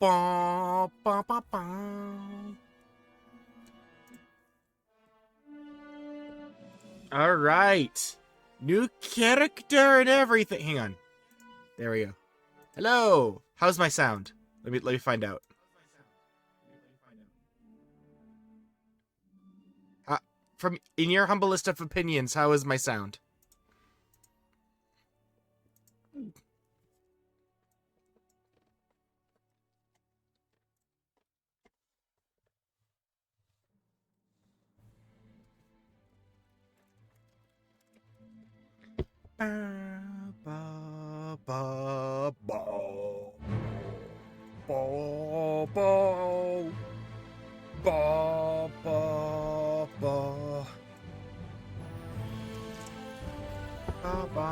Ba, ba, ba, ba. All right. New character and everything. Hang on. There we go. Hello. How's my sound? Let me find out. From in your humblest of opinions, how is my sound? Ba, ba, ba, ba, ba, ba, ba, ba, ba. Ba, ba.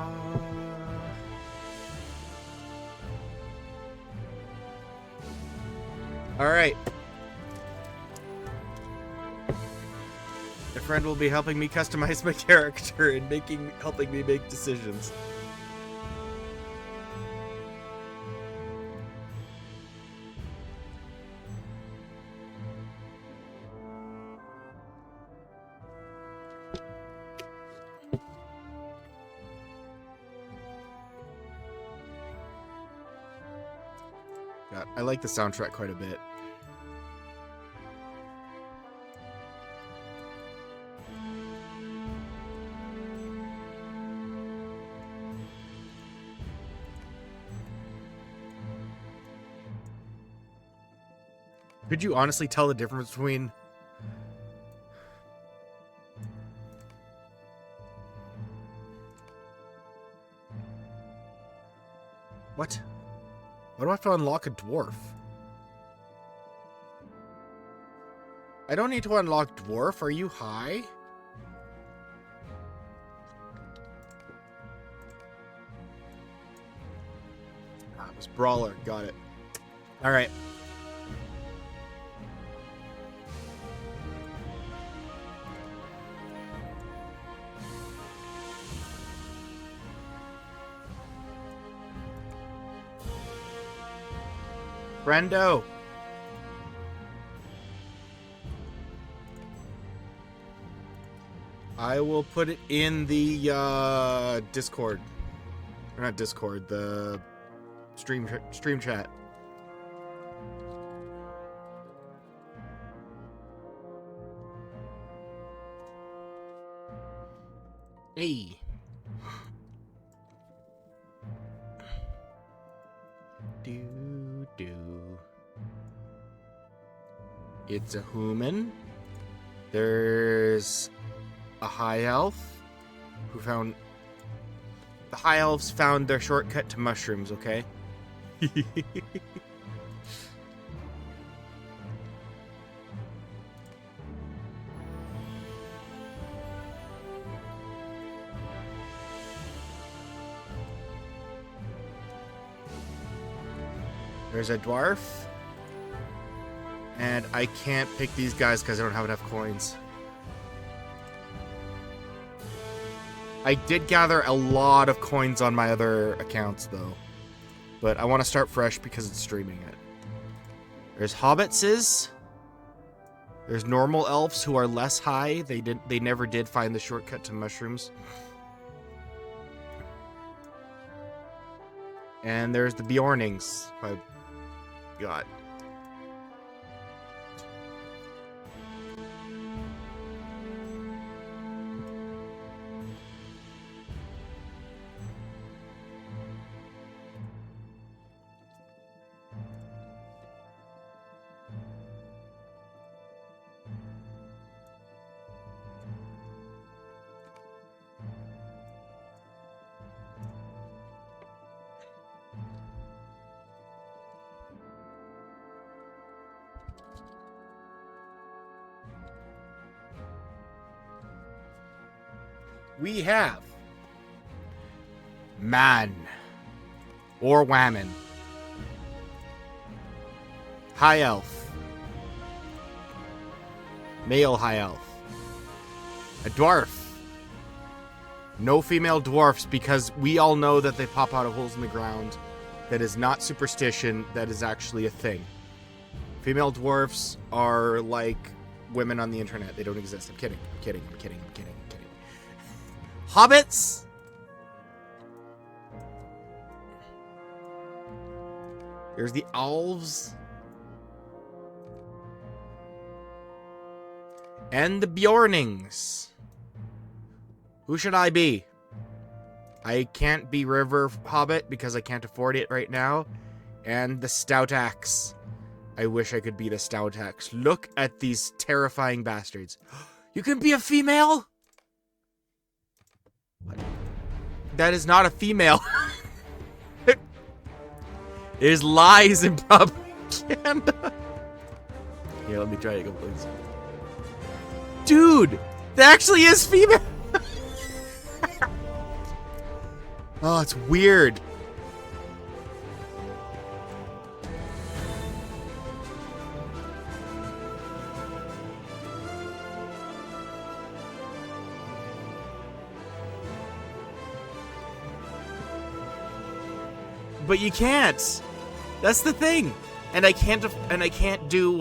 All right. A friend will be helping me customize my character and helping me make decisions. God, I like the soundtrack quite a bit. Could you honestly tell the difference between... What? Why do I have to unlock a dwarf? I don't need to unlock dwarf. Are you high? Ah, it was brawler. Got it. All right. Brendo. I will put it in the Discord. Or not Discord, the stream chat. Hey. It's a human. There's a high elf who found... The high elves found their shortcut to mushrooms, okay? There's a dwarf. And I can't pick these guys because I don't have enough coins. I did gather a lot of coins on my other accounts, though. But I want to start fresh because it's streaming it. There's hobbitses. There's normal elves who are less high. They never did find the shortcut to mushrooms. And there's the Bjornings. By God. We have man or whammon, high elf, male high elf, a dwarf, no female dwarfs because we all know that they pop out of holes in the ground, That is not superstition. That is actually a thing. Female dwarfs are like women on the internet. They don't exist. I'm kidding. I'm kidding. I'm kidding. I'm kidding. I'm kidding. Hobbits? There's the elves. And the Bjornings. Who should I be? I can't be River Hobbit because I can't afford it right now. And the Stout Axe. I wish I could be the Stout Axe. Look at these terrifying bastards. You can be a female? What? That is not a female. It is lies and propaganda. Here, let me try it again, please. Dude, that actually is female. Oh, it's weird. But you can't. That's the thing. And I can't do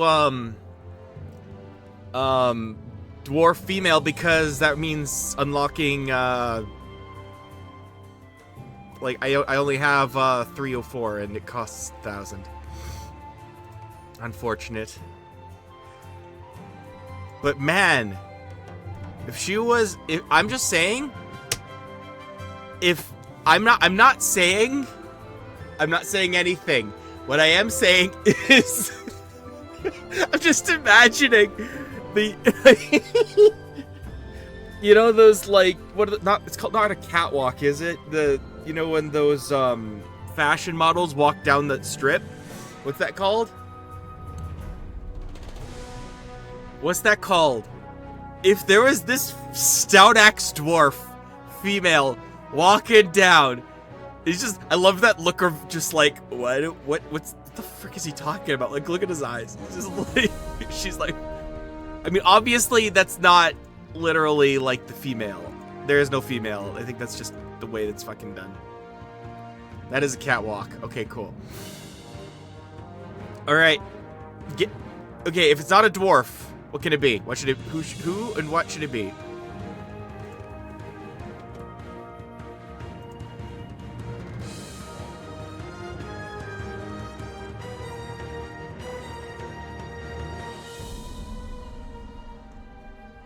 dwarf female because that means unlocking like I only have 304 and it costs 1,000. Unfortunate. But man, if I'm just saying, if I'm not saying anything. What I am saying is I'm just imagining the you know those like it's called not a catwalk, is it? You know when those fashion models walk down the strip? What's that called? What's that called? If there was this Stout Axe dwarf female walking down, it's just, I love that look of just like, what the frick is he talking about? Like, look at his eyes. It's just like, she's like, I mean, obviously that's not literally like the female. There is no female. I think that's just the way it's fucking done. That is a catwalk. Okay, cool. All right. Okay, if it's not a dwarf, what can it be? What should it, who and what should it be?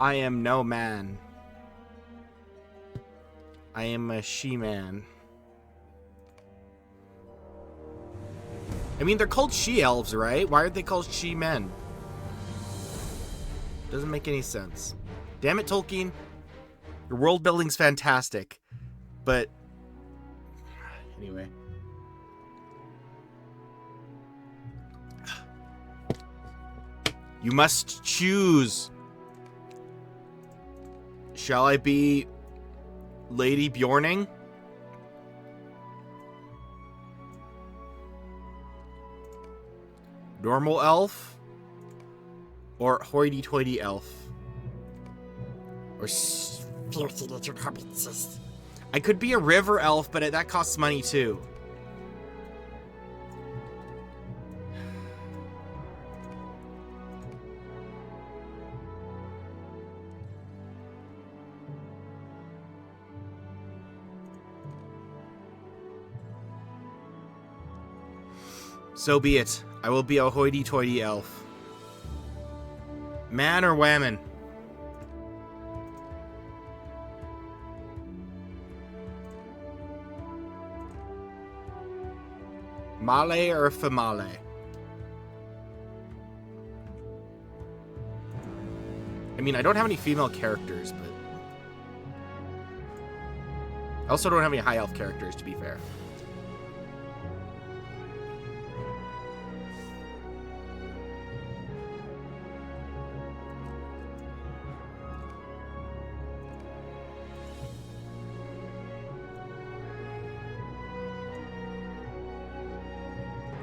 I am no man. I am a she-man. I mean, they're called she-elves, right? Why are they called she-men? Doesn't make any sense. Damn it, Tolkien. Your world building's fantastic. But... anyway. You must choose. Shall I be Lady Bjorning? Normal elf? Or hoity-toity elf? Or filthy little hobbits? I could be a river elf, but that costs money too. So be it. I will be a hoity-toity elf. Man or whammon? Male or female? I mean, I don't have any female characters, but... I also don't have any high elf characters, to be fair.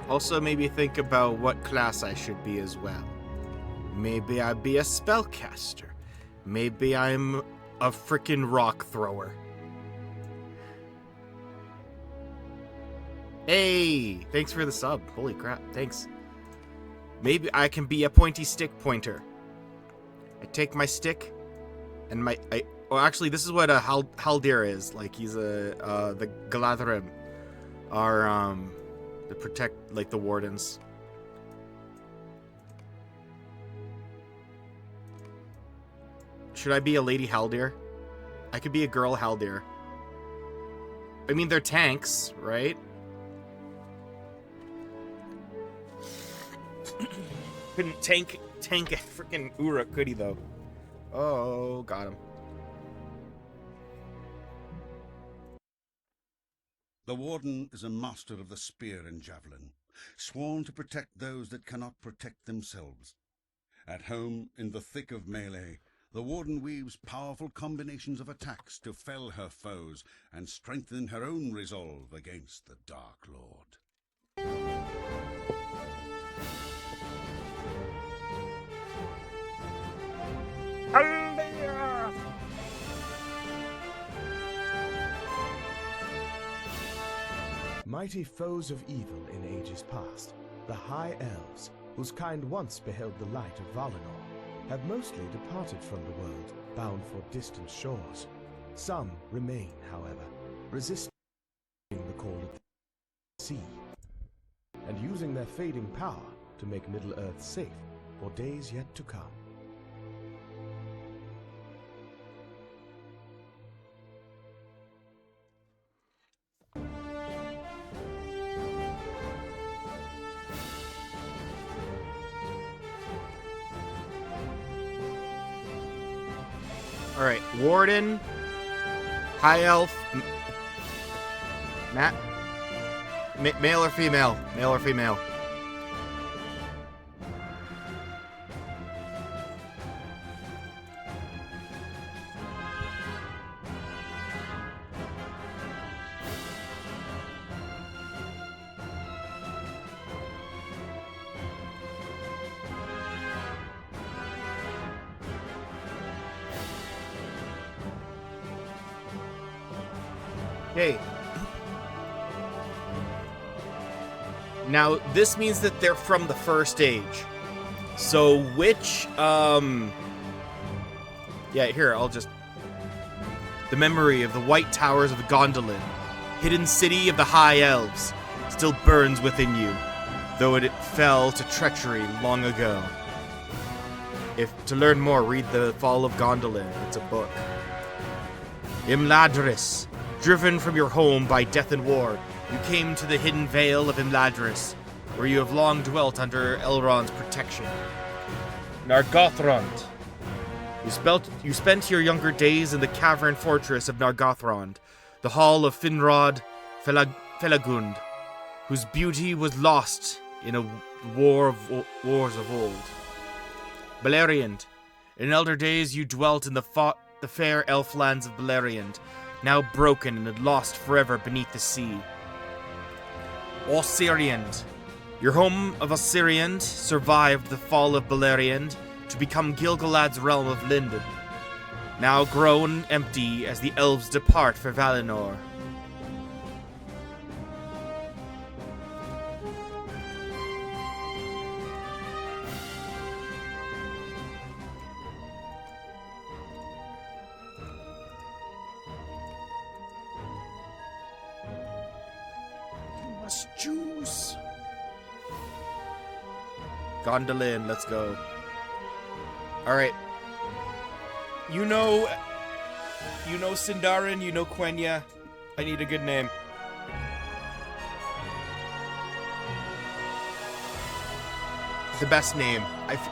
Also, maybe think about what class I should be as well. Maybe I'd be a spellcaster. Maybe I'm a frickin' rock thrower. Hey, thanks for the sub. Holy crap, thanks. Maybe I can be a pointy stick pointer. I take my stick and well, actually, this is what a Haldir is. Like, he's the Galadrim are, to protect, like, the wardens. Should I be a lady Haldir? I could be a girl Haldir. I mean, they're tanks, right? Couldn't tank a freaking Uruk, could he, though? Oh, got him. The warden is a master of the spear and javelin, sworn to protect those that cannot protect themselves. At home, in the thick of melee, the warden weaves powerful combinations of attacks to fell her foes and strengthen her own resolve against the Dark Lord. Mighty foes of evil in ages past, the High Elves, whose kind once beheld the light of Valinor, have mostly departed from the world, bound for distant shores. Some remain, however, resisting the call of the sea, and using their fading power to make Middle-earth safe for days yet to come. Alright, Warden, High Elf, Matt, male or female? Male or female? Okay. Now, this means that they're from the first age. So, which, yeah, here, I'll just... The memory of the white towers of Gondolin, hidden city of the High Elves, still burns within you, though it fell to treachery long ago. If to learn more, read The Fall of Gondolin. It's a book. Imladris. Driven from your home by death and war, you came to the hidden vale of Imladris, where you have long dwelt under Elrond's protection. Nargothrond. You spent your younger days in the cavern fortress of Nargothrond, the hall of Finrod Felagund, whose beauty was lost in a wars of old. Beleriand. In elder days you dwelt in the fair elf lands of Beleriand, now broken and lost forever beneath the sea. Osiriand. Your home of Osiriand survived the fall of Beleriand to become Gil-galad's realm of Lindon, now grown empty as the elves depart for Valinor. Juice. Gondolin, let's go. Alright. You know Sindarin, you know Quenya. I need a good name. The best name.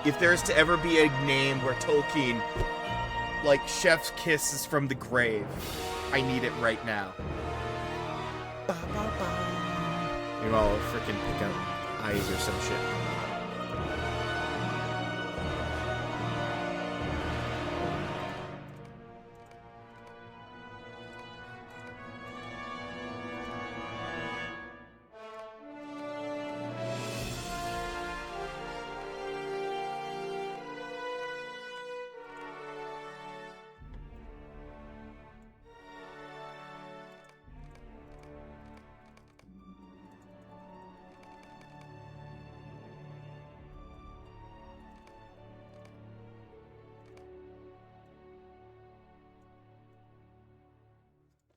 If there's to ever be a name where Tolkien, like, chef's kiss is from the grave, I need it right now. You know, I'll freaking pick up eyes or some shit.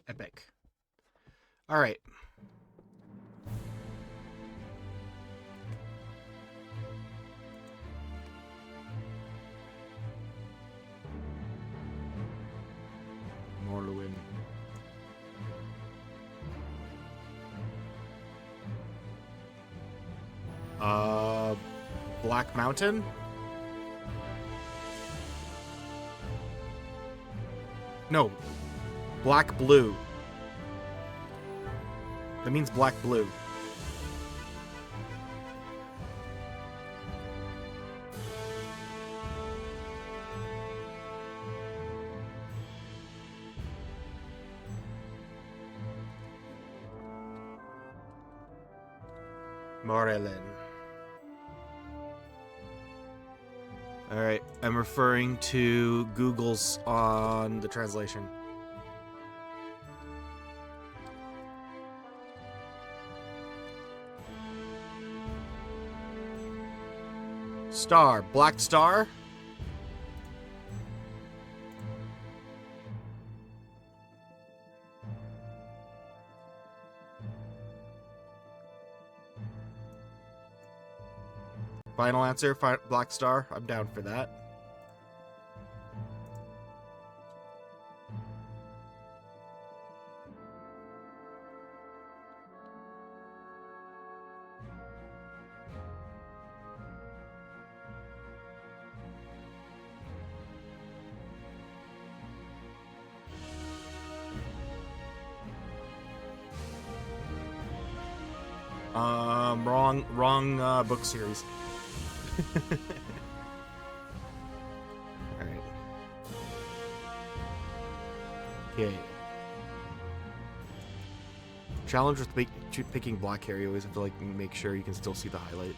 Epic. All right. More Luin. Black Mountain? No. Black Blue. That means black blue. Morelin. Alright, I'm referring to Google's on the translation. Star. Black Star? Final answer, Black Star. I'm down for that. Wrong book series. Alright. Okay. Challenge with picking black hair, you always have to like make sure you can still see the highlight.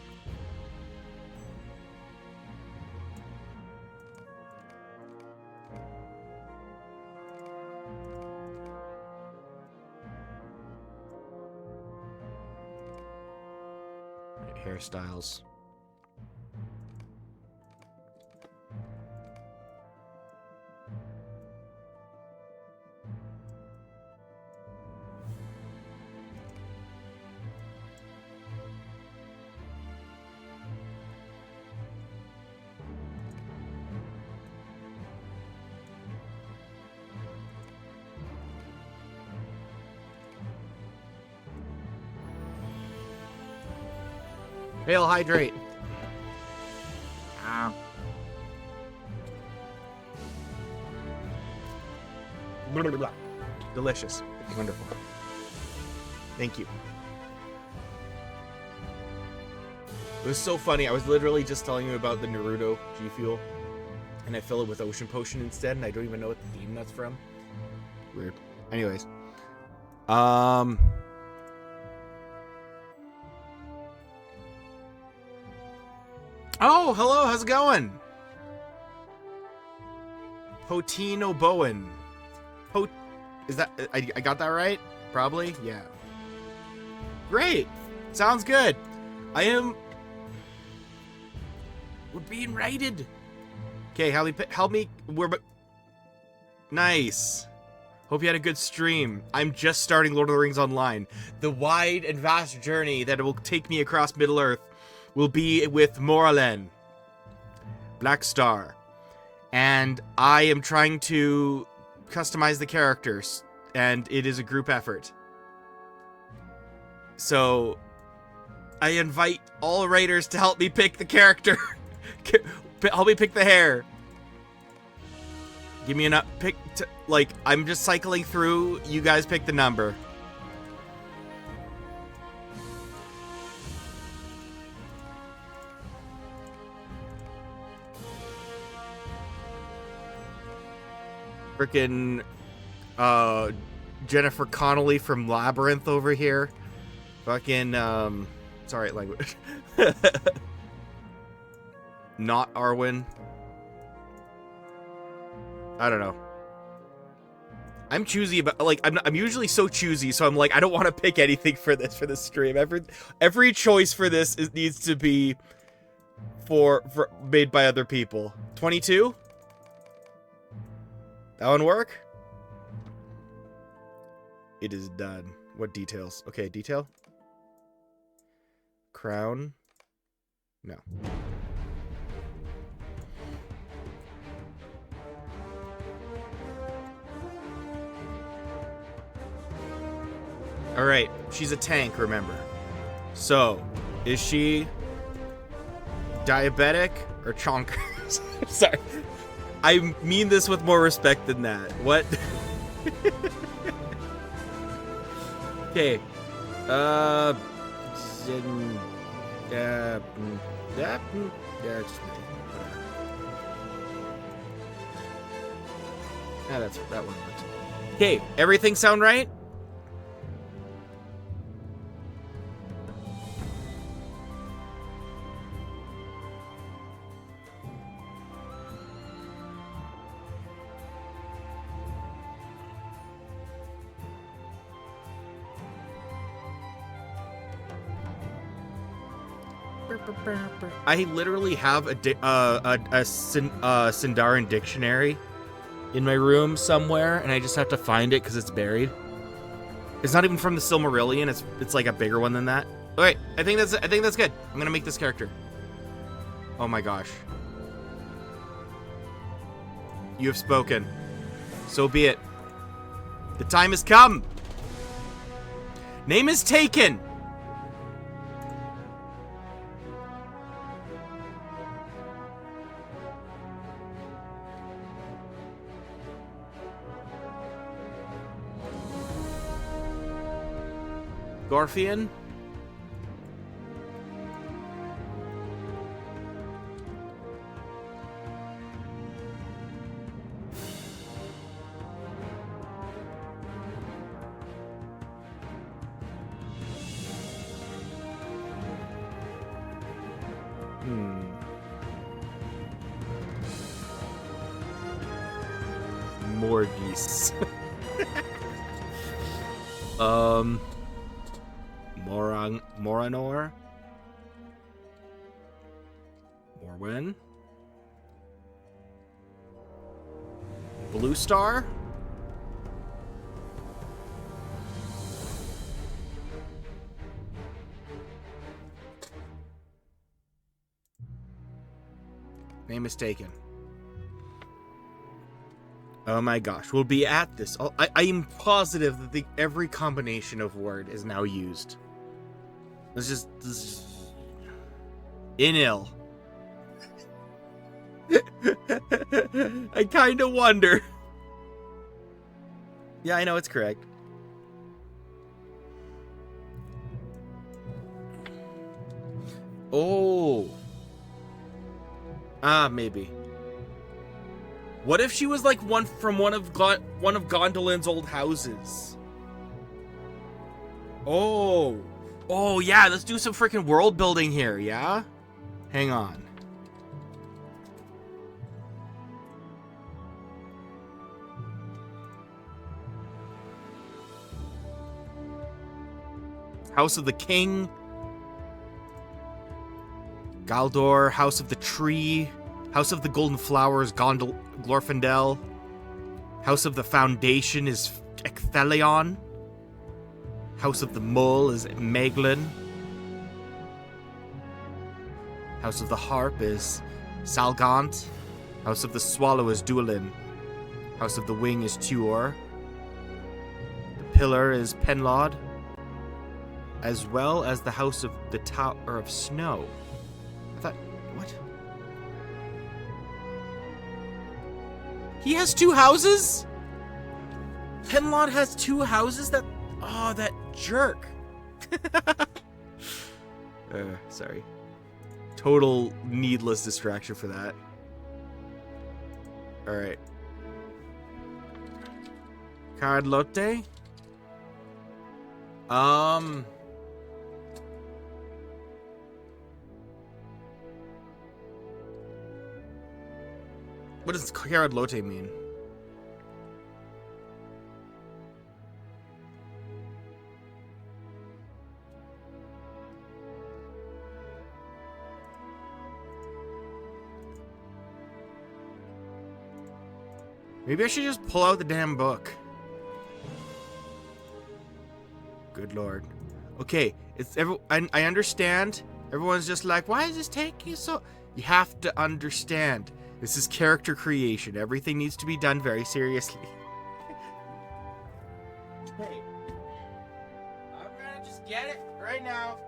Hairstyles. Hail hydrate. Blah, blah, blah. Delicious. Wonderful. Thank you. It was so funny. I was literally just telling you about the Naruto G Fuel, and I fill it with Ocean Potion instead, and I don't even know what theme that's from. Weird. Anyways. Oh, hello, how's it going? Potino Bowen. Is that, I got that right? Probably? Yeah. Great. Sounds good. We're being raided. Okay, help me. Nice. Hope you had a good stream. I'm just starting Lord of the Rings Online. The wide and vast journey that it will take me across Middle-earth will be with Moralen, Black Star, and I am trying to customize the characters, and it is a group effort. So, I invite all raiders to help me pick the character. Help me pick the hair. Give me enough pick. I'm just cycling through. You guys pick the number. Frickin' Jennifer Connelly from Labyrinth over here. Fucking sorry, language. Not Arwen. I don't know. I'm choosy about I'm usually so choosy, so I'm like I don't want to pick anything for this stream. Every choice for this needs to be for made by other people. 22? That one work? It is done. What details? Okay, detail. Crown. No. All right, she's a tank, remember. So, is she diabetic or chonkers? Sorry. I mean this with more respect than that. What? Okay. Yeah, just that one works. Okay, everything sound right? I literally have a Sindarin dictionary in my room somewhere, and I just have to find it because it's buried. It's not even from the Silmarillion. It's like a bigger one than that. All right, I think that's good. I'm gonna make this character. Oh my gosh. You have spoken. So be it. The time has come. Name is taken. Gorfian? Morgis. Moranor? Morwen? Blue Star? Name is taken. Oh my gosh, we'll be at this. I am positive that every combination of word is now used. This is Inil. I kind of wonder. Yeah, I know it's correct. Oh. Maybe. What if she was like one from one of Gondolin's old houses? Oh. Oh, yeah, let's do some freaking world building here, yeah? Hang on. House of the King. Galdor, House of the Tree. House of the Golden Flowers, Glorfindel. House of the Foundation is Ecthelion. House of the Mull is Meglin. House of the Harp is Salgant. House of the Swallow is Duolin. House of the Wing is Tuor. The Pillar is Penlod. As well as the House of the Tower of Snow. I thought, what? He has two houses? Penlod has two houses? Oh, that jerk. Sorry. Total needless distraction for that. Alright. Carlotte? What does Carlotte mean? Maybe I should just pull out the damn book. Good lord. Okay, I understand. Everyone's just like, why is this taking so... You have to understand. This is character creation. Everything needs to be done very seriously. Hey, I'm gonna just get it right now.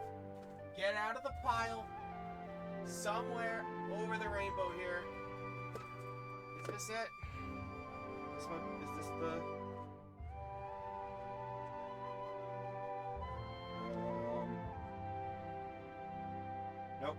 Get out of the pile. Somewhere over the rainbow here. Is this it? This one, is this the... Nope.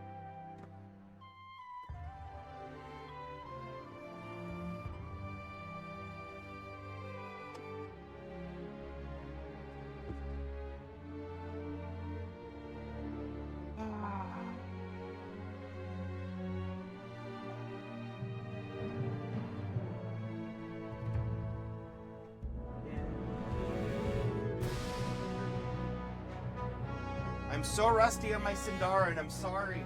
I'm so rusty on my Sindarin, I'm sorry.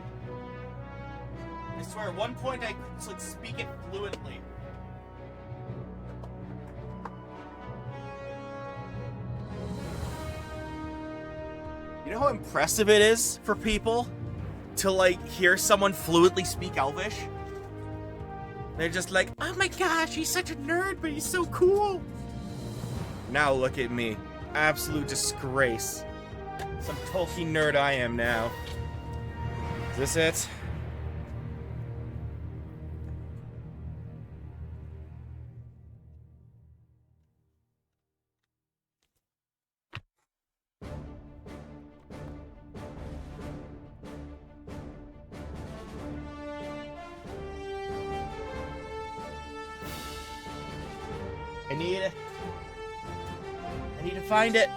I swear, at one point I could like speak it fluently. You know how impressive it is for people to like hear someone fluently speak Elvish? They're just like, oh my gosh, he's such a nerd, but he's so cool. Now look at me. Absolute disgrace. Some Tolkien nerd I am now. Is this it? I need to find it.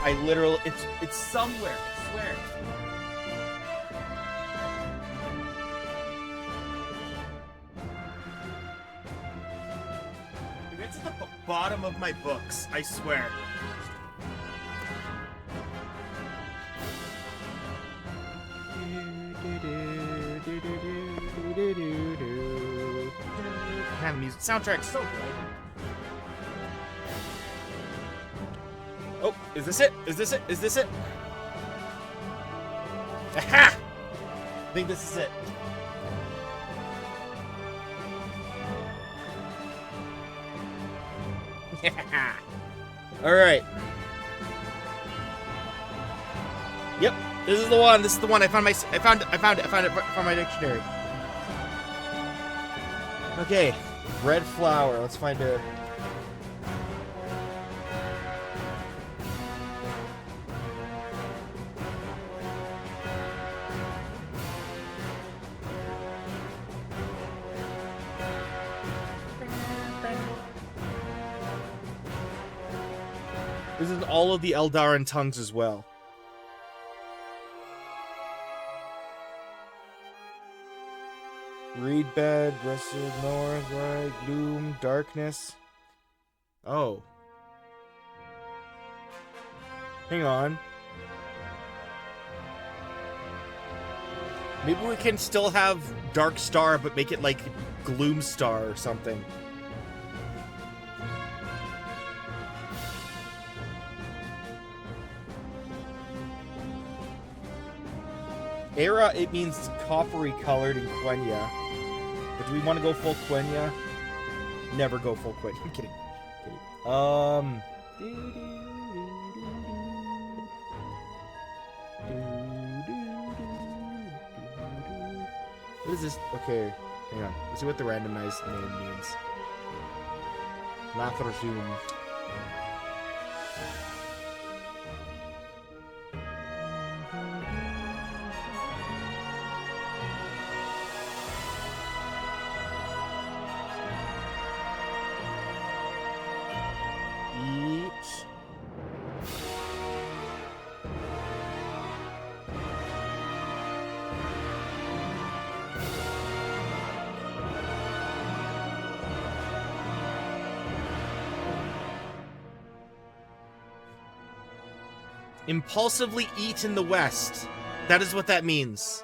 I literally, it's somewhere, I swear. If it's at the bottom of my books, I swear. Man, the music soundtrack's so good. Oh, is this it? Is this it? Is this it? Aha! I think this is it. Yeah. All right. Yep, this is the one. This is the one. I found it from my dictionary. Okay, red flower. Let's find a. This is all of the Eldarin tongues as well. Reed bed, rested north, right, gloom, darkness. Oh. Hang on. Maybe we can still have Dark Star, but make it like Gloom Star or something. Era, it means coppery colored in Quenya. But do we want to go full Quenya? Never go full Quenya. I'm kidding. What is this? Okay, hang on. Let's see what the randomized name means. Lathrasum. Impulsively eat in the West. That is what that means.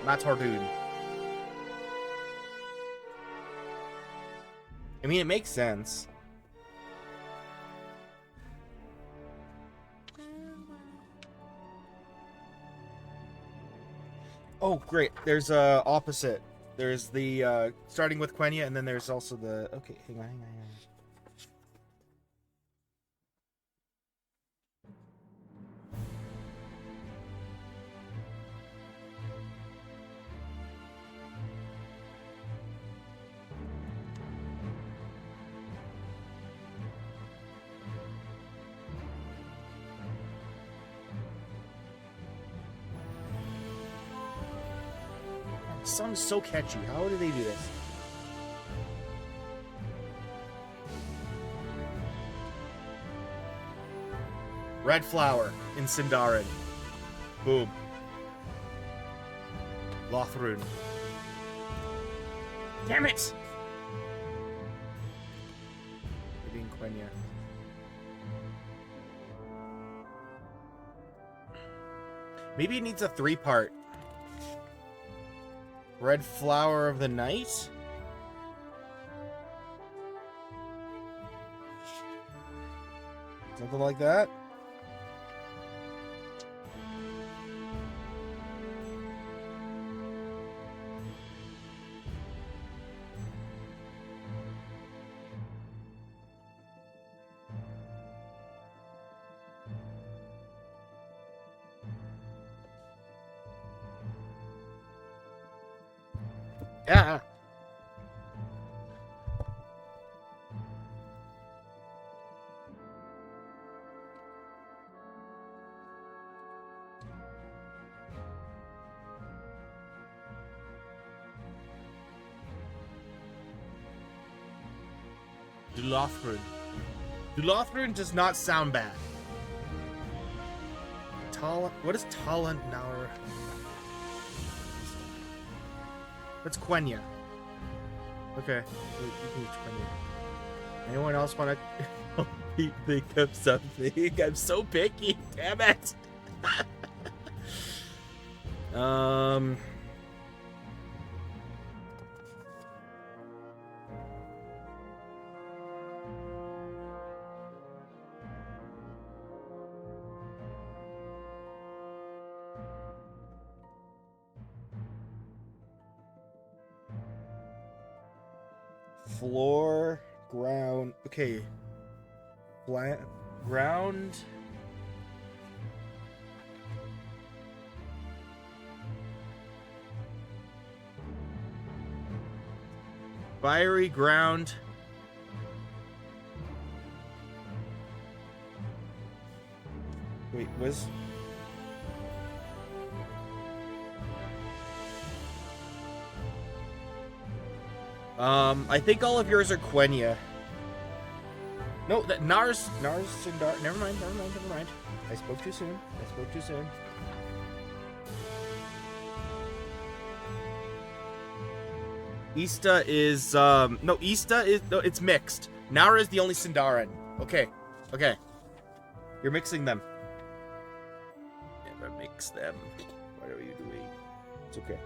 Matardun. I mean, it makes sense. Oh, great. There's opposite. There's the starting with Quenya, and then there's also the. Okay, hang on. The song's so catchy. How do they do this? Red flower in Sindarin. Boom. Lothrun. Damn it! Being Quenya. Maybe it needs a 3-part. Red flower of the night? Something like that? Yeah. Dulothrin. Dulothrin does not sound bad. What is Talent now? That's Quenya. Okay. Anyone else want to help me think of something? I'm so picky. Damn it. Floor, ground. Okay. Ground. Fiery ground. Wait, was. I think all of yours are Quenya. No, that Nars Sindar. Never mind. I spoke too soon. Ista is no, Ista is no, it's mixed. Nara is the only Sindarin. Okay. You're mixing them. Never mix them. What are you doing? It's okay.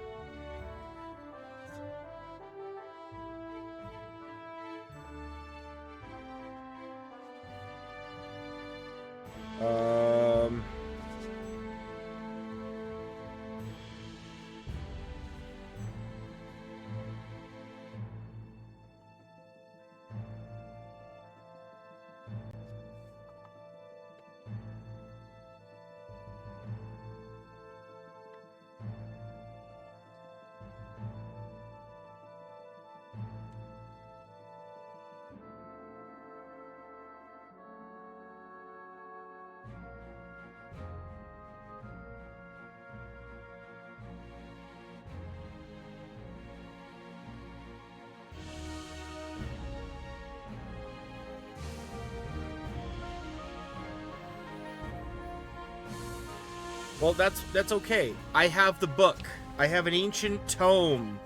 Well, that's okay. I have the book. I have an ancient tome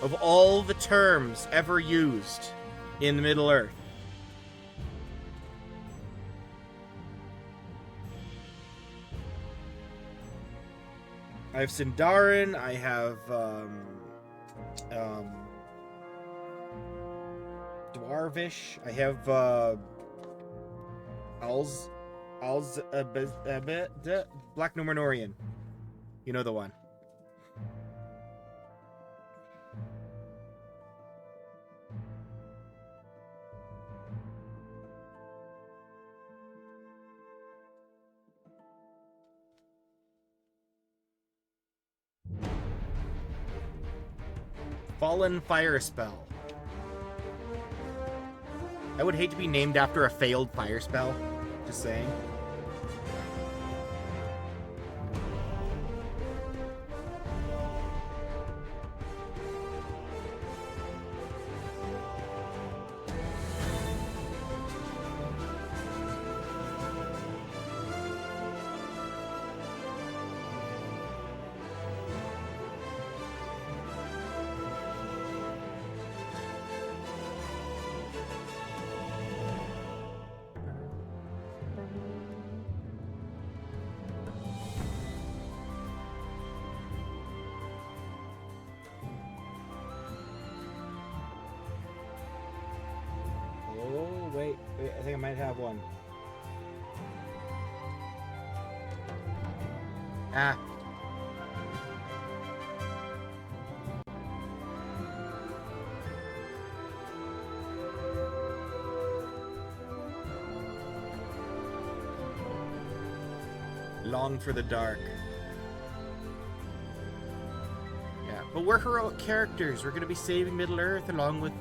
of all the terms ever used in the Middle Earth. I have Sindarin. I have Dwarvish. I have Black Númenórean. You know the one. Fallen Fire Spell. I would hate to be named after a failed fire spell. Just saying. Wait, I think I might have one. Ah. Long for the dark. Yeah, but we're heroic characters. We're gonna be saving Middle-earth along with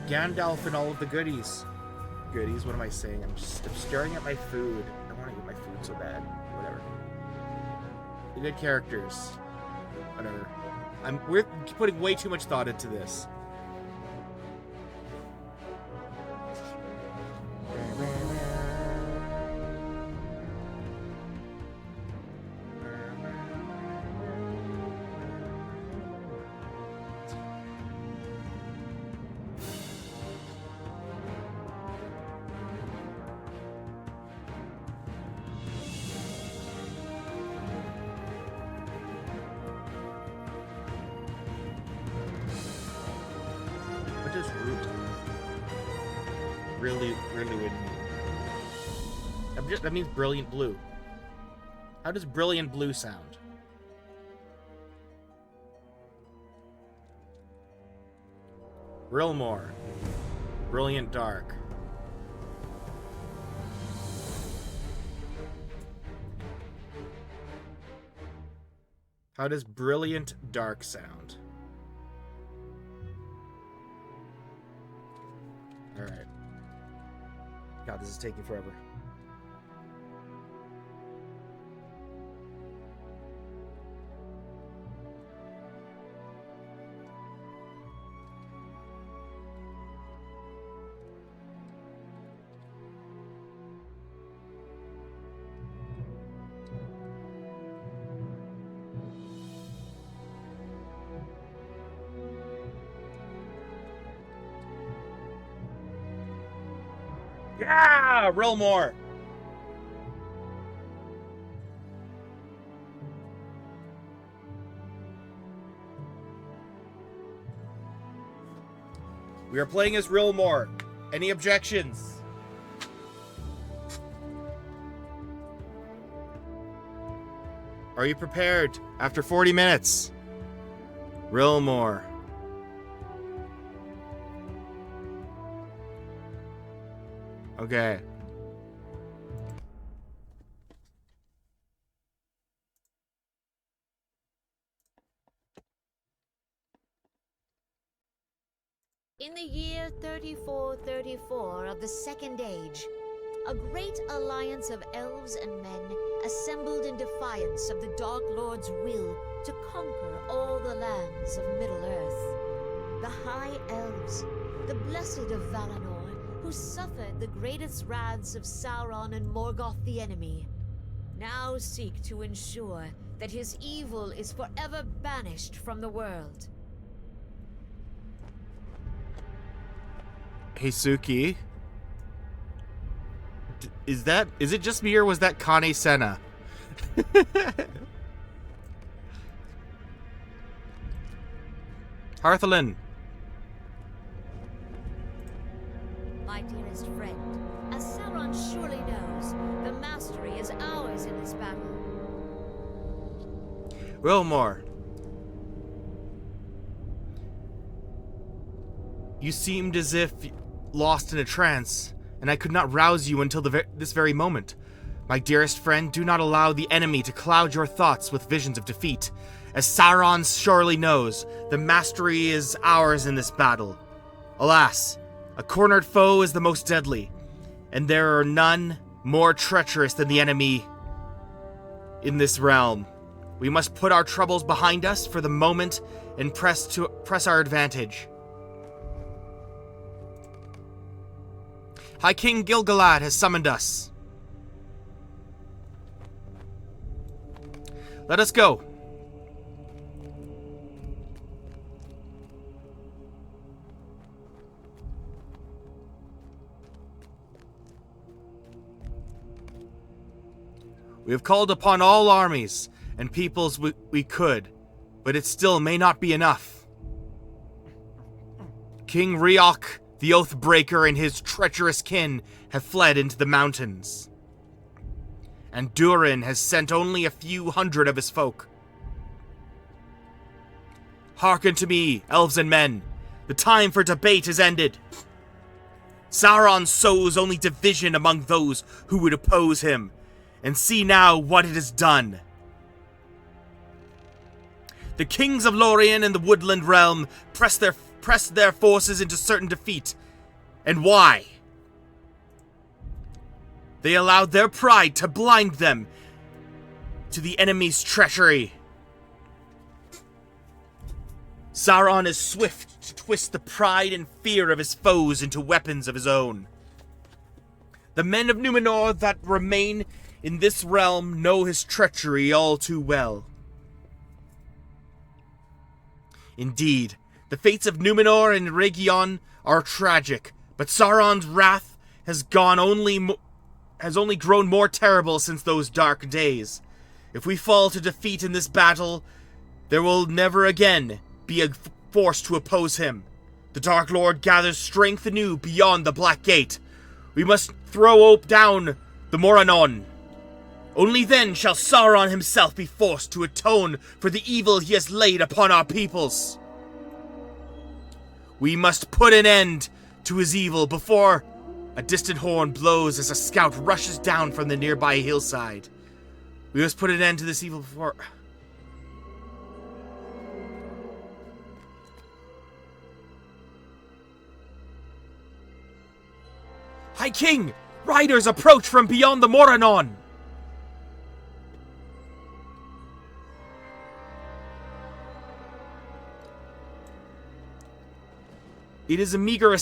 Gandalf and all of the goodies. Goodies? What am I saying? I'm staring at my food. I want to eat my food so bad. Whatever. The good characters. Whatever. We're putting way too much thought into this. Really wouldn't mean. That means brilliant blue. How does brilliant blue sound? Rilmor. Brilliant dark. How does brilliant dark sound? Alright. God, this is taking forever. Yeah, Rilmor. We are playing as Rilmor. Any objections? Are you prepared? After 40 minutes. Rilmor. Okay. In the year 3434 of the Second Age, a great alliance of elves and men assembled in defiance of the Dark Lord's will to conquer all the lands of Middle-earth. The High Elves, the blessed of Valinor, who suffered the greatest wraths of Sauron and Morgoth the enemy, now seek to ensure that his evil is forever banished from the world. Hey, Suki. Is it just me or was that Kane Senna? is ours in this battle. Rilmor, you seemed as if lost in a trance, and I could not rouse you until this very moment. My dearest friend, do not allow the enemy to cloud your thoughts with visions of defeat. As Sauron surely knows, the mastery is ours in this battle. Alas, a cornered foe is the most deadly, and there are none more treacherous than the enemy in this realm. We must put our troubles behind us for the moment and press our advantage. High King Gil-galad has summoned us. Let us go. We have called upon all armies and peoples we could, but it still may not be enough. King Riok, the Oathbreaker, and his treacherous kin have fled into the mountains. And Durin has sent only a few hundred of his folk. Hearken to me, elves and men. The time for debate is ended. Sauron sows only division among those who would oppose him, and see now what it has done. The kings of Lorien and the Woodland Realm pressed their forces into certain defeat. And why? They allowed their pride to blind them to the enemy's treachery. Sauron is swift to twist the pride and fear of his foes into weapons of his own. The men of Numenor that remain in this realm know his treachery all too well. Indeed, the fates of Numenor and Rhegion are tragic, but Sauron's wrath has only grown more terrible since those dark days. If we fall to defeat in this battle, there will never again be a force to oppose him. The Dark Lord gathers strength anew beyond the Black Gate. We must throw down the Moranon. Only then shall Sauron himself be forced to atone for the evil he has laid upon our peoples. We must put an end to his evil before a distant horn blows as a scout rushes down from the nearby hillside. We must put an end to this evil before... High King! Riders approach from beyond the Moranon! It is a meager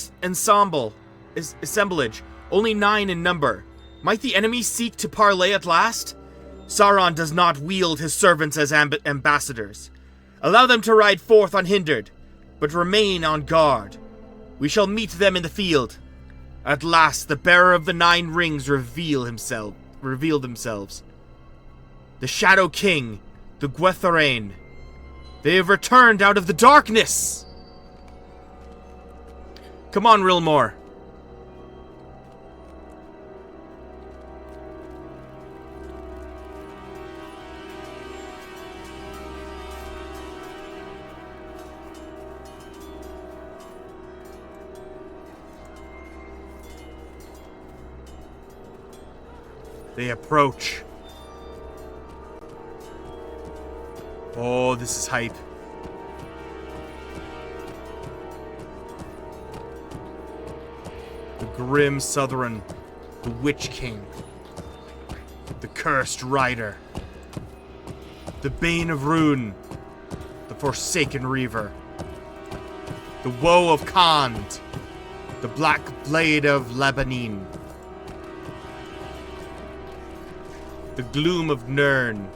assemblage, only 9 in number. Might the enemy seek to parley at last? Sauron does not wield his servants as ambassadors. Allow them to ride forth unhindered, but remain on guard. We shall meet them in the field. At last, the bearer of the 9 rings revealed themselves. The Shadow King, the Gwythorain. They have returned out of the darkness! Come on, Rilmor. They approach. Oh, this is hype. The grim Southron, the Witch King, the Cursed Rider, the Bane of Rune, the Forsaken Reaver, the Woe of Khand, the Black Blade of Lebanon, the Gloom of Nirn,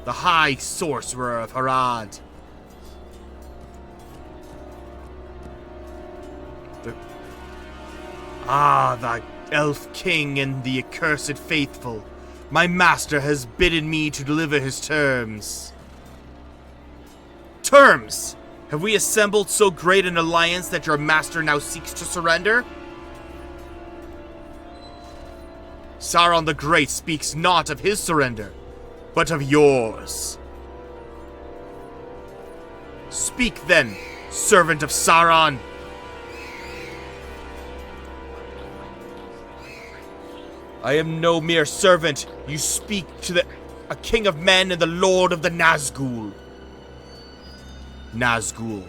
the High Sorcerer of Harad, the Elf King and the Accursed Faithful. My master has bidden me to deliver his terms. Terms? Have we assembled so great an alliance that your master now seeks to surrender? Sauron the Great speaks not of his surrender, but of yours. Speak then, servant of Sauron. I am no mere servant. You speak to a king of men and the lord of the Nazgul. Nazgul,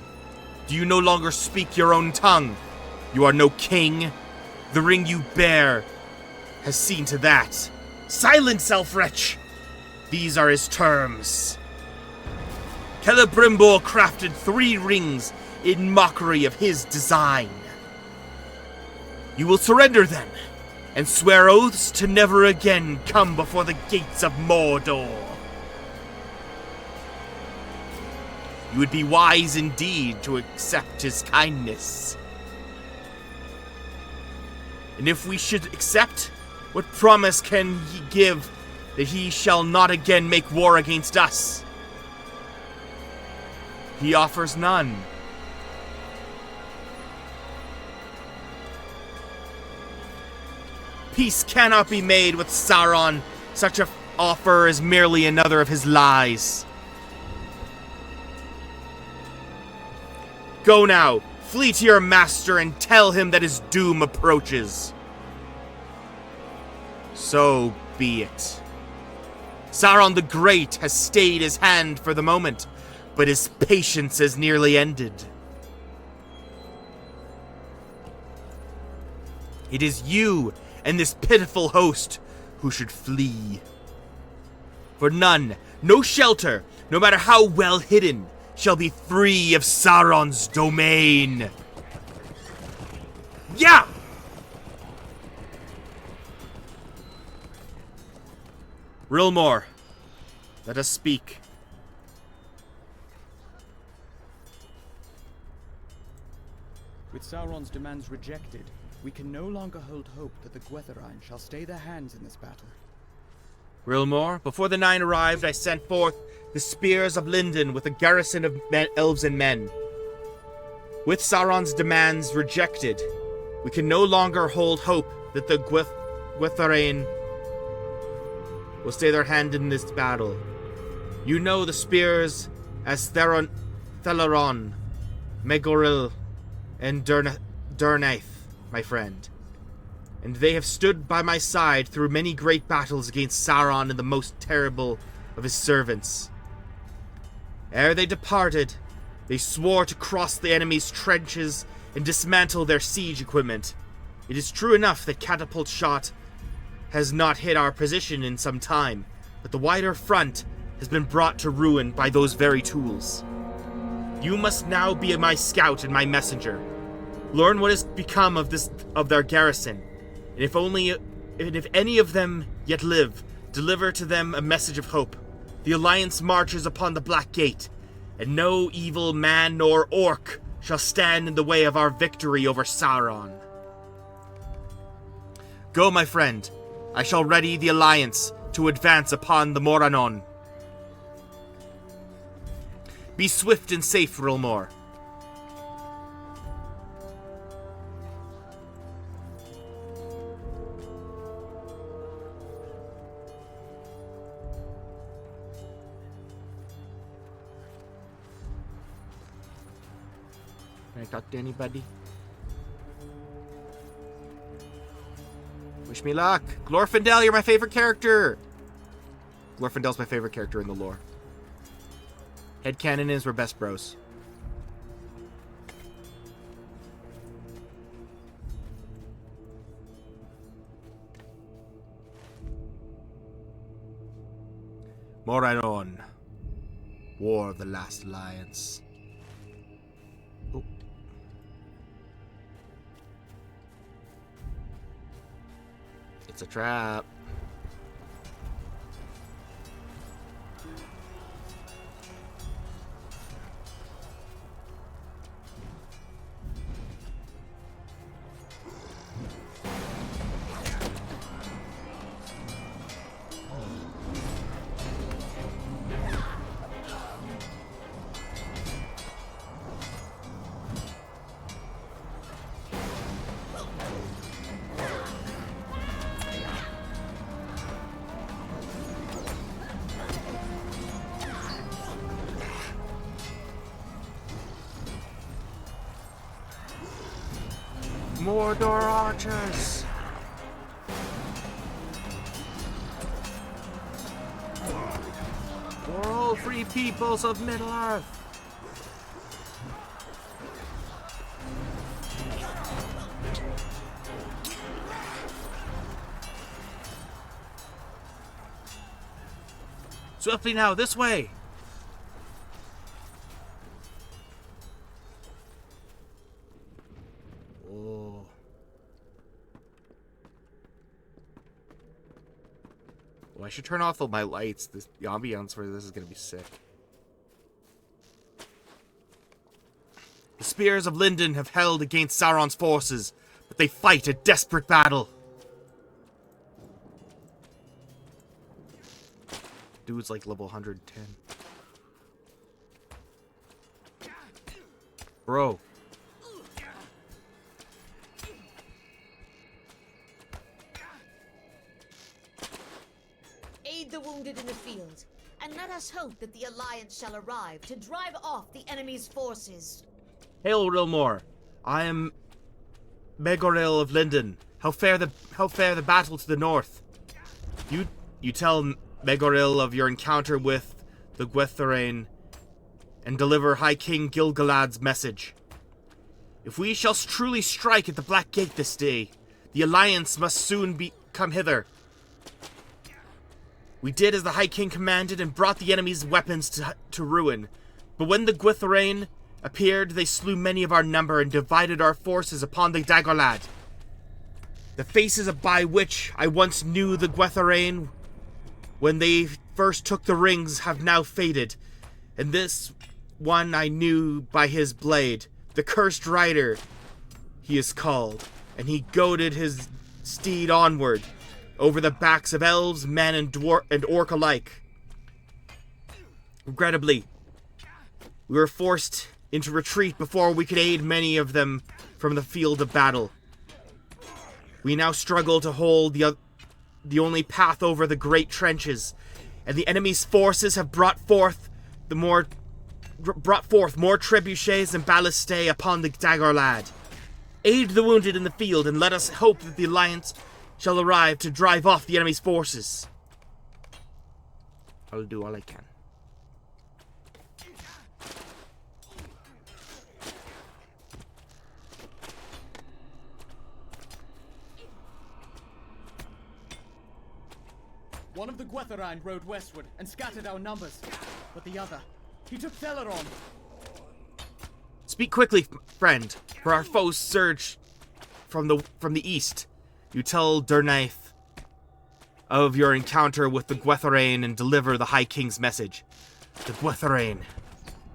do you no longer speak your own tongue? You are no king. The ring you bear has seen to that. Silence, elf-wretch! These are his terms. Celebrimbor crafted 3 rings in mockery of his design. You will surrender them, and swear oaths to never again come before the gates of Mordor. You would be wise indeed to accept his kindness. And if we should accept, what promise can he give that he shall not again make war against us? He offers none. Peace cannot be made with Sauron. Such an offer is merely another of his lies. Go now, flee to your master and tell him that his doom approaches. So be it. Sauron the Great has stayed his hand for the moment, but his patience has nearly ended. It is you and this pitiful host who should flee. For none, no shelter, no matter how well hidden, shall be free of Sauron's domain. Yeah! Rilmor, let us speak. With Sauron's demands rejected, we can no longer hold hope that the Gwytharin shall stay their hands in this battle. Rilmor, before the 9 arrived, I sent forth the spears of Lindon with a garrison of elves and men. With Sauron's demands rejected, we can no longer hold hope that the Gwytharin will stay their hand in this battle. You know the spears as Theleron, Megoril, and Durnaith, my friend. And they have stood by my side through many great battles against Sauron and the most terrible of his servants. Ere they departed, they swore to cross the enemy's trenches and dismantle their siege equipment. It is true enough that catapult shot has not hit our position in some time, but the wider front has been brought to ruin by those very tools. You must now be my scout and my messenger. Learn what has become of their garrison, and if any of them yet live, deliver to them a message of hope. The Alliance marches upon the Black Gate, and no evil man nor orc shall stand in the way of our victory over Sauron. Go, my friend. I shall ready the Alliance to advance upon the Morannon. Be swift and safe, Rilmor. Can I talk to anybody? Wish me luck. Glorfindel, you're my favorite character. Glorfindel's my favorite character in the lore. Headcanon is we're best bros. Morannon. War of the Last Alliance. Oh. It's a trap. Mordor archers! For all free peoples of Middle-earth! Swiftly now, this way! Oh. Well, I should turn off my lights. The ambiance for this is going to be sick. The spears of Lindon have held against Sauron's forces, but they fight a desperate battle. Dude's like level 110. Bro. Aid the wounded in the field, and let us hope that the Alliance shall arrive to drive off the enemy's forces. Hail, Rilmor. I am Megoril of Lindon. How fare the battle to the north? You tell Megoril of your encounter with the Gwytherain and deliver High King Gil-galad's message. If we shall truly strike at the Black Gate this day, the Alliance must soon come hither. We did as the High King commanded and brought the enemy's weapons to ruin. But when the Gwytherain appeared, they slew many of our number and divided our forces upon the Dagorlad. The faces by which I once knew the Gwytherain when they first took the rings have now faded, and this one I knew by his blade, the Cursed Rider, he is called, and he goaded his steed onward, over the backs of elves, men, and orc alike. Regrettably, we were forced into retreat before we could aid many of them from the field of battle. We now struggle to hold the only path over the great trenches, and the enemy's forces have brought forth more trebuchets and ballistae upon the Dagorlad. Aid the wounded in the field, and let us hope that the Alliance shall arrive to drive off the enemy's forces. I'll do all I can. One of the Gwytherain rode westward and scattered our numbers, but the other, he took Theleron. Speak quickly, friend, for our foes surge from the east. You tell Durnaith of your encounter with the Gwytherain and deliver the High King's message. The Gwytherain.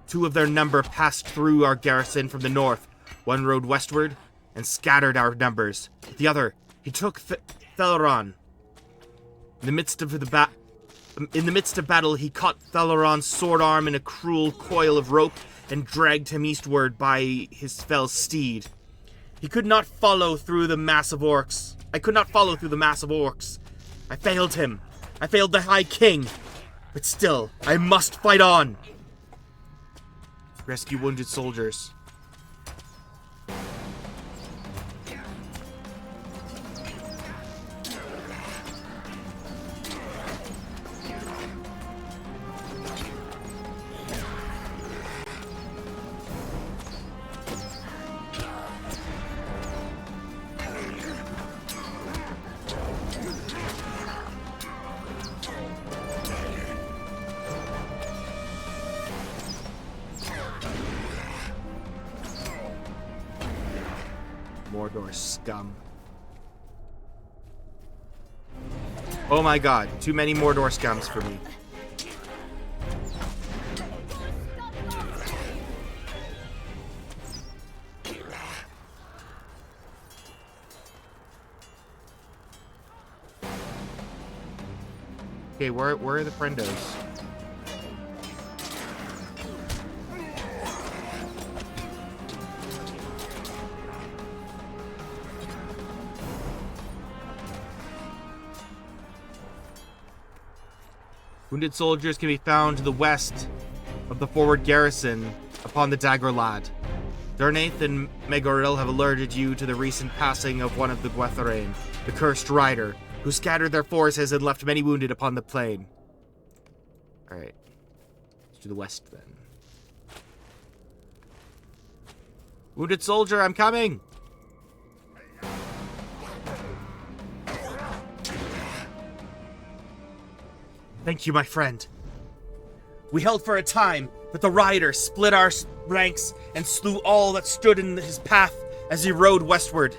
2 of their number passed through our garrison from the north. One rode westward and scattered our numbers. But the other, he took Theleron. In the midst of battle, he caught Theleron's sword arm in a cruel coil of rope and dragged him eastward by his fell steed. He could not follow through the mass of orcs. I could not follow through the mass of orcs. I failed him. I failed the High King. But still, I must fight on. Rescue wounded soldiers. Mordor scum. Oh my god, too many Mordor scums for me. Okay, where are the friendos? Wounded soldiers can be found to the west of the forward garrison upon the Dagorlad. Durnaith and Megoril have alerted you to the recent passing of one of the Gwytherain, the cursed rider, who scattered their forces and left many wounded upon the plain. Alright. Let's do the west then. Wounded soldier, I'm coming! Thank you, my friend. We held for a time, but the rider split our ranks and slew all that stood in his path as he rode westward.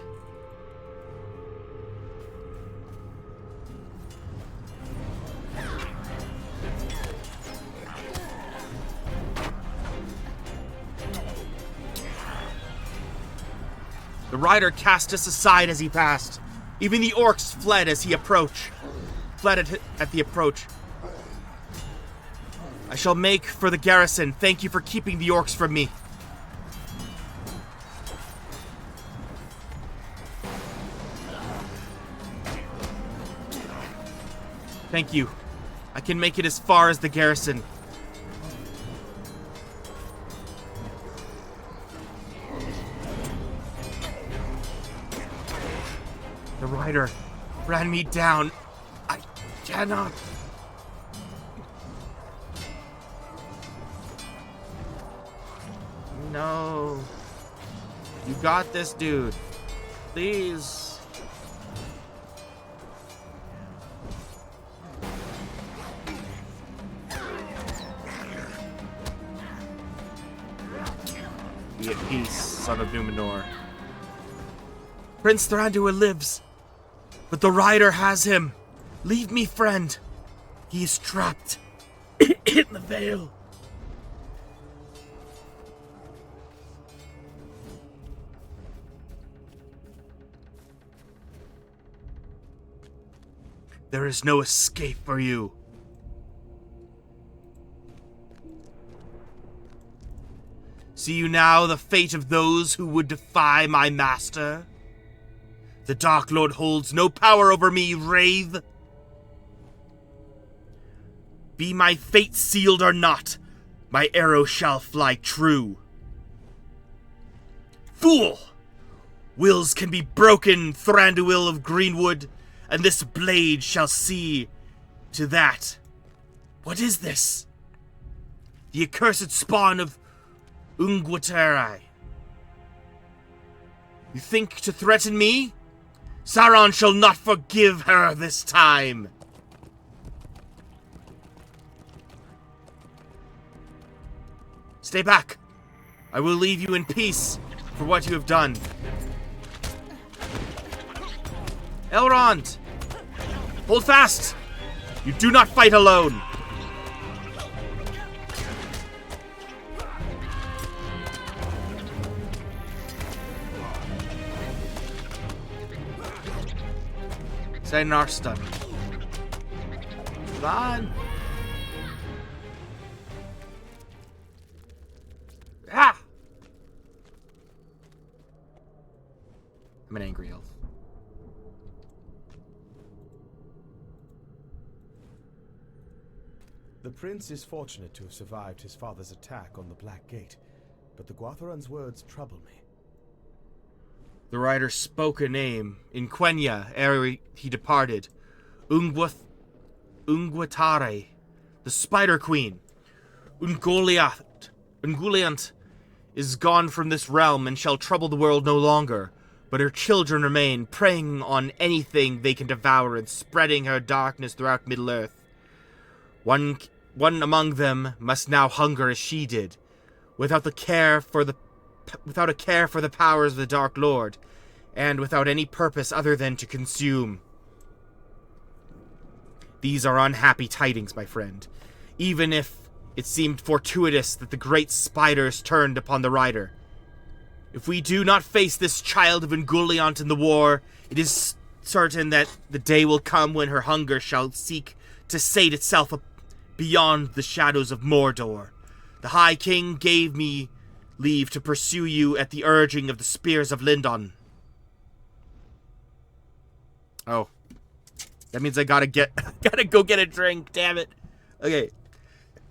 The rider cast us aside as he passed. Even the orcs fled as he approached. Fled at the approach. I shall make for the garrison. Thank you for keeping the orcs from me. Thank you. I can make it as far as the garrison. The rider ran me down. I cannot. No. You got this, dude. Please. Be at peace, son of Numenor. Prince Thranduil lives, but the rider has him. Leave me, friend. He is trapped in the Vale. There is no escape for you. See you now the fate of those who would defy my master? The Dark Lord holds no power over me, Wraith. Be my fate sealed or not, my arrow shall fly true. Fool! Wills can be broken, Thranduil of Greenwood, and this blade shall see to that. What is this? The accursed spawn of Ungwaterai. You think to threaten me? Sauron shall not forgive her this time. Stay back. I will leave you in peace for what you have done. Elrond! Hold fast! You do not fight alone! Say Narston. Come on! Ah! I'm an angry elf. The prince is fortunate to have survived his father's attack on the Black Gate, but the Gwytheron's words trouble me. The rider spoke a name in Quenya ere he departed. Ungwatare, the Spider Queen. Ungoliant is gone from this realm and shall trouble the world no longer, but her children remain, preying on anything they can devour and spreading her darkness throughout Middle-earth. One among them must now hunger as she did, without a care for the powers of the Dark Lord, and without any purpose other than to consume. These are unhappy tidings, my friend, even if it seemed fortuitous that the great spiders turned upon the rider. If we do not face this child of Ungoliant in the war, it is certain that the day will come when her hunger shall seek to sate itself beyond the shadows of Mordor. The High King gave me leave to pursue you at the urging of the spears of Lindon. Oh. That means I gotta go get a drink, damn it. Okay.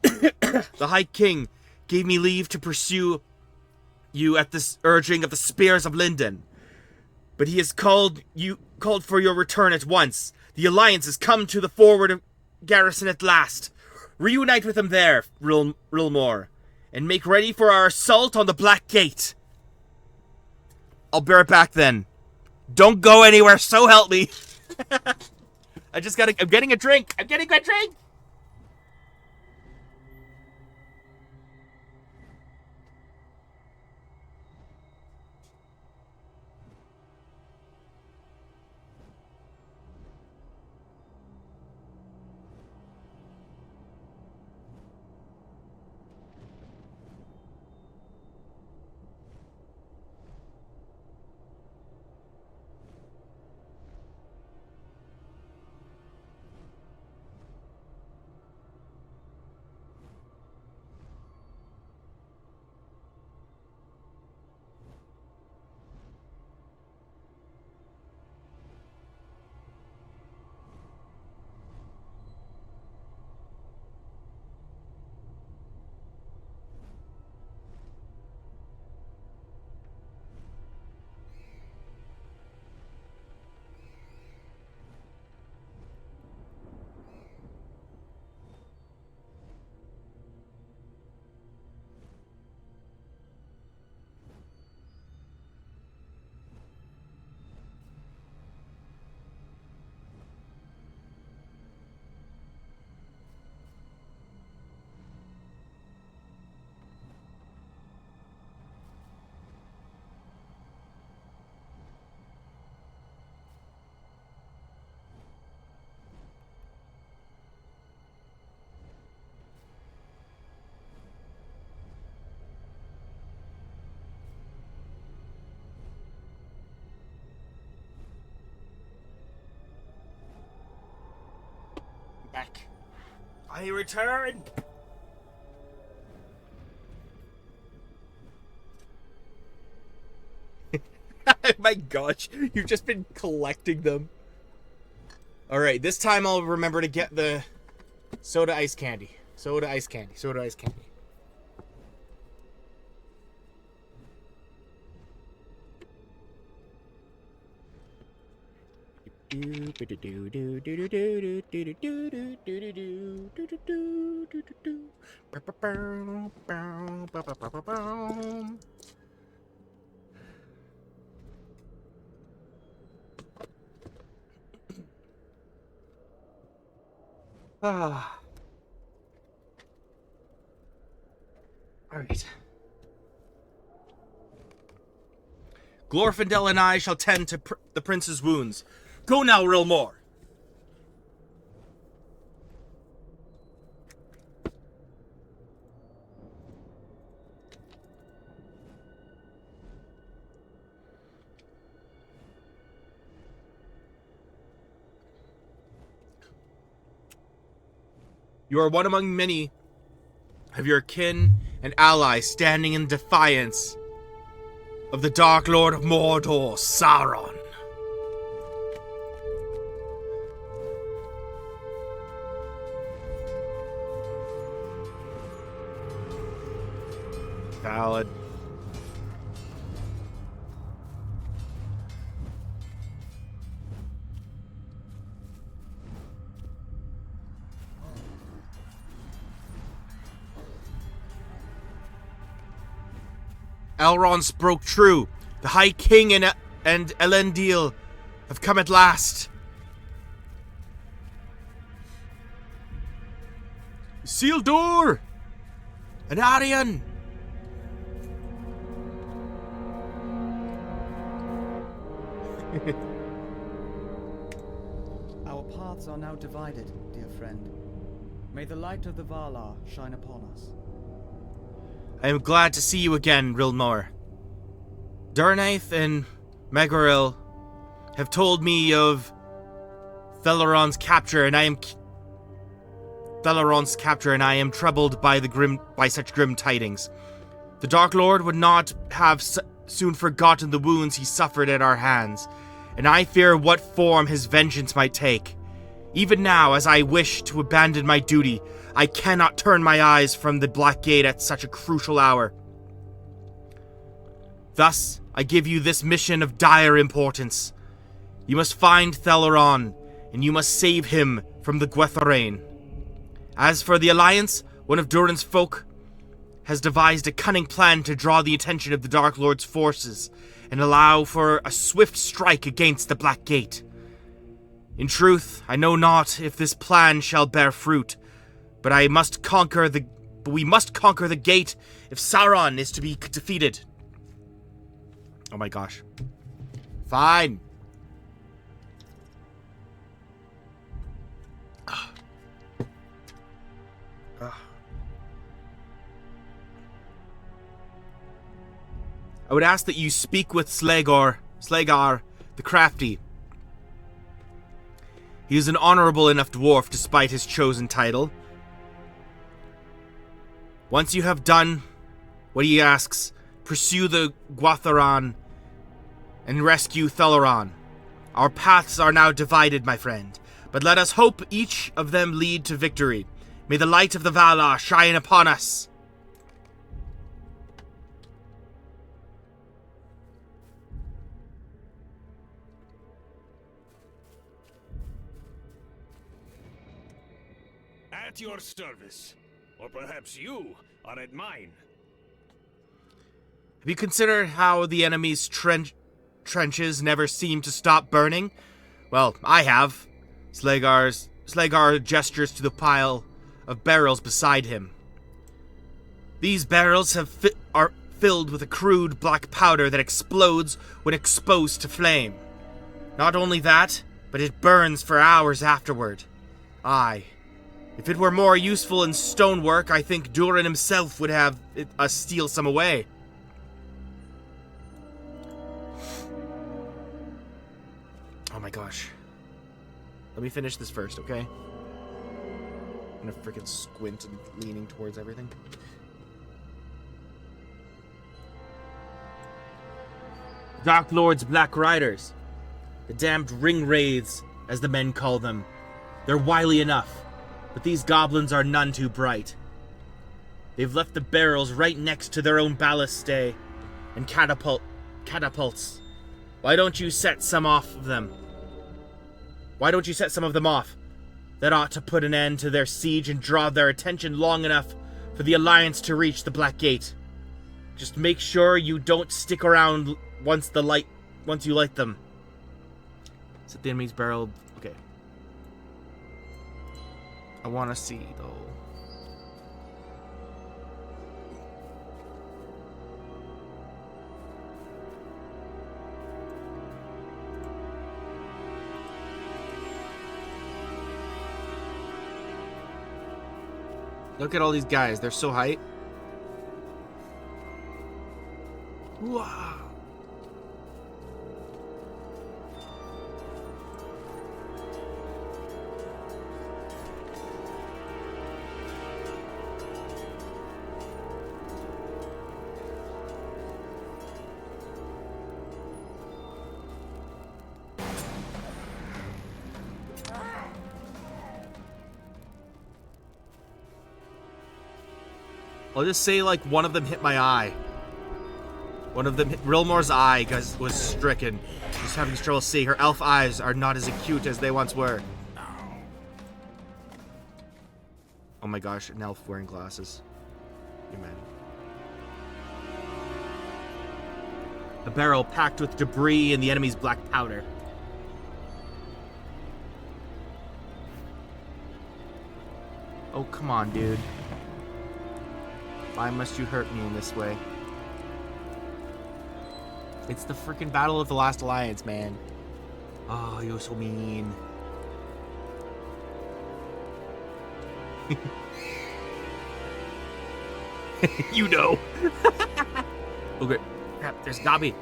The High King gave me leave to pursue you at the urging of the Spears of Linden. But he has called for your return at once. The Alliance has come to the forward garrison at last. Reunite with them there, Rilmor, and make ready for our assault on the Black Gate. I'll bear it back then. Don't go anywhere, so help me. I'm getting a drink. I'm getting a drink. Back. I return. My gosh, you've just been collecting them. Alright, this time I'll remember to get the soda ice candy. Soda ice candy. Soda ice candy. Ah. All right. Glorfindel and I shall tend to the prince's wounds. Go now, Rilmor. You are one among many of your kin and allies standing in defiance of the Dark Lord of Mordor, Sauron. Valid. Elrond spoke true. The High King and Elendil have come at last. Isildur and Anarion. Our paths are now divided, dear friend. May the light of the Valar shine upon us. I am glad to see you again, Rilmor. Durnaith and Megoril have told me of Theleron's capture, and I am troubled by such grim tidings. The Dark Lord would not have soon forgotten the wounds he suffered at our hands, and I fear what form his vengeance might take. Even now, as I wish to abandon my duty, I cannot turn my eyes from the Black Gate at such a crucial hour. Thus, I give you this mission of dire importance. You must find Theleron, and you must save him from the Gwytherain. As for the Alliance, one of Durin's folk has devised a cunning plan to draw the attention of the Dark Lord's forces and allow for a swift strike against the Black Gate. In truth, I know not if this plan shall bear fruit, but we must conquer the gate if Sauron is to be defeated. Oh my gosh. Fine. I would ask that you speak with Slagar the Crafty. He is an honorable enough dwarf despite his chosen title. Once you have done what he asks, pursue the Gwytherain and rescue Theleron. Our paths are now divided, my friend, but let us hope each of them lead to victory. May the light of the Valar shine upon us. At your service. Or perhaps you are at mine. Have you considered how the enemy's trenches never seem to stop burning? Well, I have. Slagar gestures to the pile of barrels beside him. These barrels are filled with a crude black powder that explodes when exposed to flame. Not only that, but it burns for hours afterward. Aye. If it were more useful in stonework, I think Durin himself would have us steal some away. Oh my gosh. Let me finish this first, okay? I'm gonna freaking squint and leaning towards everything. Dark Lord's Black Riders. The damned ring wraiths, as the men call them. They're wily enough, but these goblins are none too bright. They've left the barrels right next to their own ballistae and catapults. Why don't you set some of them off? That ought to put an end to their siege and draw their attention long enough for the Alliance to reach the Black Gate. Just make sure you don't stick around once you light them. Set the enemy's barrel. Okay. I want to see, though. Look at all these guys. They're so hype. Wow. I'll just say, like, one of them hit my eye. One of them hit Rilmor's eye was stricken. Just having trouble seeing. Her elf eyes are not as acute as they once were. Oh my gosh, an elf wearing glasses. Amen. A barrel packed with debris and the enemy's black powder. Oh, come on, dude. Why must you hurt me in this way? It's the freaking Battle of the Last Alliance, man. Oh, you're so mean. You know. Okay. Crap, there's Dobby.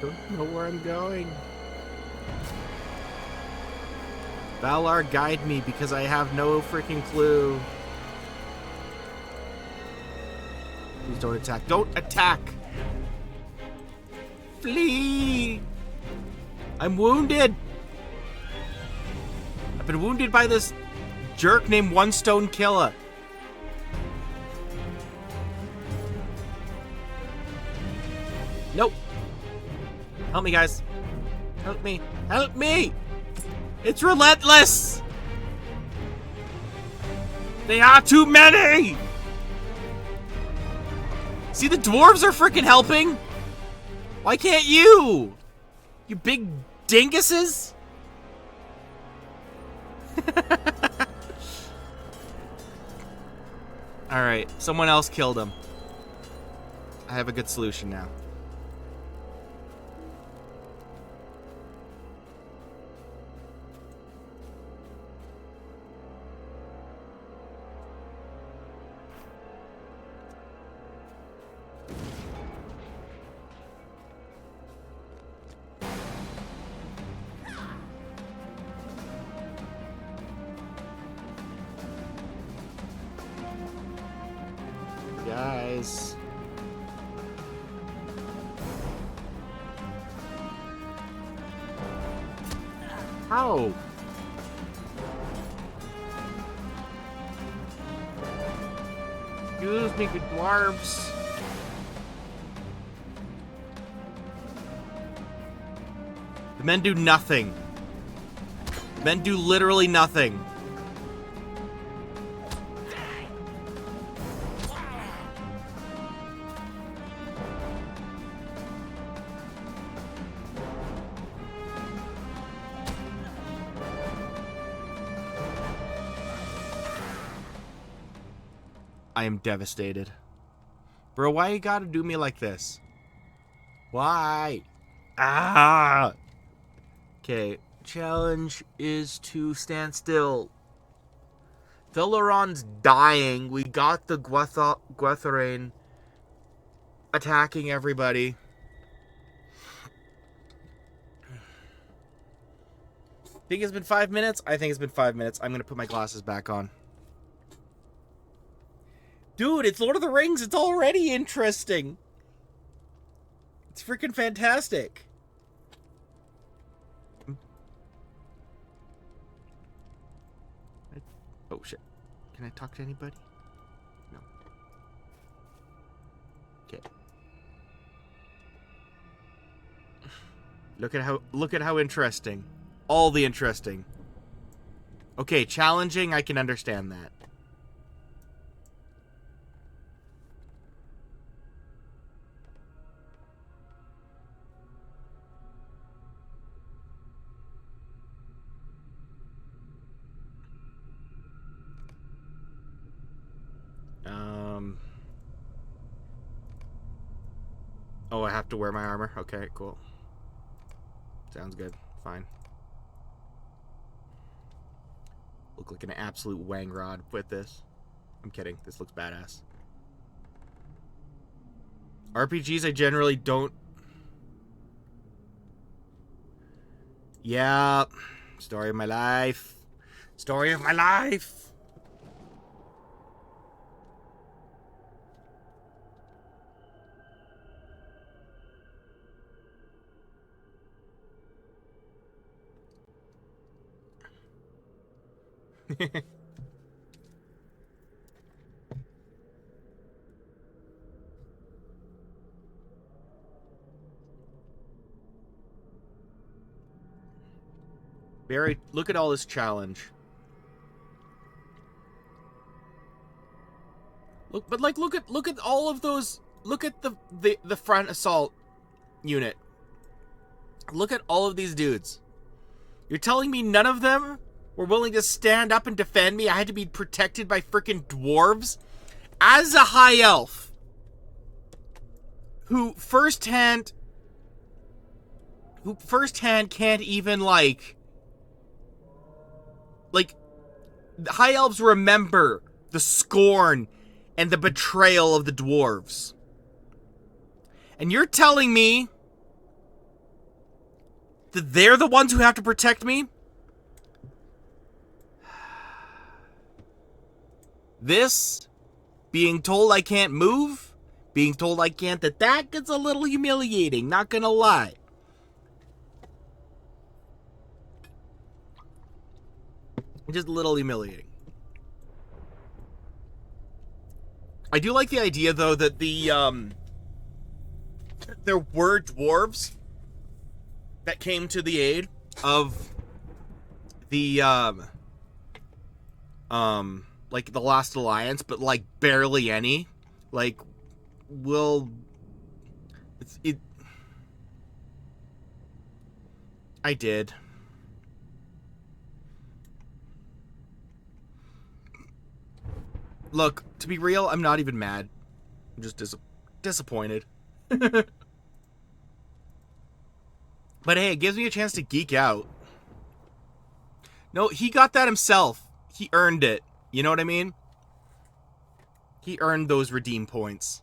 don't know where I'm going. Valar, guide me, because I have no freaking clue. Please don't attack. Don't attack! Flee! I'm wounded! I've been wounded by this jerk named One Stone Killer. Nope. Help me, guys. Help me. Help me! It's relentless! They are too many! See, the dwarves are freaking helping! Why can't you? You big dinguses? Alright, someone else killed him. I have a good solution now. Guys. How? Excuse me, good dwarves. The men do nothing. The men do literally nothing. I am devastated. Bro, why you gotta do me like this? Why? Ah! Okay, challenge is to stand still. Velaron's dying. We got the Gwetharain attacking everybody. Think it's been 5 minutes? I think it's been 5 minutes. I'm gonna put my glasses back on. Dude, it's Lord of the Rings. It's already interesting. It's freaking fantastic. Oh shit. Can I talk to anybody? No. Okay. Look at how interesting. All the interesting. Okay, challenging, I can understand that. Oh, I have to wear my armor? Okay, cool. Sounds good. Fine. Look like an absolute wang rod with this. I'm kidding. This looks badass. RPGs, I generally don't... Yeah. Story of my life. Story of my life. Barry, look at all this challenge. Look, but like, look at all of those. Look at the front assault unit. Look at all of these dudes. You're telling me none of them were willing to stand up and defend me? I had to be protected by freaking dwarves? As a high elf who firsthand can't even like high elves remember the scorn and the betrayal of the dwarves. And you're telling me they're the ones who have to protect me? This, being told I can't move, being told I can't attack, it's a little humiliating, not gonna lie. Just a little humiliating. I do like the idea, though, that there were dwarves that came to the aid of the, like, the Last Alliance, but, like, barely any. Like, I did. Look, to be real, I'm not even mad. I'm just disappointed. But hey, it gives me a chance to geek out. No, he got that himself. He earned it. You know what I mean? He earned those redeem points.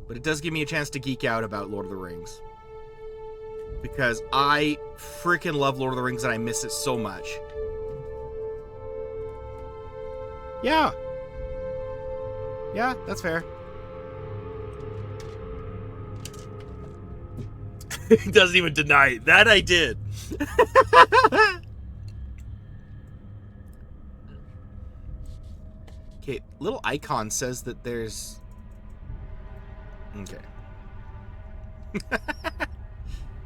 But it does give me a chance to geek out about Lord of the Rings. Because I freaking love Lord of the Rings and I miss it so much. Yeah. Yeah, that's fair. He doesn't even deny it. That I did. Okay, little icon says that there's... Okay.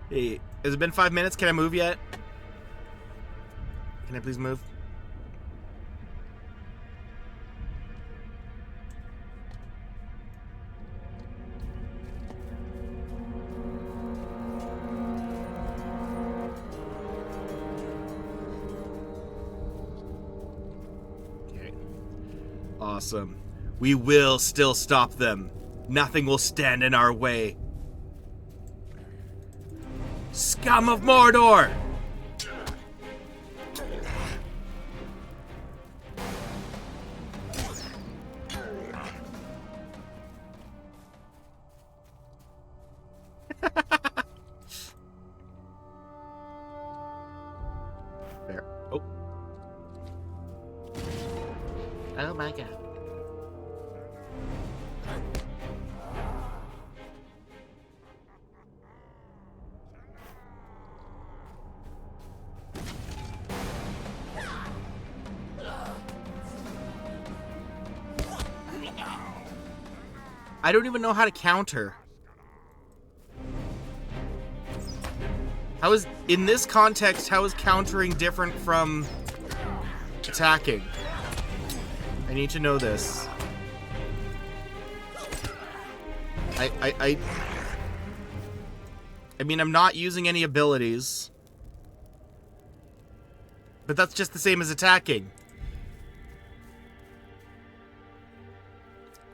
Hey, has it been 5 minutes? Can I move yet? Can I please move? Awesome. We will still stop them. Nothing will stand in our way. Scum of Mordor! There. Oh. Oh my god. I don't even know how to counter. How is, in this context, how is countering different from attacking? I need to know this. I mean, I'm not using any abilities. But that's just the same as attacking.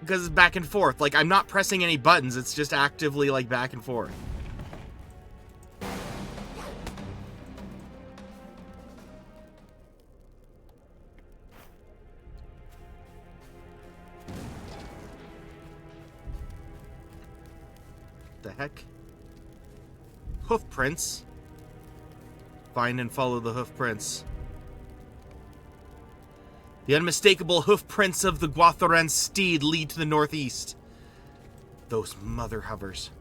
Because it's back and forth. Like, I'm not pressing any buttons. It's just actively, like, back and forth. The heck? Hoof prints. Find and follow the hoof prints. The unmistakable hoof prints of the Guatharan steed lead to the northeast. Those mother hovers.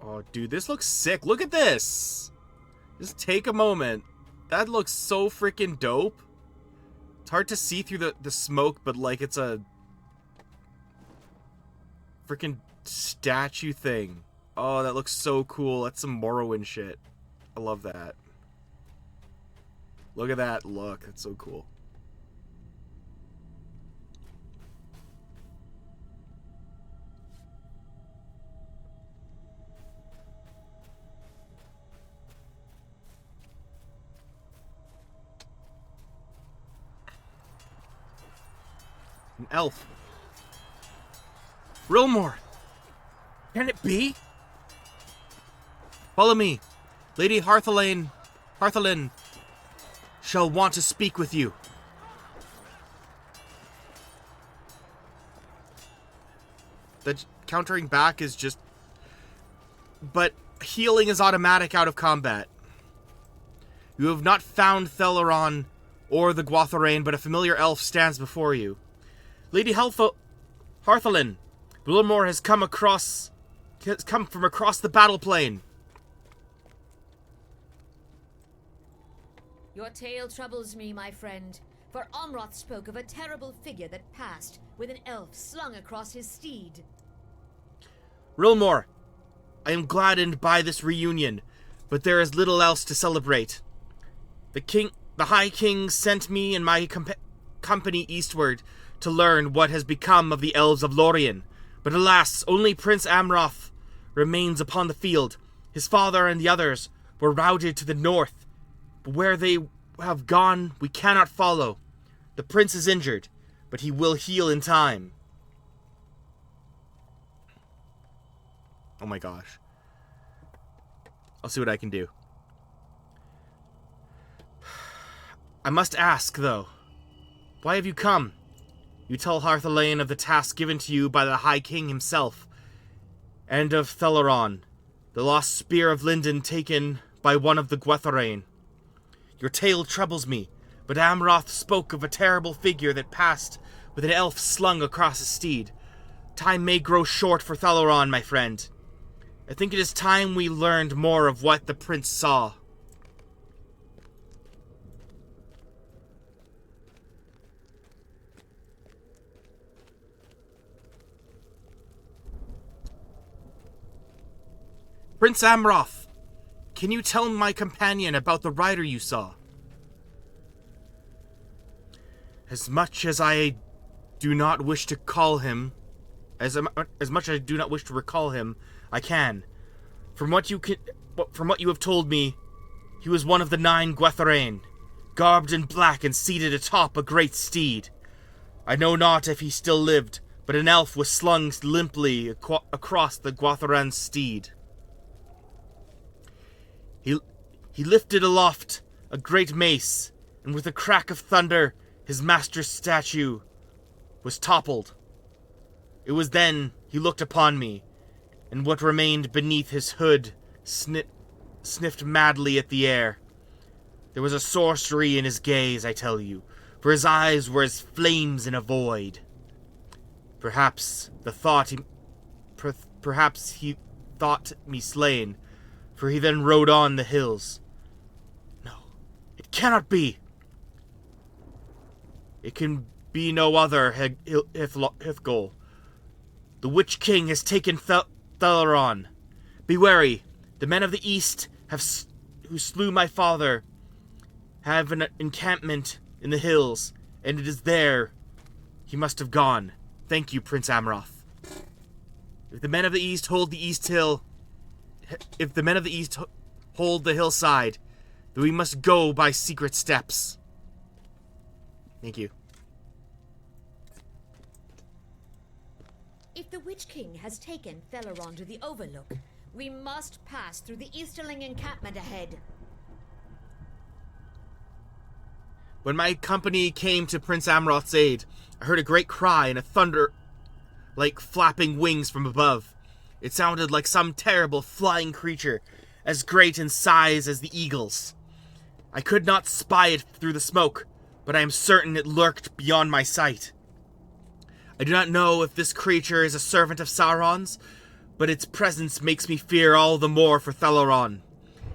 Oh, dude, this looks sick. Look at this. Just take a moment. That looks so freaking dope. It's hard to see through the smoke, but like it's a freaking statue thing. Oh, that looks so cool. That's some Morrowind shit. I love that. Look at that look. That's so cool. An elf. Rilmor! Can it be? Follow me. Lady Harthelin shall want to speak with you. The countering back is just... But healing is automatic out of combat. You have not found Theleron or the Gwatharain, but a familiar elf stands before you. Lady Harthelin, Rilmor has come from across the battle plane. Your tale troubles me, my friend, for Omroth spoke of a terrible figure that passed with an elf slung across his steed. Rilmor, I am gladdened by this reunion, but there is little else to celebrate. The High King sent me and my company eastward to learn what has become of the elves of Lorien, but alas, only Prince Amroth remains upon the field. His father and the others were routed to the north, but where they have gone, we cannot follow. The prince is injured, but he will heal in time. Oh my gosh. I'll see what I can do. I must ask, though, why have you come? You tell Harthelin of the task given to you by the High King himself, and of Theleron, the lost spear of Linden taken by one of the Gwatharain. Your tale troubles me, but Amroth spoke of a terrible figure that passed with an elf slung across a steed. Time may grow short for Theleron, my friend. I think it is time we learned more of what the prince saw. Prince Amroth, can you tell my companion about the rider you saw? As much as I do not wish to call him, as much as I do not wish to recall him, I can. From what you have told me, he was one of the 9 Gwatharain, garbed in black and seated atop a great steed. I know not if he still lived, but an elf was slung limply across the Gwatharain's steed. He lifted aloft a great mace, and with a crack of thunder, his master's statue was toppled. It was then he looked upon me, and what remained beneath his hood sniffed madly at the air. There was a sorcery in his gaze, I tell you, for his eyes were as flames in a void. Perhaps he thought me slain, for he then rode on the hills. No, it cannot be. It can be no other Hithgol. The Witch King has taken Theleron. Be wary. The men of the East who slew my father have an encampment in the hills, and it is there he must have gone. Thank you, Prince Amroth. If the men of the East hold the hillside, then we must go by secret steps. Thank you. If the Witch King has taken Theleron to the Overlook, we must pass through the Easterling encampment ahead. When my company came to Prince Amroth's aid, I heard a great cry and a thunder like flapping wings from above. It sounded like some terrible flying creature, as great in size as the eagles. I could not spy it through the smoke, but I am certain it lurked beyond my sight. I do not know if this creature is a servant of Sauron's, but its presence makes me fear all the more for Theleron.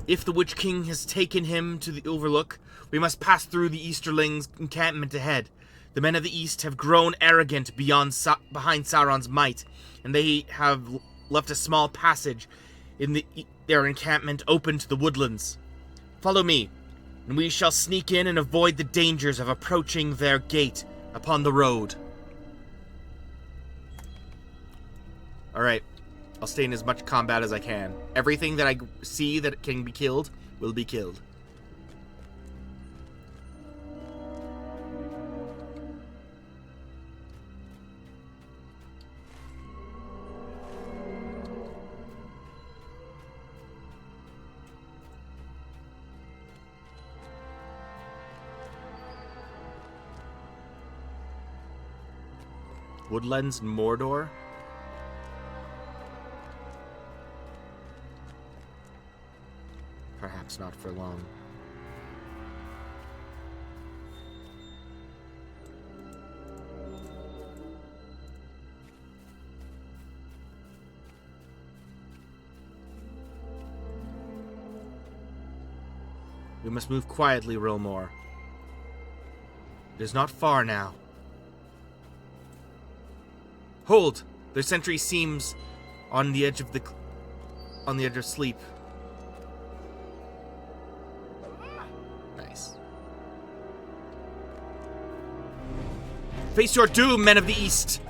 If the Witch King has taken him to the Overlook, we must pass through the Easterlings' encampment ahead. The men of the East have grown arrogant behind Sauron's might, and they have left a small passage in their encampment open to the woodlands. Follow me, and we shall sneak in and avoid the dangers of approaching their gate upon the road. Alright, I'll stay in as much combat as I can. Everything that I see that can be killed will be killed. Woodlands and Mordor. Perhaps not for long. We must move quietly, Rilmor. It is not far now. Hold! Their sentry seems on the edge of sleep. Nice. Face your doom, men of the East!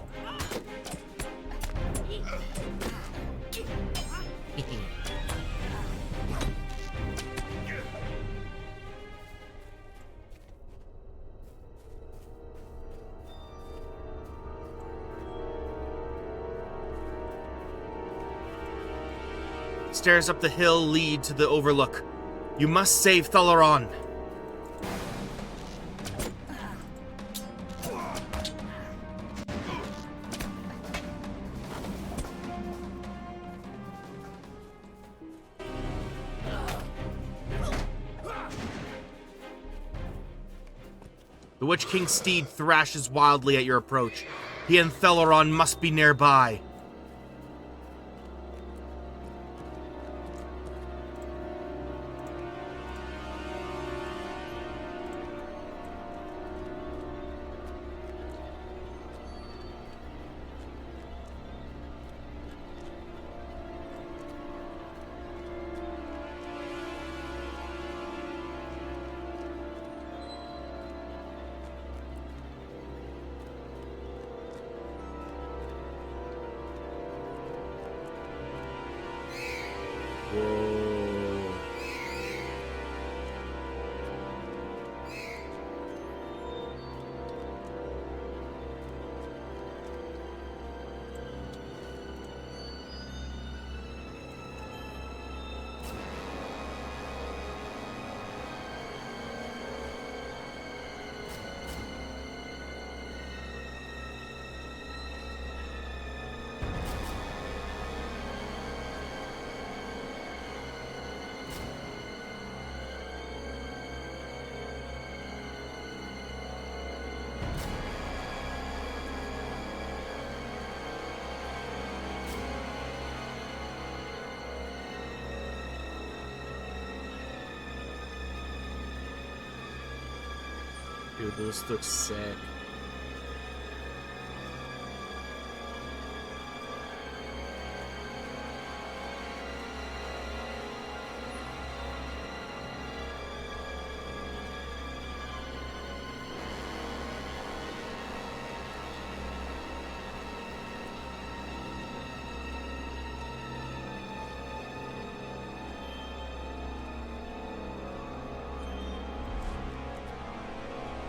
Stairs up the hill lead to the overlook. You must save Thalaron. The Witch King's steed thrashes wildly at your approach. He and Thalaron must be nearby. Dude, this looks sick.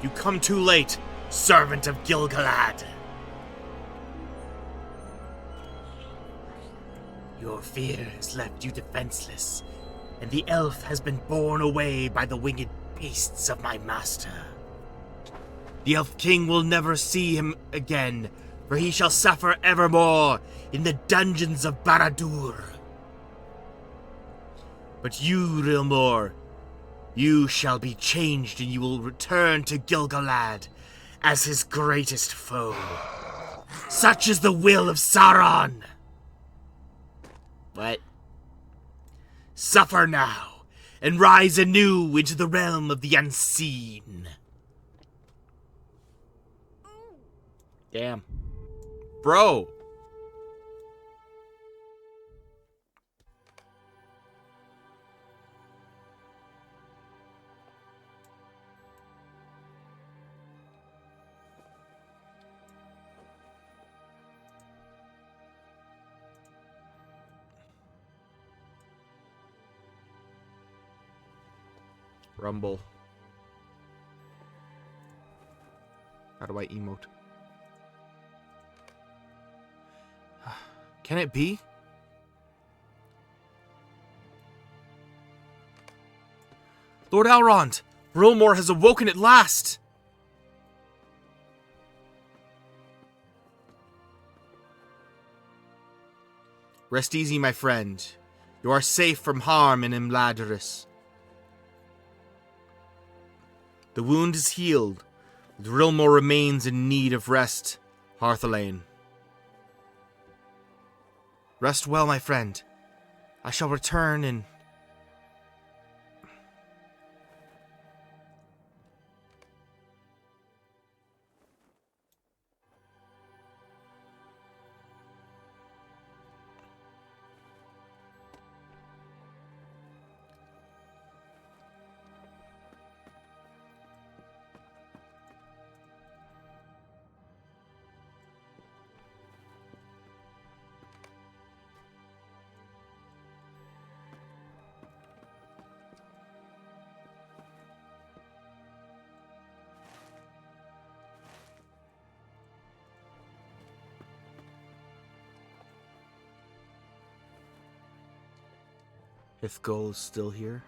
You come too late, servant of Gil-galad. Your fear has left you defenseless, and the elf has been borne away by the winged beasts of my master. The Elf King will never see him again, for he shall suffer evermore in the dungeons of Barad-dûr. But you, Rilmor, you shall be changed, and you will return to Gil-galad as his greatest foe. Such is the will of Sauron! What? Suffer now, and rise anew into the realm of the unseen. Damn. Bro! Rumble. How do I emote? Can it be? Lord Elrond! Rilmor has awoken at last! Rest easy, my friend. You are safe from harm in Imladris. The wound is healed, but Rilmor remains in need of rest, Harthalain. Rest well, my friend. I shall return in... Ithgol is still here.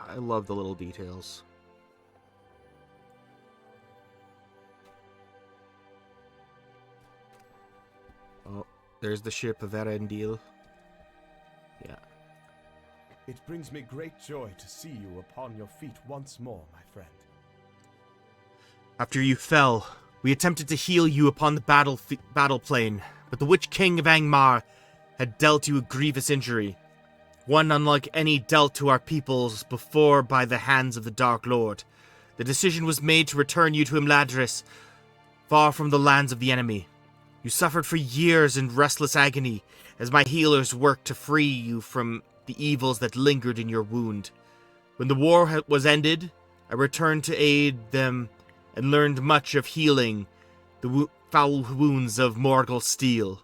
I love the little details. Oh, there's the ship of Ered. Yeah. It brings me great joy to see you upon your feet once more, my friend. After you fell, we attempted to heal you upon the battle plane, but the Witch King of Angmar had dealt you a grievous injury, one unlike any dealt to our peoples before by the hands of the Dark Lord. The decision was made to return you to Imladris, far from the lands of the enemy. You suffered for years in restless agony, as my healers worked to free you from the evils that lingered in your wound. When the war was ended, I returned to aid them and learned much of healing the foul wounds of Morgul steel.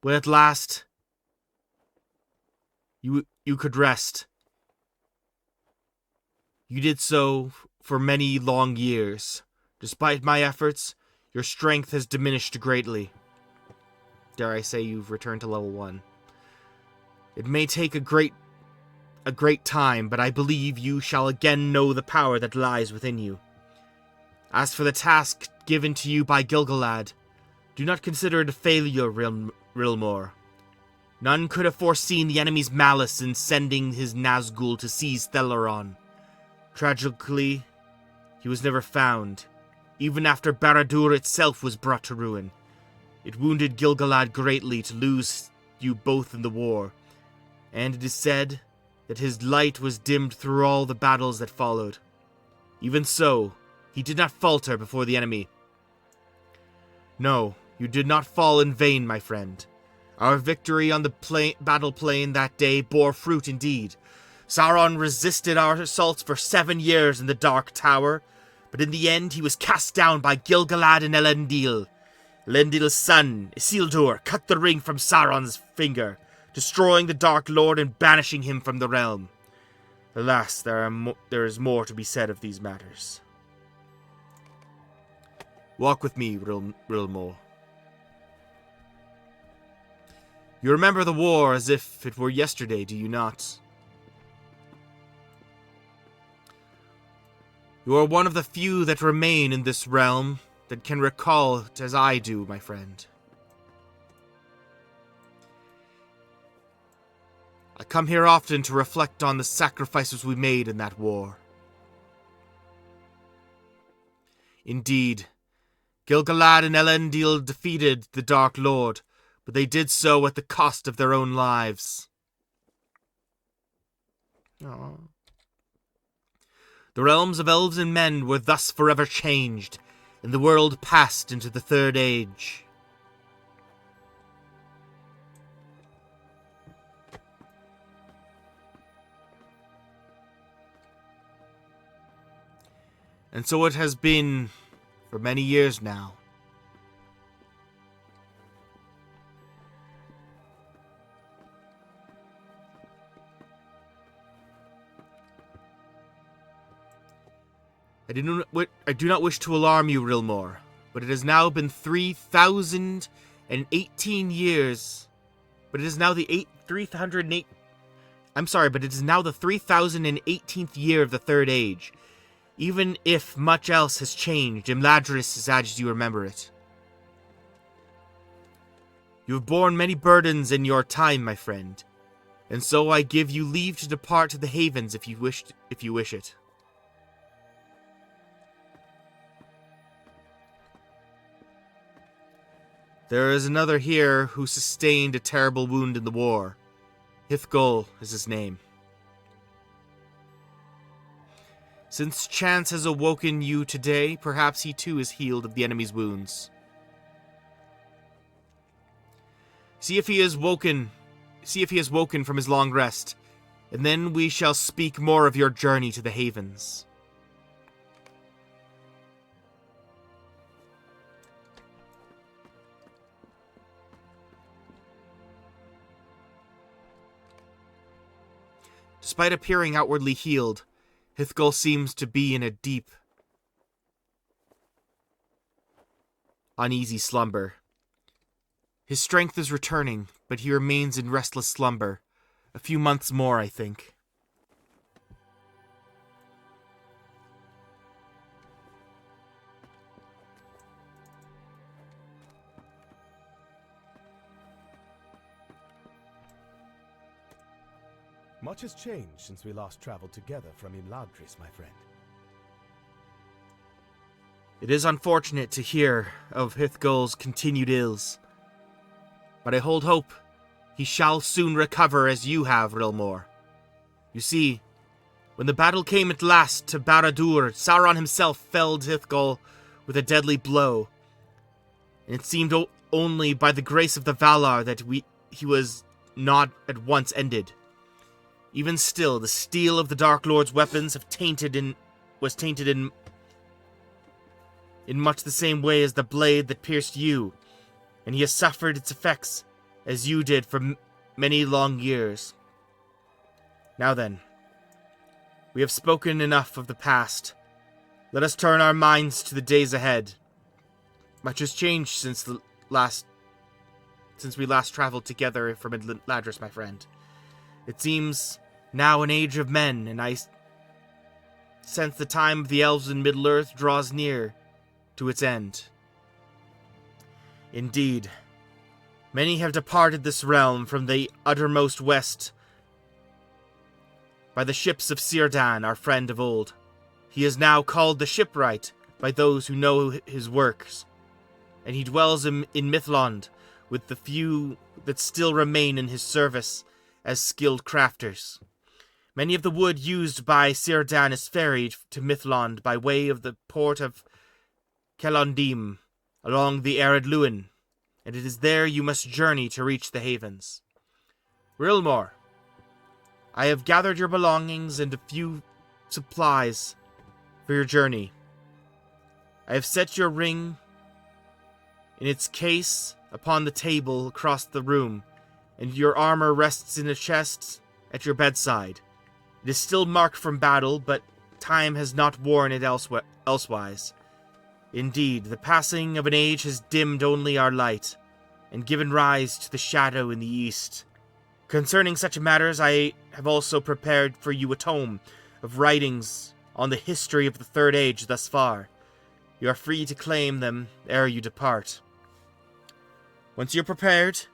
When at last you could rest, you did so for many long years. Despite my efforts, your strength has diminished greatly. Dare I say you've returned to level 1. It may take a great time, but I believe you shall again know the power that lies within you. As for the task given to you by Gil-galad, do not consider it a failure, Rilmor. None could have foreseen the enemy's malice in sending his Nazgul to seize Theleron. Tragically, he was never found, even after Barad-dûr itself was brought to ruin. It wounded Gil-galad greatly to lose you both in the war, and it is said that his light was dimmed through all the battles that followed. Even so, he did not falter before the enemy. No, you did not fall in vain, my friend. Our victory on the battle plane that day bore fruit indeed. Sauron resisted our assaults for 7 years in the Dark Tower, but in the end he was cast down by Gil-galad and Elendil. Elendil's son, Isildur, cut the ring from Sauron's finger, destroying the Dark Lord and banishing him from the realm. Alas, there is more to be said of these matters. Walk with me, Rilmor. You remember the war as if it were yesterday, do you not? You are one of the few that remain in this realm that can recall it as I do, my friend. I come here often to reflect on the sacrifices we made in that war. Indeed, Gil-galad and Elendil defeated the Dark Lord, but they did so at the cost of their own lives. Aww. The realms of elves and men were thus forever changed, and the world passed into the Third Age. And so it has been for many years now. I do not wish to alarm you, Rilmor, but it has now been 3,018 years. But it is now the 308 I'm sorry, but it is now the 3018th year of the Third Age. Even if much else has changed, Imladris is as you remember it. You have borne many burdens in your time, my friend, and so I give you leave to depart to the Havens if you wish it. There is another here who sustained a terrible wound in the war. Hithgol is his name. Since chance has awoken you today, perhaps he too is healed of the enemy's wounds. See if he has woken from his long rest, and then we shall speak more of your journey to the Havens. Despite appearing outwardly healed, Hithgol seems to be in a deep, uneasy slumber. His strength is returning, but he remains in restless slumber. A few months more, I think. Much has changed since we last traveled together from Imladris, my friend. It is unfortunate to hear of Hithgol's continued ills, but I hold hope he shall soon recover as you have, Rilmor. You see, when the battle came at last to Barad-dûr, Sauron himself felled Hithgol with a deadly blow, and it seemed only by the grace of the Valar that he was not at once ended. Even still, the steel of the Dark Lord's weapons was tainted in much the same way as the blade that pierced you, and he has suffered its effects as you did for many long years. Now then, we have spoken enough of the past. Let us turn our minds to the days ahead. Much has changed since we last traveled together from Imladris, my friend. It seems now an age of men, and I sense the time of the elves in Middle-earth draws near to its end. Indeed, many have departed this realm from the uttermost west by the ships of Círdan, our friend of old. He is now called the Shipwright by those who know his works, and he dwells in Mithlond with the few that still remain in his service as skilled crafters. Many of the wood used by Círdan is ferried to Mithlond by way of the port of Celondim along the Ered Luin, and it is there you must journey to reach the Havens. Rilmor, I have gathered your belongings and a few supplies for your journey. I have set your ring in its case upon the table across the room, and your armor rests in a chest at your bedside. It is still marked from battle, but time has not worn it elsewise. Indeed, the passing of an age has dimmed only our light, and given rise to the shadow in the east. Concerning such matters, I have also prepared for you a tome of writings on the history of the Third Age thus far. You are free to claim them ere you depart. Once you're prepared,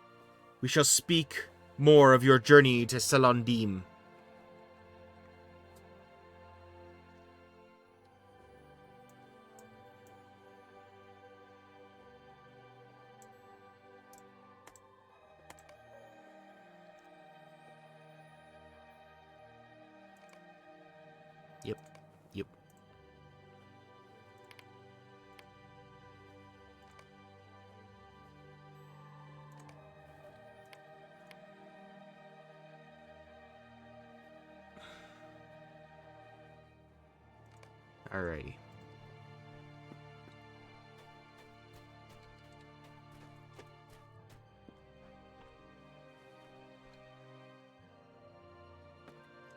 we shall speak more of your journey to Celondim. Yep. Alrighty.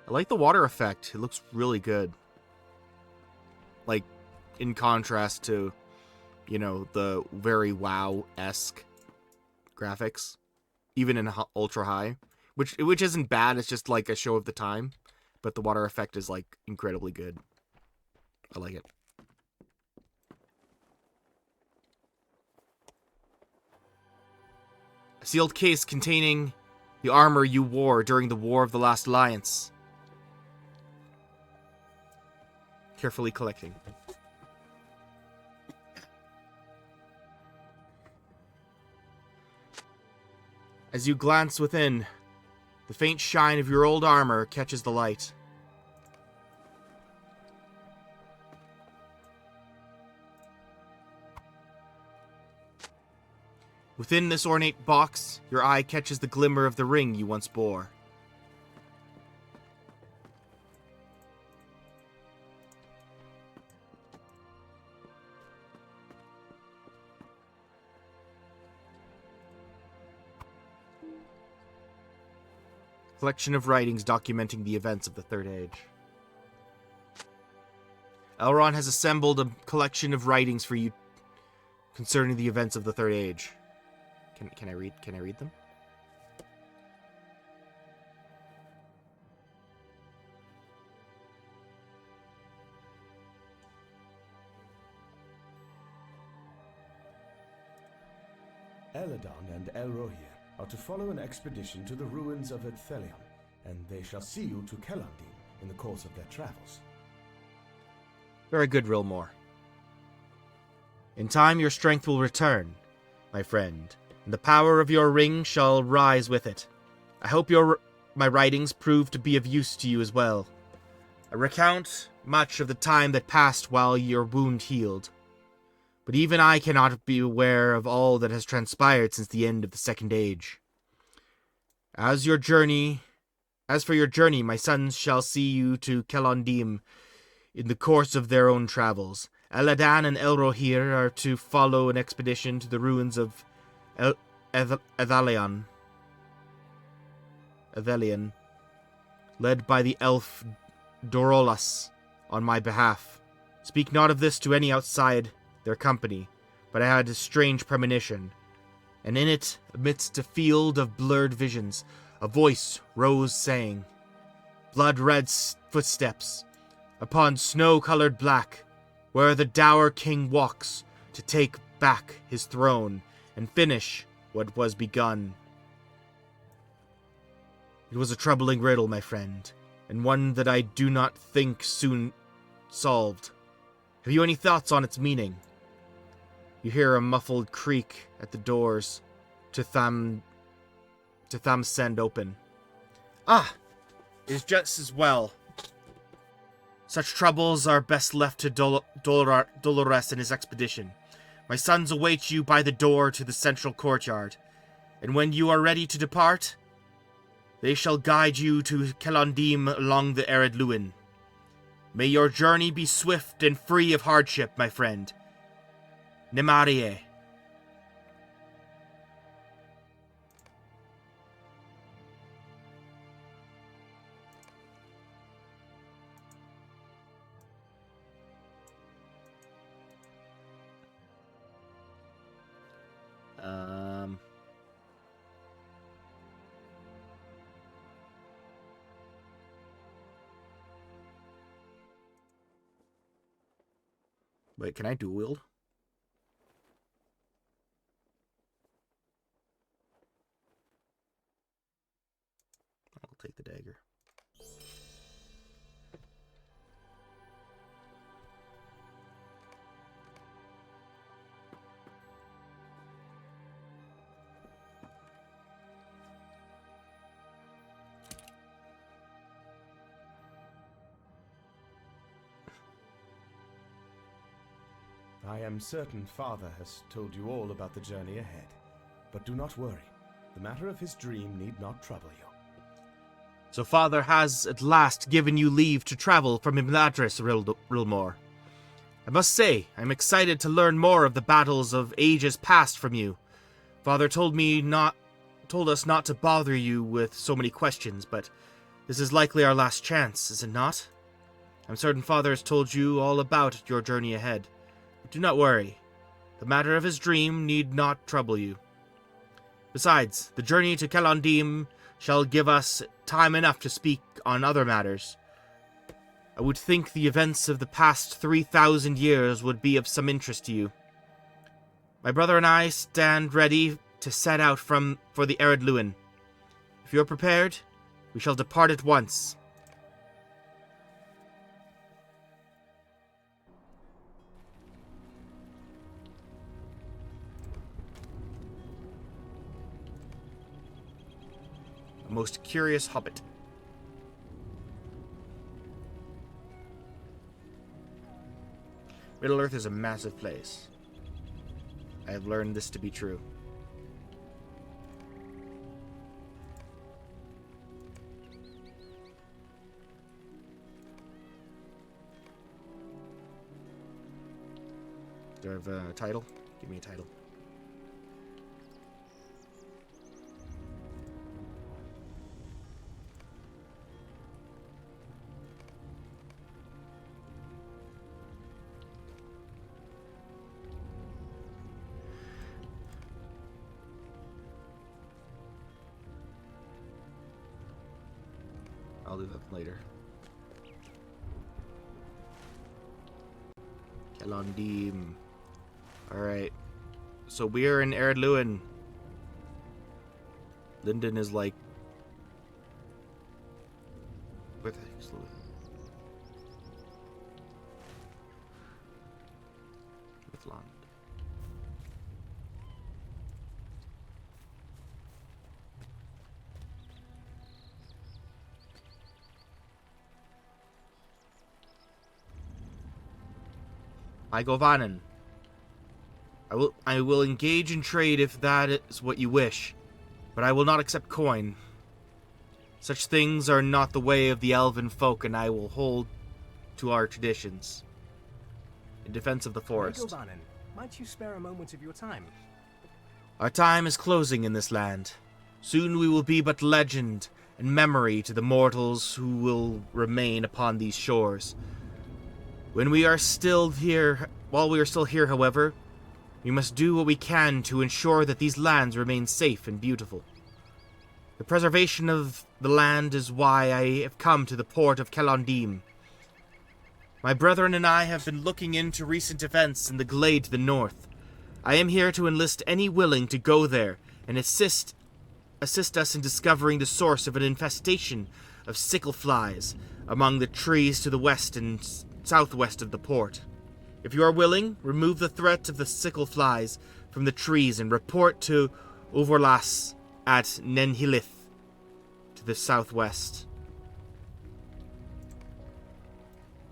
I like the water effect. It looks really good. Like, in contrast to, the very WoW-esque graphics. Even in ultra high. which isn't bad. It's just like a show of the time, but the water effect is like incredibly good. I like it. A sealed case containing the armor you wore during the War of the Last Alliance. Carefully collecting. As you glance within, the faint shine of your old armor catches the light. Within this ornate box, your eye catches the glimmer of the ring you once bore. Collection of writings documenting the events of the Third Age. Elrond has assembled a collection of writings for you concerning the events of the Third Age. Can I read them? Eledon and Elrohir are to follow an expedition to the ruins of Ithelion, and they shall see you to Kellandim in the course of their travels. Very good, Rilmor. In time your strength will return, my friend, and the power of your ring shall rise with it. I hope my writings prove to be of use to you as well. I recount much of the time that passed while your wound healed, but even I cannot be aware of all that has transpired since the end of the Second Age. As for your journey, my sons shall see you to Kellandim in the course of their own travels. Eledon and Elrohir are to follow an expedition to the ruins of Ithelion, led by the elf Dorolas on my behalf. Speak not of this to any outside their company, but I had a strange premonition, and in it, amidst a field of blurred visions, a voice rose saying, blood-red footsteps, upon snow-colored black, where the dour king walks to take back his throne and finish what was begun. It was a troubling riddle, my friend, and one that I do not think soon solved. Have you any thoughts on its meaning? You hear a muffled creak at the doors to Thamsend open. Ah! It is just as well. Such troubles are best left to Dolores and his expedition. My sons await you by the door to the central courtyard, and when you are ready to depart, they shall guide you to Kellandim along the Ered Luin. May your journey be swift and free of hardship, my friend. Nemarie. Wait, can I dual wield? I'll take the dagger. I am certain Father has told you all about the journey ahead, but do not worry. The matter of his dream need not trouble you. So Father has at last given you leave to travel from Imladris, Rilmor. I must say, I'm excited to learn more of the battles of ages past from you. Father told us not to bother you with so many questions, but this is likely our last chance, is it not? I'm certain Father has told you all about your journey ahead. But do not worry. The matter of his dream need not trouble you. Besides, the journey to Kellandim shall give us time enough to speak on other matters. I would think the events of the past 3,000 years would be of some interest to you. My brother and I stand ready to set out for the Ered Luin. If you are prepared, we shall depart at once. A most curious hobbit. Middle-earth is a massive place. I have learned this to be true. Do I have a title? Give me a title. I'll do that later. Kelondim. Alright. So we are in Ered Luin. Linden is like... Where the heck is Luin? Midland. I go Vanen. I will engage in trade if that is what you wish, but I will not accept coin. Such things are not the way of the elven folk, and I will hold to our traditions. In defense of the forest. Might you spare a moment of your time? Our time is closing in this land. Soon we will be but legend and memory to the mortals who will remain upon these shores. While we are still here, however, we must do what we can to ensure that these lands remain safe and beautiful. The preservation of the land is why I have come to the port of Kelondim. My brethren and I have been looking into recent events in the glade to the north. I am here to enlist any willing to go there and assist us in discovering the source of an infestation of sickle flies among the trees to the west and southwest of the port. If you are willing, remove the threat of the sickle flies from the trees and report to Overlas at Nenhilith to the southwest.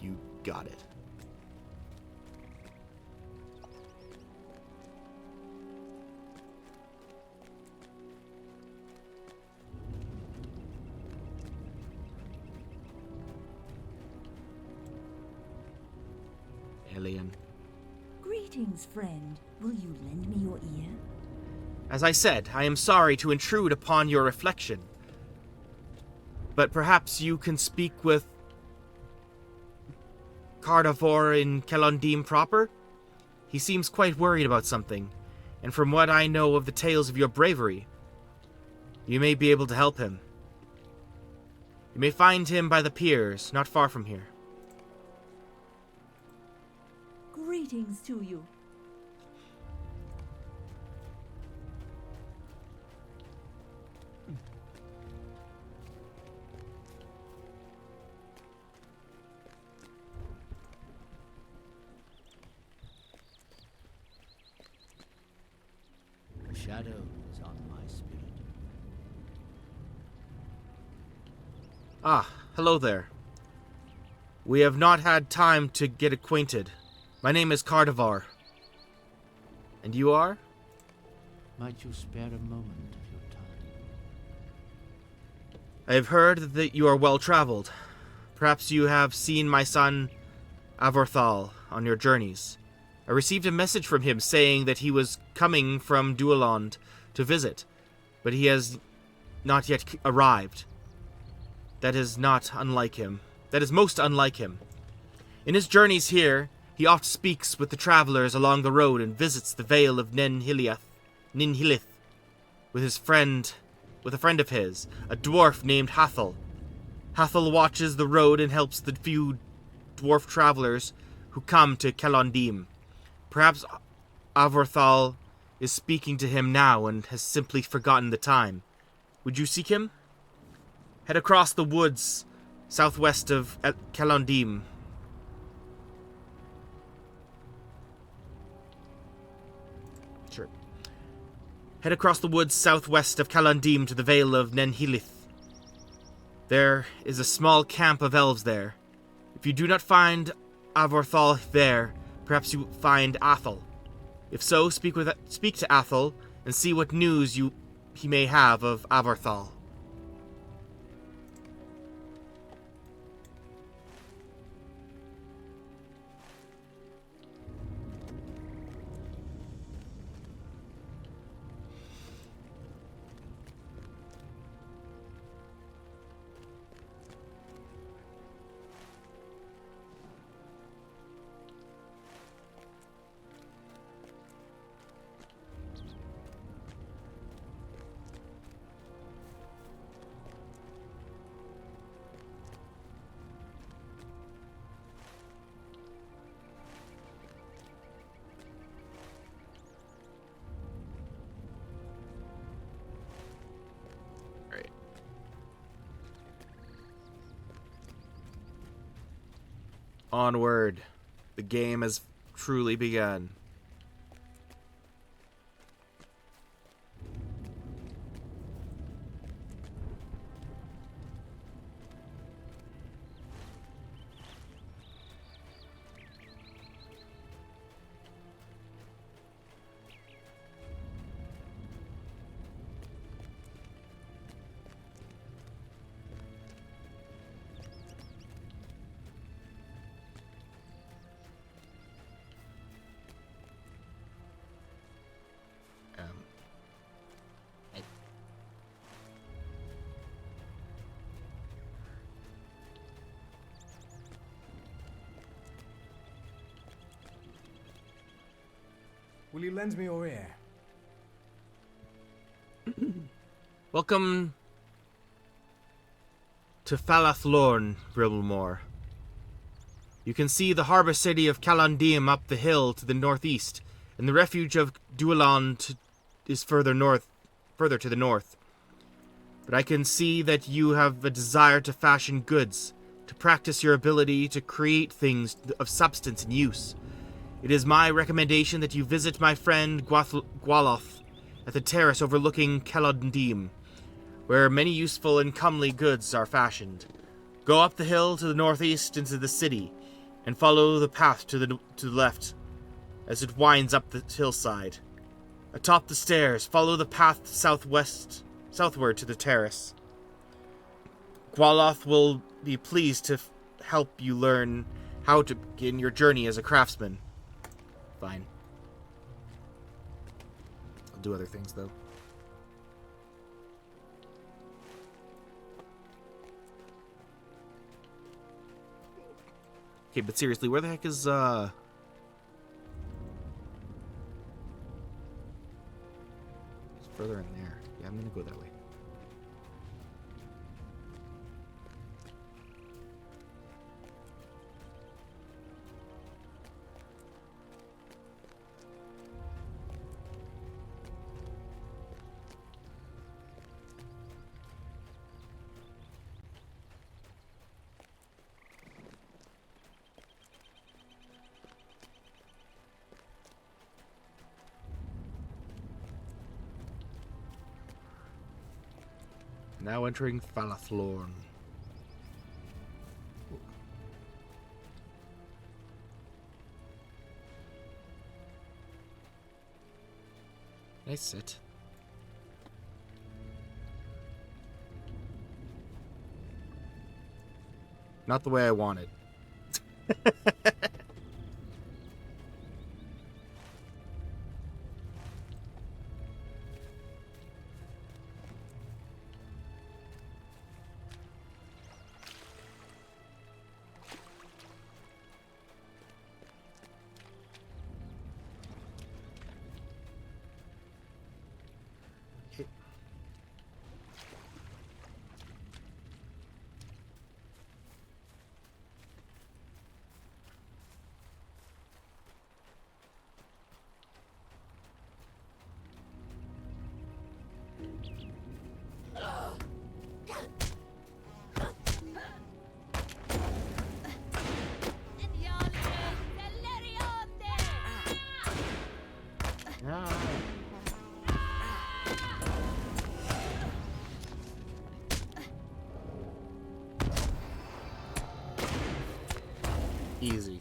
You got it. Alien. Greetings, friend. Will you lend me your ear? As I said, I am sorry to intrude upon your reflection. But perhaps you can speak with Cardavor in Kelondim proper? He seems quite worried about something, and from what I know of the tales of your bravery, you may be able to help him. You may find him by the piers, not far from here. Greetings to you. A shadow is on my spirit. Ah, hello there. We have not had time to get acquainted. My name is Cardavar. And you are? Might you spare a moment of your time? I have heard that you are well-traveled. Perhaps you have seen my son Avorthal on your journeys. I received a message from him saying that he was coming from Dualond to visit, but he has not yet arrived. That is not unlike him. That is most unlike him. In his journeys here, he oft speaks with the travelers along the road and visits the Vale of Ninhilith with his friend with a friend of his, a dwarf named Hathel. Hathel watches the road and helps the few dwarf travelers who come to Kelondim. Perhaps Avorthal is speaking to him now and has simply forgotten the time. Would you seek him? Head across the woods southwest of Kelondim. Sure. Head across the woods southwest of Kelondim to the Vale of Nenhilith. There is a small camp of elves there. If you do not find Avorthal there, perhaps you find Athel. If so, speak to Athel and see what news he may have of Avorthal. Onward. The game has truly begun. Will you lend me your ear? Welcome to Falathlorn, Rilmor. You can see the harbor city of Kelondim up the hill to the northeast, and the refuge of Durin is further to the north. But I can see that you have a desire to fashion goods, to practice your ability to create things of substance and use. It is my recommendation that you visit my friend Gwaloth at the terrace overlooking Kelondim, where many useful and comely goods are fashioned. Go up the hill to the northeast into the city, and follow the path to the left as it winds up the hillside. Atop the stairs, follow the path southward to the terrace. Gwaloth will be pleased to help you learn how to begin your journey as a craftsman. Fine. I'll do other things, though. Okay, but seriously, where the heck is, It's further in there. Yeah, I'm gonna go that way. Now entering Falathlorn. Nice sit. Not the way I wanted. Die. Easy.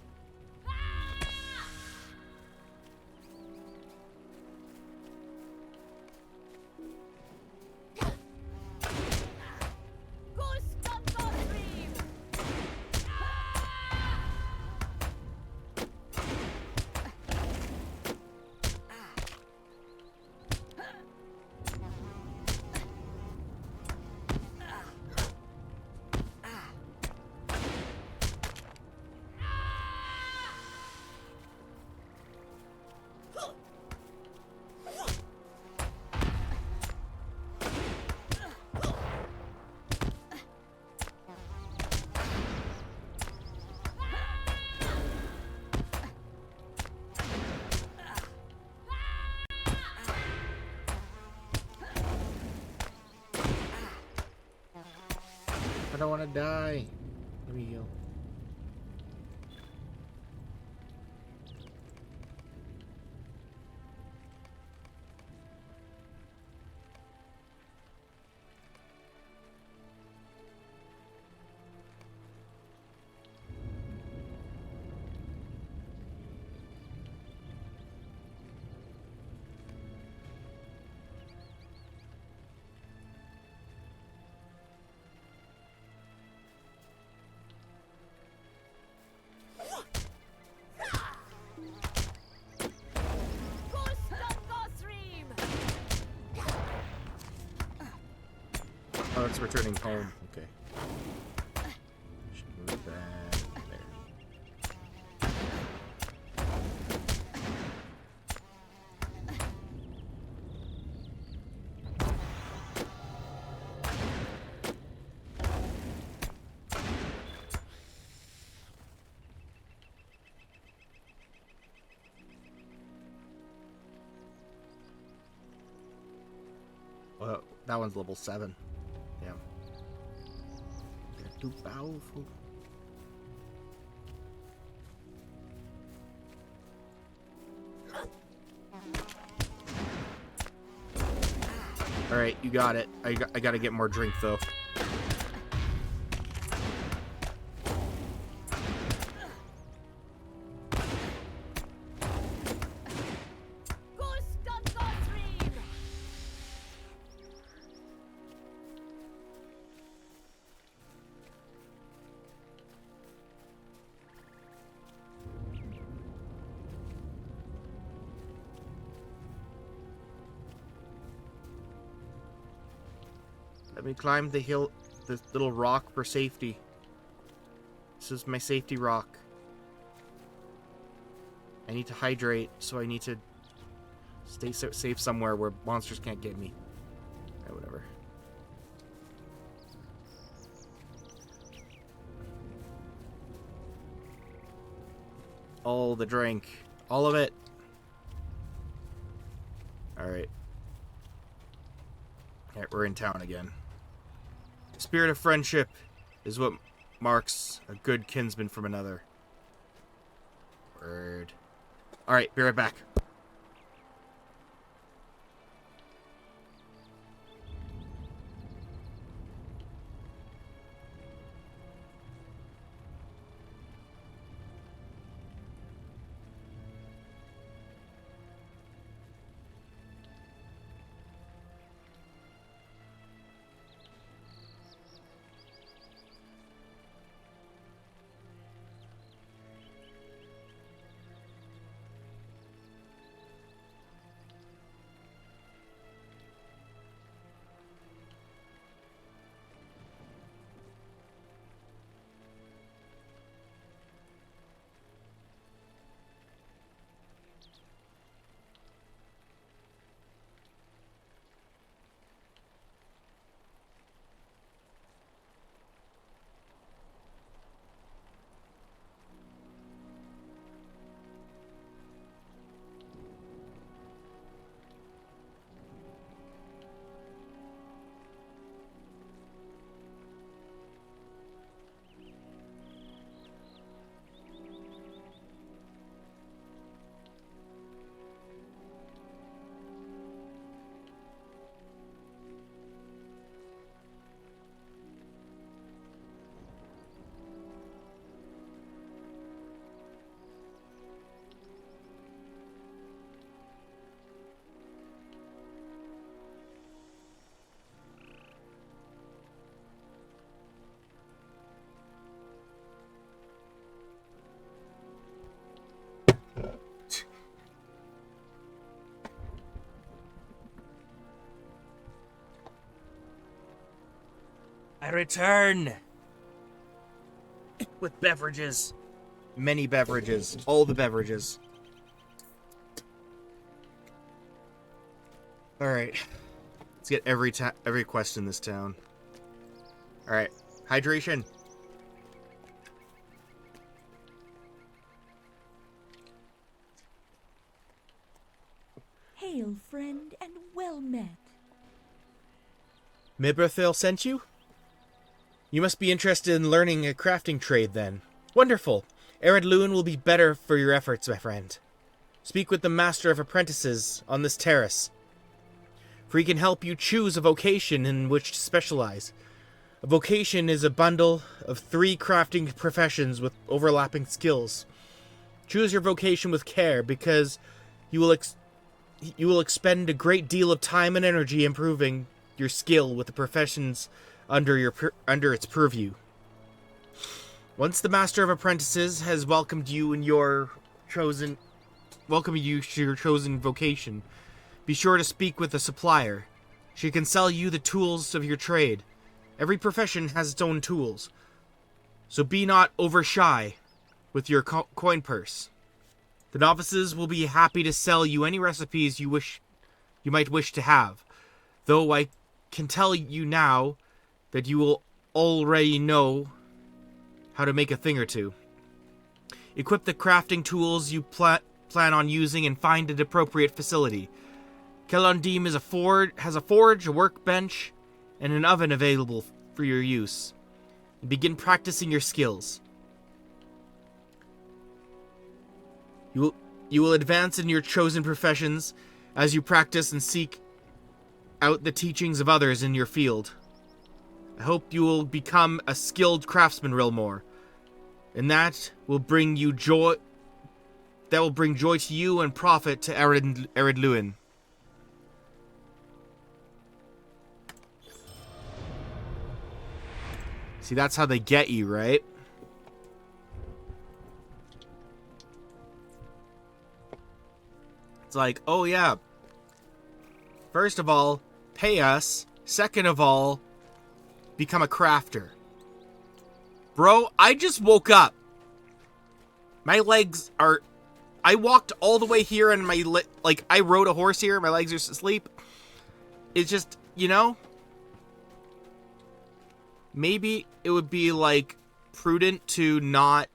I don't want to die. Let me heal. Oh, it's returning home. Okay. Should move that there. Well, that one's level 7. Damn. They're too powerful. Alright, you got it. I gotta get more drink, though. Let me climb the hill, this little rock for safety. This is my safety rock. I need to hydrate, so I need to stay safe somewhere where monsters can't get me. Alright, whatever. All the drink. All of it. Alright. Alright, we're in town again. Spirit of friendship is what marks a good kinsman from another. Word. Alright, be right back. I return with beverages. Many beverages. All the beverages. Alright. Let's get every quest in this town. Alright. Hydration. Hail, friend, and well met. Mibrathil sent you? You must be interested in learning a crafting trade, then. Wonderful. Ered Luin will be better for your efforts, my friend. Speak with the Master of Apprentices on this terrace, for he can help you choose a vocation in which to specialize. A vocation is a bundle of 3 crafting professions with overlapping skills. Choose your vocation with care, because you will expend a great deal of time and energy improving your skill with the professions under its purview. Once the Master of Apprentices has welcomed you to your chosen vocation, be sure to speak with the supplier. She can sell you the tools of your trade. Every profession has its own tools, so be not over shy with your coin purse. The novices will be happy to sell you any recipes you might wish to have, though I can tell you now that you will already know how to make a thing or two. Equip the crafting tools you plan on using and find an appropriate facility. Kelondim has a forge, a workbench, and an oven available for your use. Begin practicing your skills. You will advance in your chosen professions as you practice and seek out the teachings of others in your field. I hope you will become a skilled craftsman, Rilmor, and that will bring joy to you and profit to Ered Luin. See, that's how they get you, right? It's like, oh yeah, first of all, pay us. Second of all, become a crafter. Bro, I just woke up. My legs are... I walked all the way here and I rode a horse here and my legs are asleep. It's just, you know... Maybe it would be, prudent to not...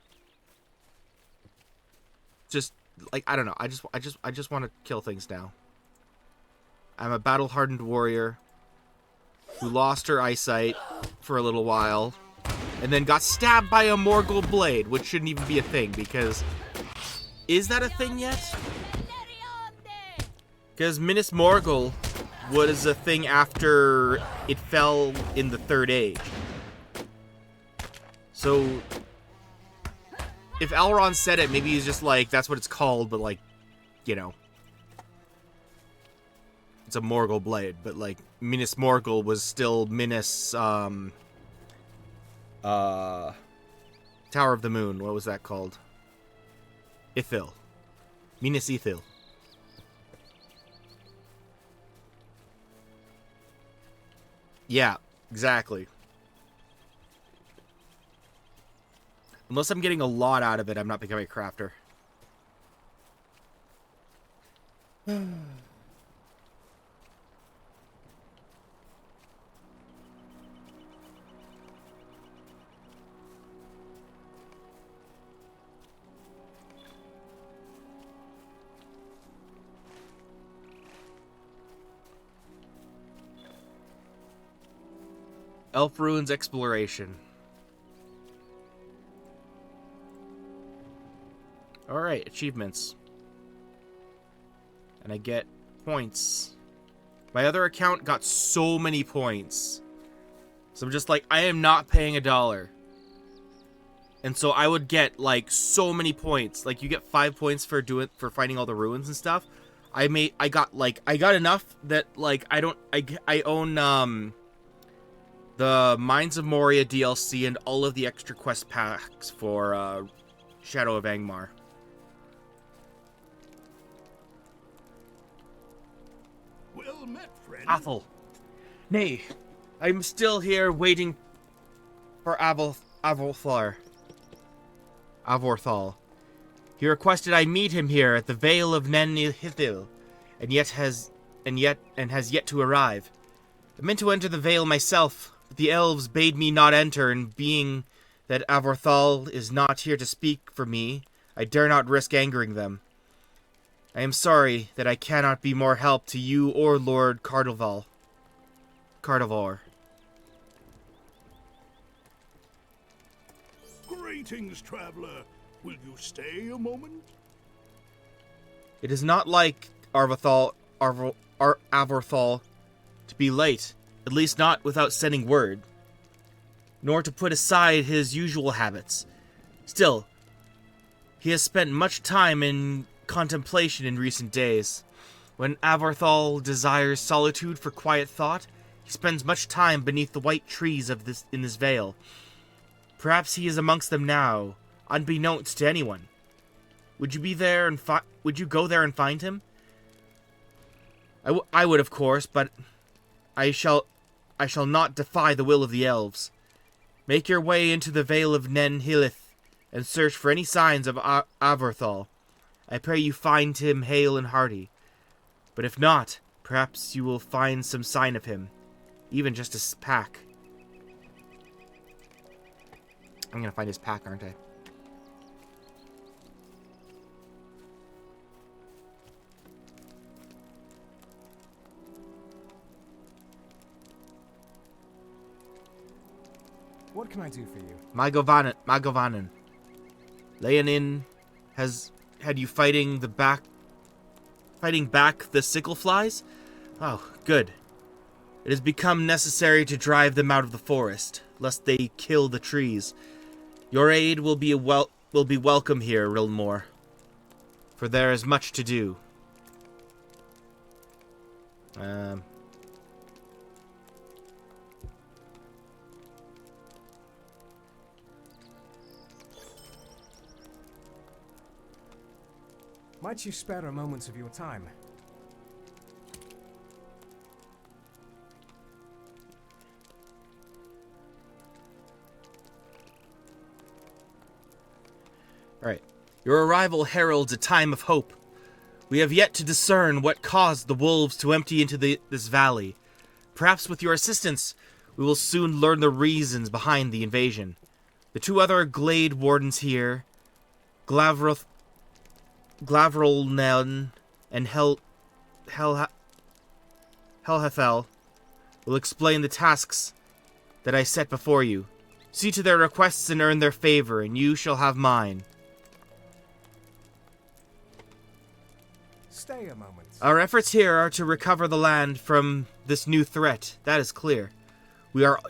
Just, I don't know. I just want to kill things now. I'm a battle-hardened warrior who lost her eyesight for a little while and then got stabbed by a Morgul Blade, which shouldn't even be a thing, because... Is that a thing yet? Because Minas Morgul was a thing after it fell in the Third Age. So... If Elrond said it, maybe he's just that's what it's called, but you know. It's a Morgul Blade, but Minas Morgul was still Minas, Tower of the Moon. What was that called? Ithil. Minas Ithil. Yeah, exactly. Unless I'm getting a lot out of it, I'm not becoming a crafter. Elf Ruins Exploration. Alright, achievements. And I get points. My other account got so many points. So I'm just I am not paying $1. And so I would get, so many points. You get 5 points for finding all the ruins and stuff. I got enough that, I own, the Mines of Moria DLC and all of the extra quest packs for, Shadow of Angmar. Well met, friend. Athel. Nay, I'm still here waiting for Avorthal. He requested I meet him here at the Vale of Nen Hithil, and has yet to arrive. I meant to enter the Vale myself, but the elves bade me not enter, and being that Avorthal is not here to speak for me, I dare not risk angering them. I am sorry that I cannot be more help to you or Lord Cardival. Greetings, traveler. Will you stay a moment? It is not like Avorthal to be late, at least not without sending word, nor to put aside his usual habits. Still, he has spent much time in contemplation in recent days. When Avorthal desires solitude for quiet thought, he spends much time beneath the white trees in this vale. Perhaps he is amongst them now, unbeknownst to anyone. Would you go there and find him? I would, of course, but I shall not defy the will of the elves. Make your way into the Vale of Nen Hilith and search for any signs of Avorthal. I pray you find him hale and hearty. But if not, perhaps you will find some sign of him, even just his pack. I'm gonna find his pack, aren't I? What can I do for you? Magovanen. Leonin had you fighting back the sickle flies? Oh, good. It has become necessary to drive them out of the forest, lest they kill the trees. Your aid will be welcome here, Rilmor, for there is much to do. Might you spare a moment of your time? Alright. Your arrival heralds a time of hope. We have yet to discern what caused the wolves to empty into this valley. Perhaps with your assistance, we will soon learn the reasons behind the invasion. The two other glade wardens here, Glavrolnen and Helhethel, will explain the tasks that I set before you. See to their requests and earn their favor, and you shall have mine. Stay a moment. Our efforts here are to recover the land from this new threat. That is clear. We are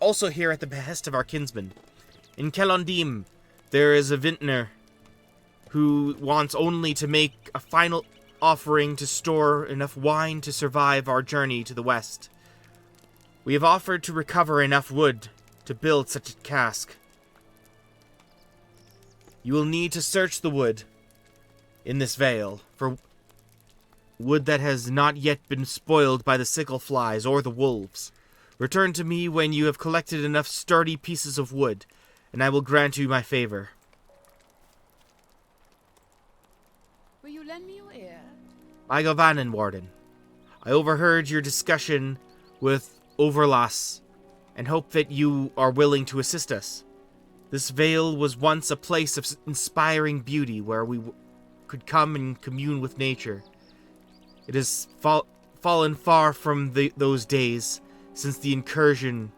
also here at the behest of our kinsmen. In Kelondim, there is a vintner who wants only to make a final offering to store enough wine to survive our journey to the west. We have offered to recover enough wood to build such a cask. You will need to search the wood in this vale for wood that has not yet been spoiled by the sickle flies or the wolves. Return to me when you have collected enough sturdy pieces of wood, and I will grant you my favor. Will you lend me your ear? Magovanen, Warden. I overheard your discussion with Overlass, and hope that you are willing to assist us. This vale was once a place of inspiring beauty where we could come and commune with nature. It has fallen far from those days since the incursion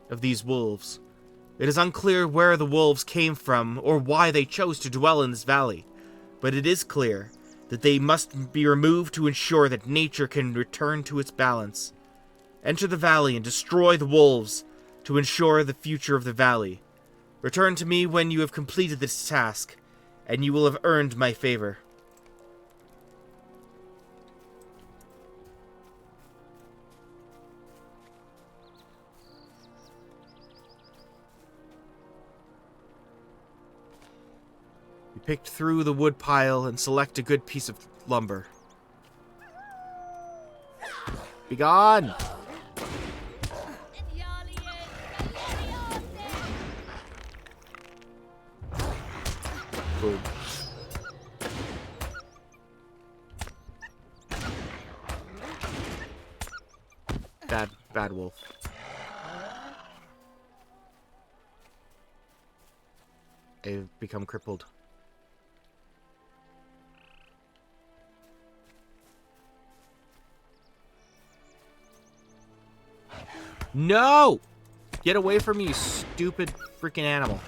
of these wolves. It is unclear where the wolves came from or why they chose to dwell in this valley, but it is clear that they must be removed to ensure that nature can return to its balance. Enter the valley and destroy the wolves to ensure the future of the valley. Return to me when you have completed this task, and you will have earned my favor. You pick through the wood pile and select a good piece of lumber. Be gone! Boom. Bad wolf. I've become crippled. No! Get away from me, you stupid freaking animal.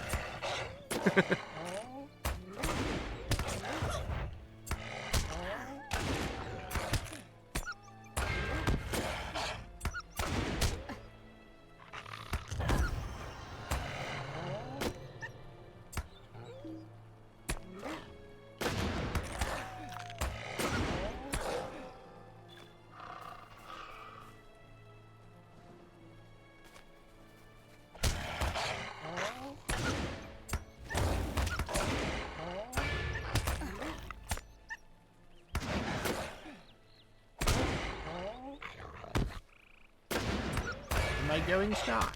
Am I going shy?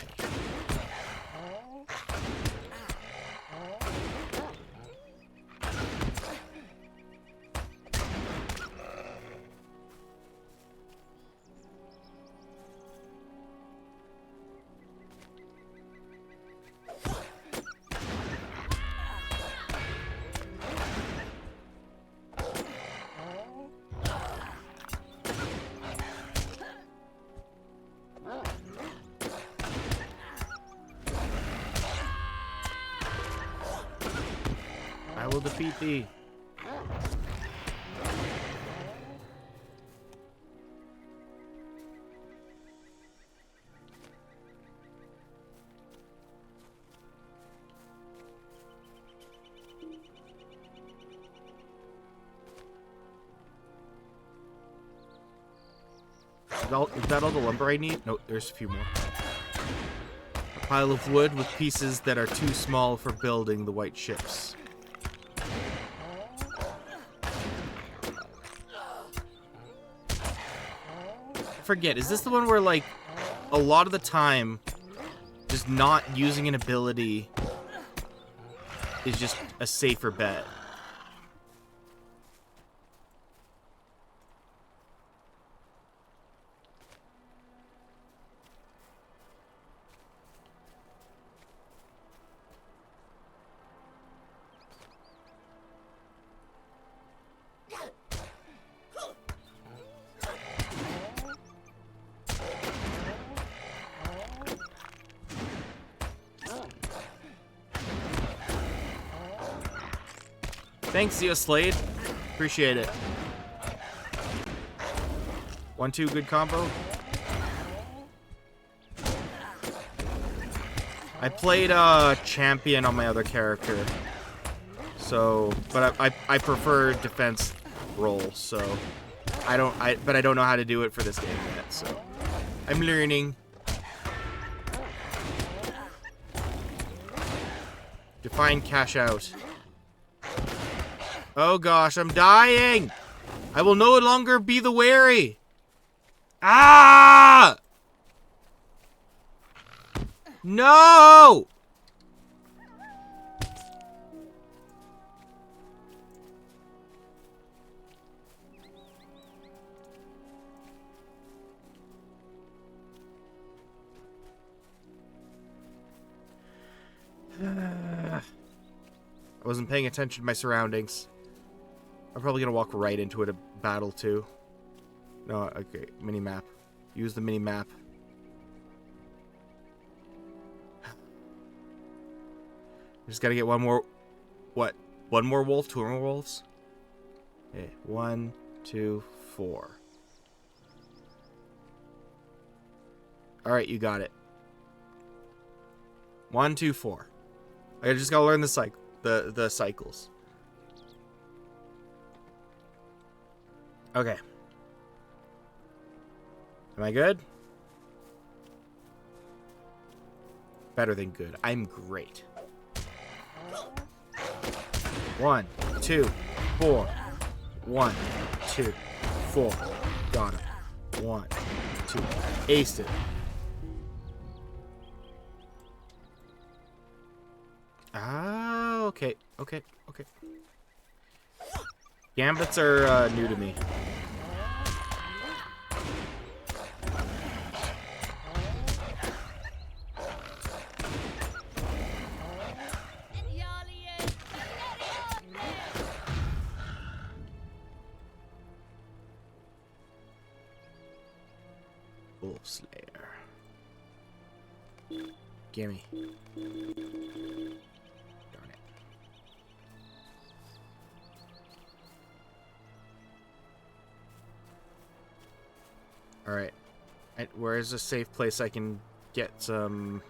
I will defeat thee. Is that all the lumber I need? No, there's a few more. A pile of wood with pieces that are too small for building the white ships. Forget, is this the one where, like, a lot of the time, just not using an ability is just a safer bet? Thanks, Zeo Slade. Appreciate it. 1-2, good combo. I played champion on my other character, so but I prefer defense role, so but I don't know how to do it for this game yet, so I'm learning. Define cash out. Oh gosh, I'm dying! I will no longer be the wary! Ah! No! I wasn't paying attention to my surroundings. I'm probably gonna walk right into it a battle too. No, okay, mini map. Use the mini map. Just gotta get one more. What? One more wolf? Two more wolves? Okay, 1, 2, 4. Alright, you got it. 1, 2, 4. I just gotta learn the cycles. Okay. Am I good? Better than good. I'm great. 1, 2, 4. 1, 2, 4. Got him. 1, 2. Aced it. Ah, okay. Okay. Gambits are new to me. Wolf Slayer. Gimme. Darn it. Alright. Where is a safe place I can get some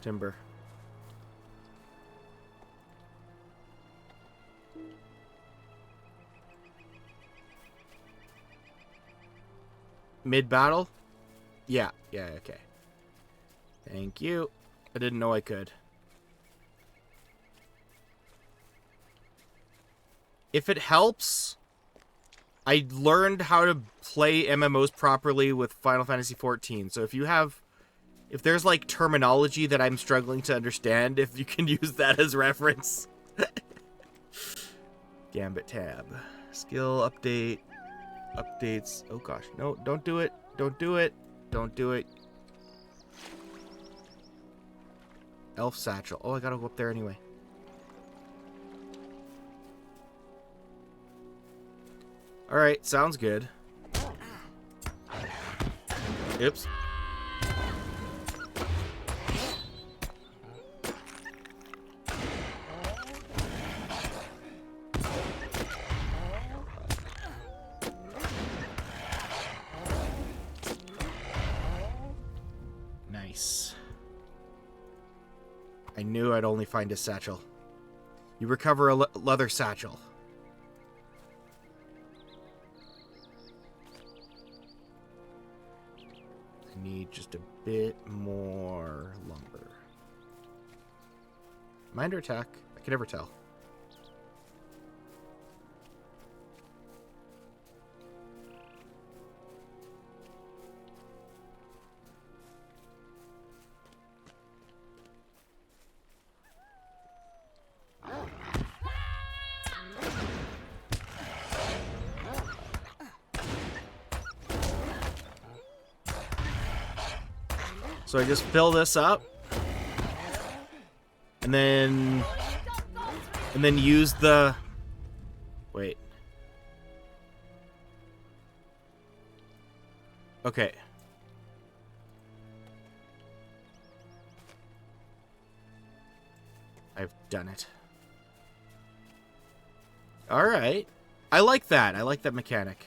timber? Mid-battle? Yeah, okay. Thank you. I didn't know I could. If it helps, I learned how to play MMOs properly with Final Fantasy XIV. So if there's like terminology that I'm struggling to understand, if you can use that as reference. Gambit tab. Skill update. Updates. Oh gosh. No, don't do it. Don't do it. Don't do it. Elf satchel. Oh, I gotta go up there anyway. Alright, sounds good. Oops. Nice. I knew I'd only find a satchel. You recover a leather satchel. I need just a bit more lumber. Am I under attack? I can never tell. So I just fill this up, and then use the, wait. Okay. I've done it. All right. I like that. I like that mechanic.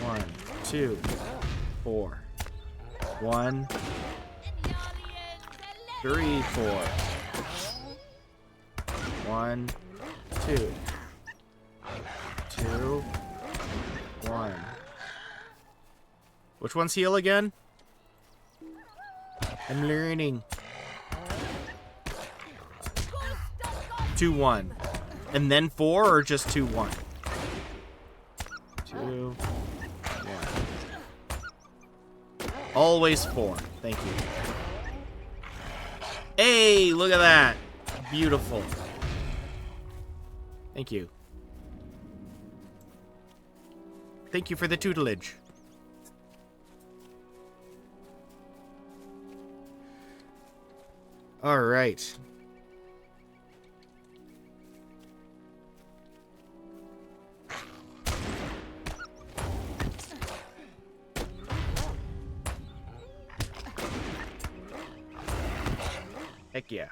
1, 2, 4. 1, 3, 4. 1, 2. 2, 1. Which one's heal again? I'm learning. 2, 1. And then 4 or just 2, 1? 2, 1. Always 4. Thank you. Hey, look at that. Beautiful. Thank you. Thank you for the tutelage. All right. Heck yeah.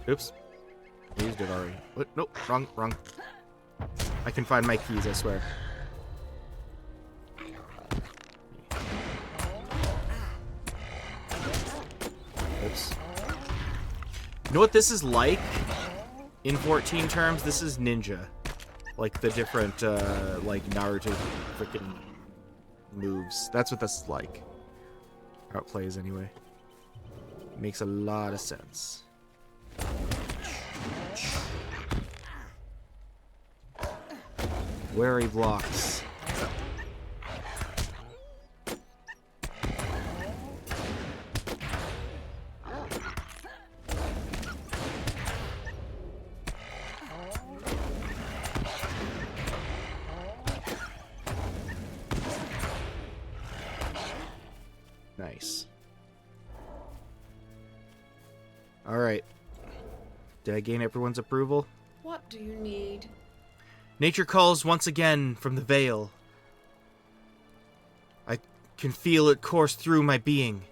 Oops. I used it already. What? Nope. Wrong. I can find my keys, I swear. Oops. You know what this is like? In 14 terms, this is Ninja. Like the different, like Naruto freaking moves. That's what this is like. How it plays anyway. Makes a lot of sense. Wary blocks. Alright. Did I gain everyone's approval? What do you need? Nature calls once again from the Vale. I can feel it course through my being.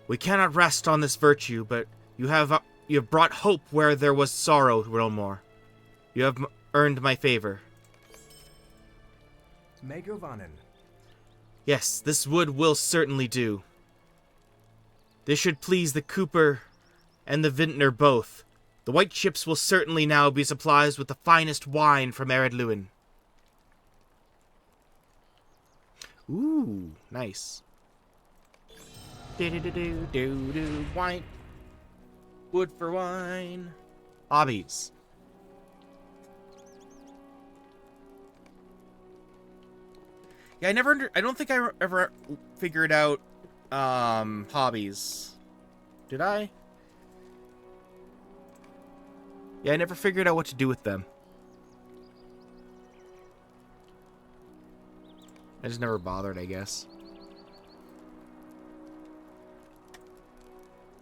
We cannot rest on this virtue, but you have brought hope where there was sorrow, Rilmor. You have earned my favor. Megovanen. Yes, this wood will certainly do. This should please the cooper and the vintner both. The white ships will certainly now be supplied with the finest wine from Ered Luin. Ooh, nice. Do wine. Wood for wine. Hobbies. Yeah, I don't think I ever figured out hobbies. Did I? Yeah, I never figured out what to do with them. I just never bothered, I guess.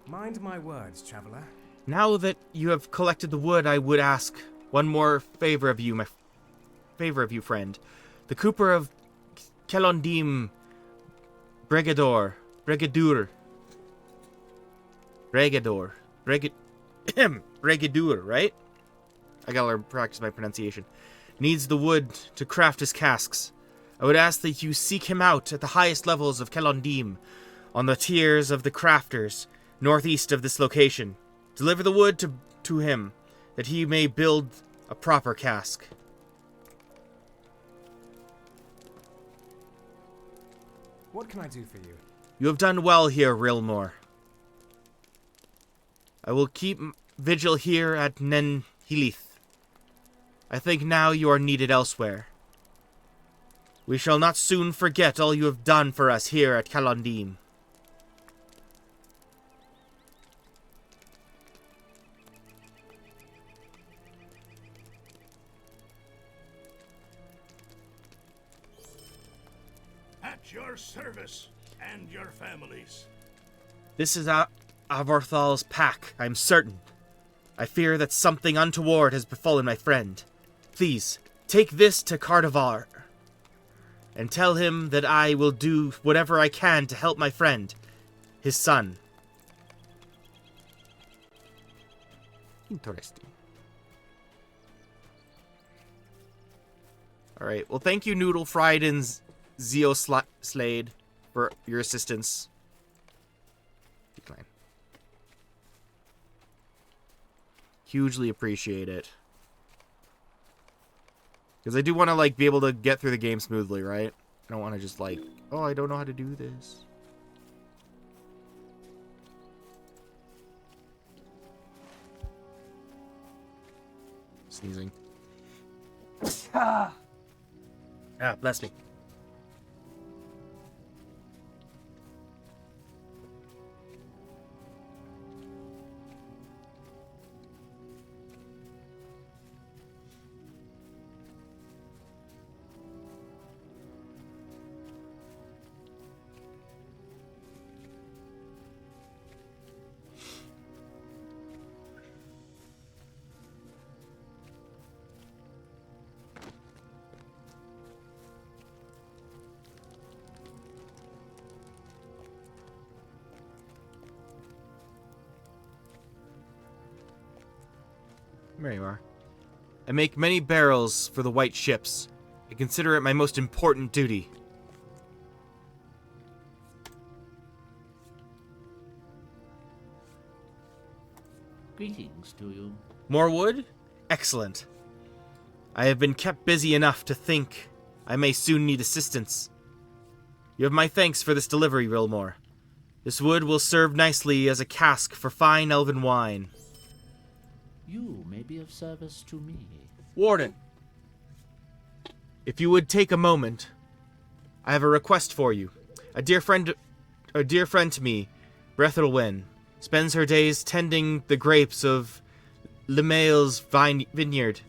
Mind my words, traveler. Now that you have collected the wood, I would ask one more favor of you, friend. The Cooper of Kelondim Bregadur, right? I gotta learn practice my pronunciation. Needs the wood to craft his casks. I would ask that you seek him out at the highest levels of Kelondim, on the tiers of the crafters, northeast of this location. Deliver the wood to him, that he may build a proper cask. What can I do for you? You have done well here, Rilmor. I will keep vigil here at Nen Hilith. I think now you are needed elsewhere. We shall not soon forget all you have done for us here at Kelondim. At your service and your families. This is Avorthal's pack, I am certain. I fear that something untoward has befallen my friend. Please, take this to Cardavar, and tell him that I will do whatever I can to help my friend, his son. Interesting. Alright, well thank you Noodle Fried and Zeo Slade for your assistance. Decline. Hugely appreciate it. Because I do want to, like, be able to get through the game smoothly, right? I don't want to just, like, oh, I don't know how to do this. Sneezing. Ah, bless me. There you are. I make many barrels for the white ships. I consider it my most important duty. Greetings to you. More wood? Excellent. I have been kept busy enough to think I may soon need assistance. You have my thanks for this delivery, Rilmor. This wood will serve nicely as a cask for fine elven wine. You may be of service to me. Warden, if you would take a moment, I have a request for you. A dear friend to me, Brethelwen, spends her days tending the grapes of Lemail's vineyard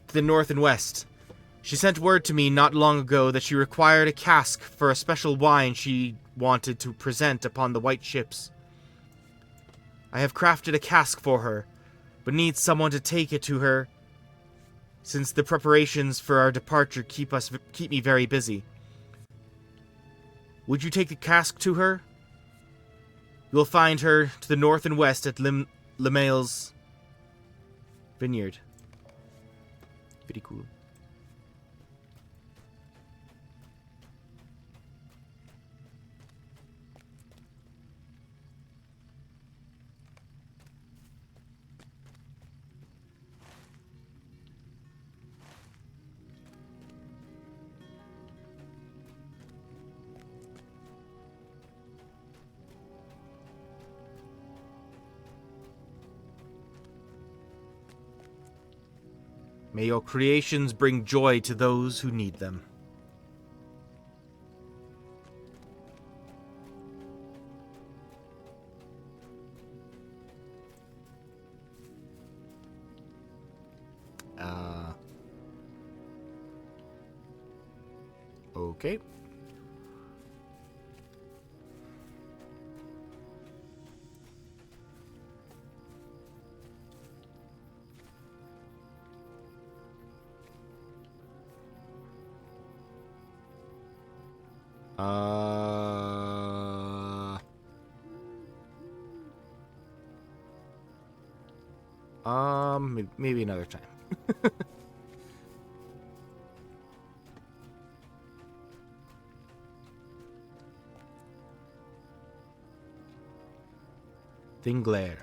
to the north and west. She sent word to me not long ago that she required a cask for a special wine she wanted to present upon the white ships. I have crafted a cask for her, but need someone to take it to her, since the preparations for our departure keep me very busy. Would you take the cask to her? You will find her to the north and west at Lemail's vineyard. Pretty cool. May your creations bring joy to those who need them. Okay. Maybe another time. Thinglair.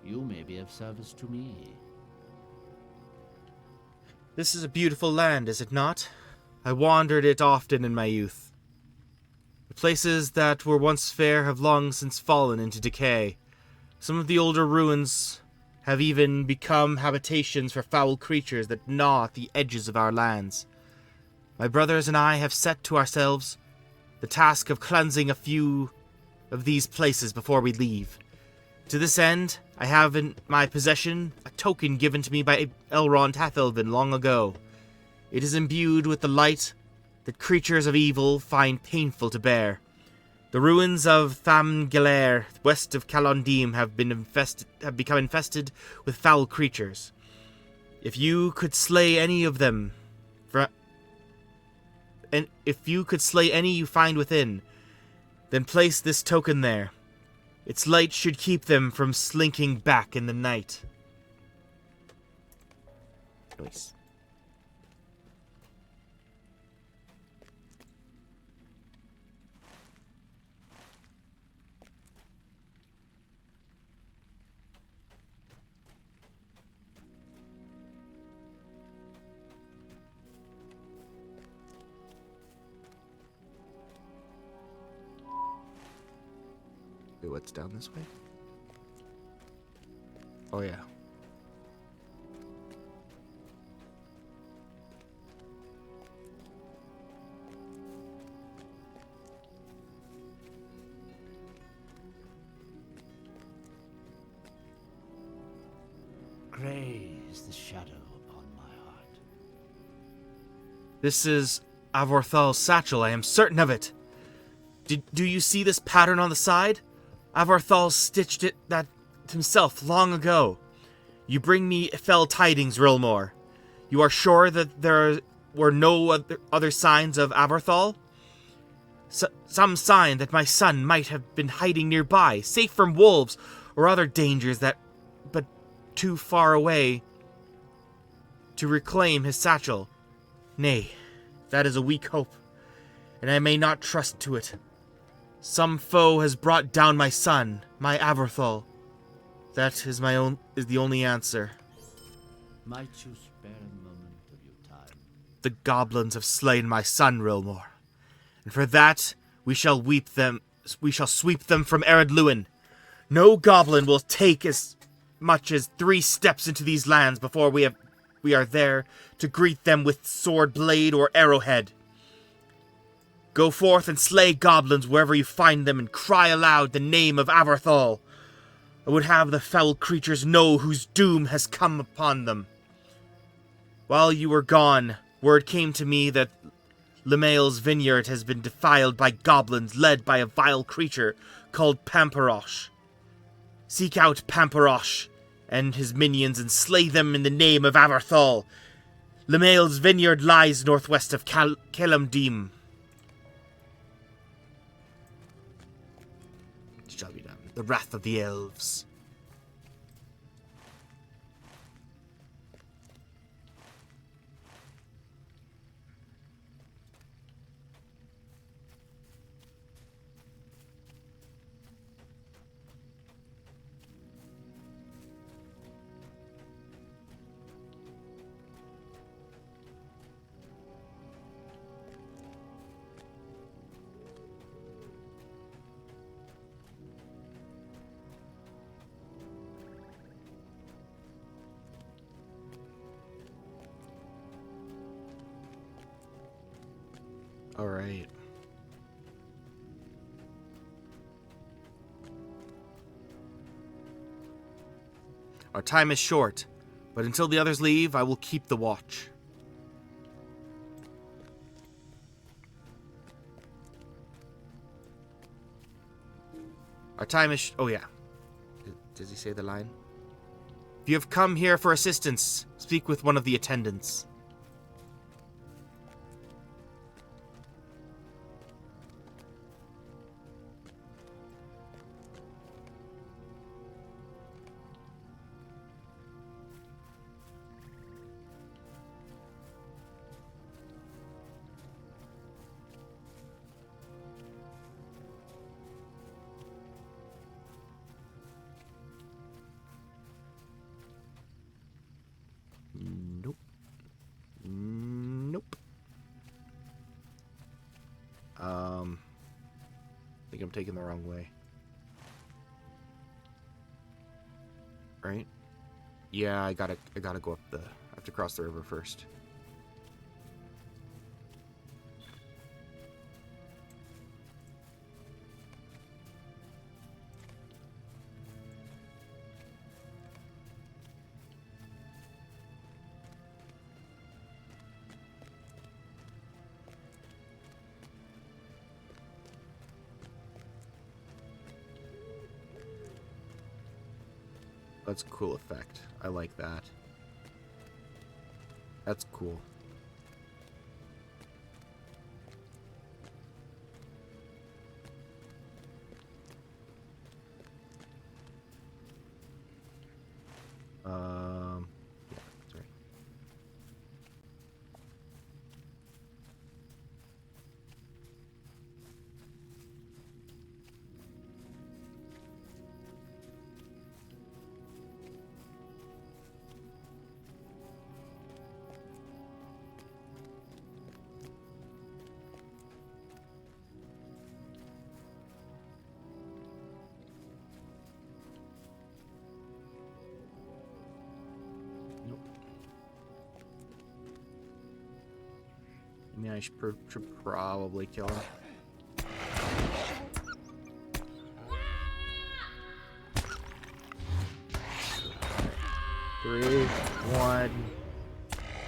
You may be of service to me. This is a beautiful land, is it not? I wandered it often in my youth. The places that were once fair have long since fallen into decay. Some of the older ruins have even become habitations for foul creatures that gnaw at the edges of our lands. My brothers and I have set to ourselves the task of cleansing a few of these places before we leave. To this end, I have in my possession a token given to me by Elrond Hathelvin long ago. It is imbued with the light that creatures of evil find painful to bear. The ruins of Thamgelair, west of Calondim, have become infested with foul creatures. If you could slay any of them, and if you could slay any you find within, then place this token there. Its light should keep them from slinking back in the night. Nice. Wait, what's down this way? Oh, yeah. Grey is the shadow upon my heart. This is Avorthal's satchel, I am certain of it. Do you see this pattern on the side? Avorthal stitched that himself long ago. You bring me fell tidings, Rilmor. You are sure that there were no other signs of Avorthal? Some sign that my son might have been hiding nearby, safe from wolves or other dangers but too far away to reclaim his satchel. Nay, that is a weak hope, and I may not trust to it. Some foe has brought down my son, my Avorthal. That is the only answer. Might you spare a moment of your time? The goblins have slain my son, Rilmor, and for that we shall sweep them from Ered Luin. No goblin will take as much as 3 steps into these lands before we are there to greet them with sword blade or arrowhead. Go forth and slay goblins wherever you find them, and cry aloud the name of Avorthal. I would have the foul creatures know whose doom has come upon them. While you were gone, word came to me that Lemail's vineyard has been defiled by goblins led by a vile creature called Pamparosh. Seek out Pamparosh and his minions and slay them in the name of Aberthal. Lemail's vineyard lies northwest of Kelamdim. It shall be done. The wrath of the elves. All right. Our time is short, but until the others leave, I will keep the watch. Our time is... oh, yeah. Does he say the line? If you have come here for assistance, speak with one of the attendants. Nope. Nope. I think I'm taking the wrong way. Right? Yeah, I gotta go up I have to cross the river first. That's a cool effect. I like that. That's cool. Yeah, that's right. I mean, I should probably kill him. Three, one,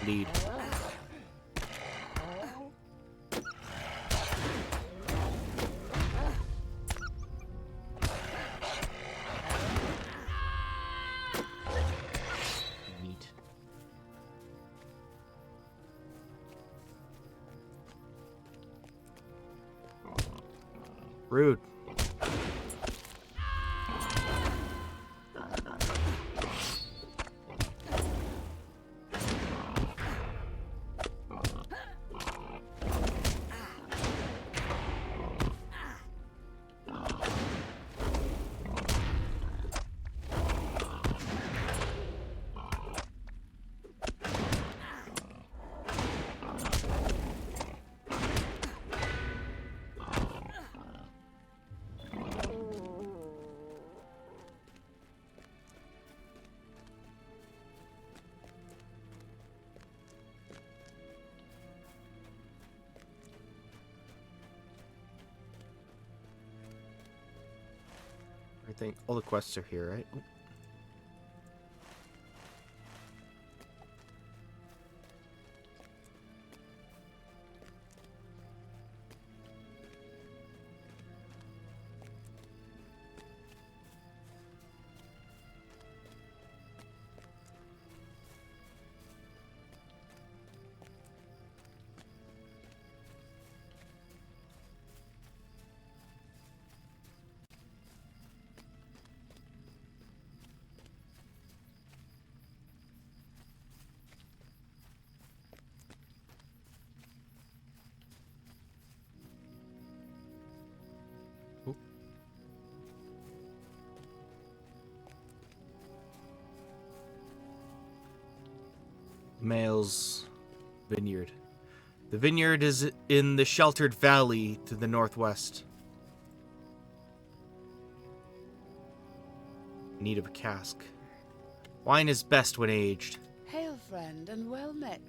lead. Neat. Rude. I think all the quests are here, right? Oh. Male's vineyard. The vineyard is in the sheltered valley to the northwest. Need of a cask. Wine is best when aged. Hail, friend, and well met.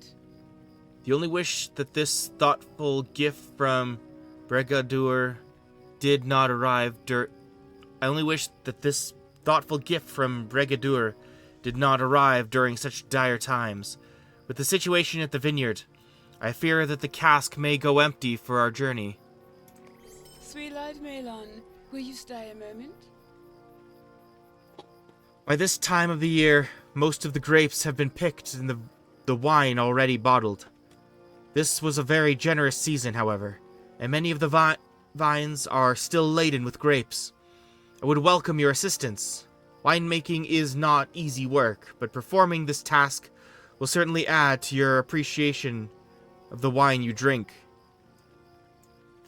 The only wish that this thoughtful gift from Brigadur did not arrive I only wish that this thoughtful gift from Brigadur did not arrive during such dire times. With the situation at the vineyard, I fear that the cask may go empty for our journey. Sweet-eyed Malon, will you stay a moment? By this time of the year, most of the grapes have been picked and the wine already bottled. This was a very generous season, however, and many of the vines are still laden with grapes. I would welcome your assistance. Winemaking is not easy work, but performing this task will certainly add to your appreciation of the wine you drink.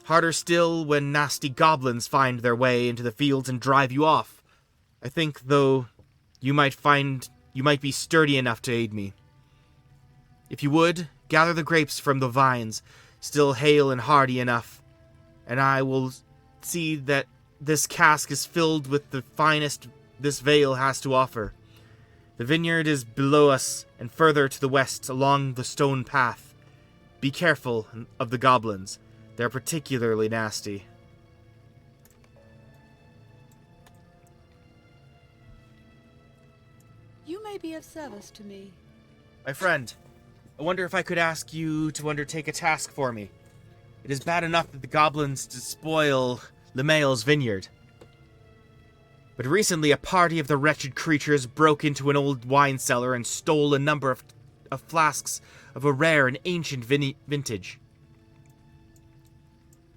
Harder still when nasty goblins find their way into the fields and drive you off. I think, though, you might be sturdy enough to aid me. If you would, gather the grapes from the vines, still hale and hardy enough, and I will see that this cask is filled with the finest this vale has to offer. The vineyard is below us and further to the west along the stone path. Be careful of the goblins. They're particularly nasty. You may be of service to me. My friend, I wonder if I could ask you to undertake a task for me. It is bad enough that the goblins despoil Lemael's vineyard. But recently a party of the wretched creatures broke into an old wine cellar and stole a number of flasks of a rare and ancient vintage.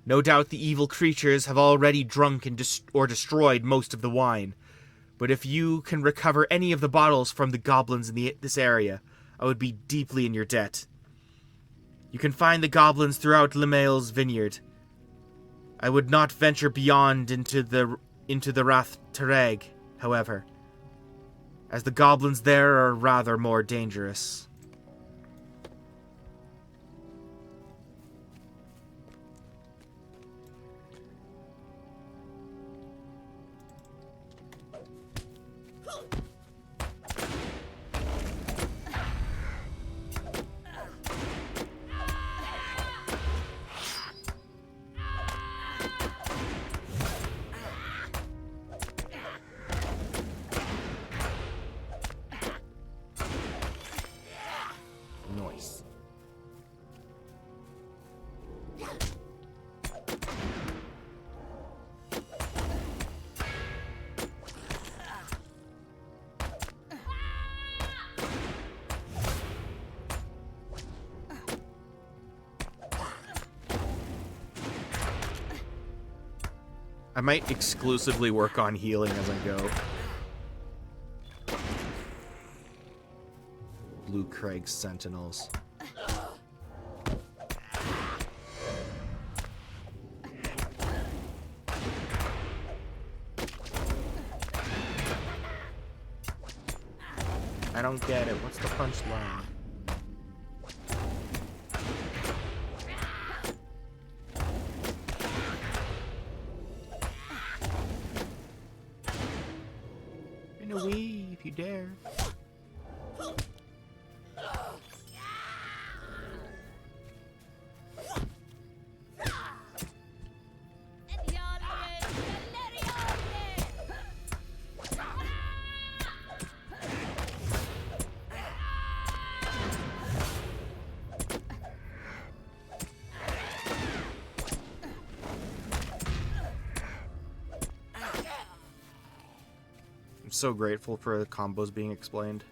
No doubt the evil creatures have already drunk and destroyed most of the wine, but if you can recover any of the bottles from the goblins in this area, I would be deeply in your debt. You can find the goblins throughout Lemael's vineyard. I would not venture beyond into the Rath Tereg, however, as the goblins there are rather more dangerous. Nice. I might exclusively work on healing as I go. Blue Craig Sentinels. I don't get it. What's the punchline? In a wee, if you dare. So grateful for the combos being explained.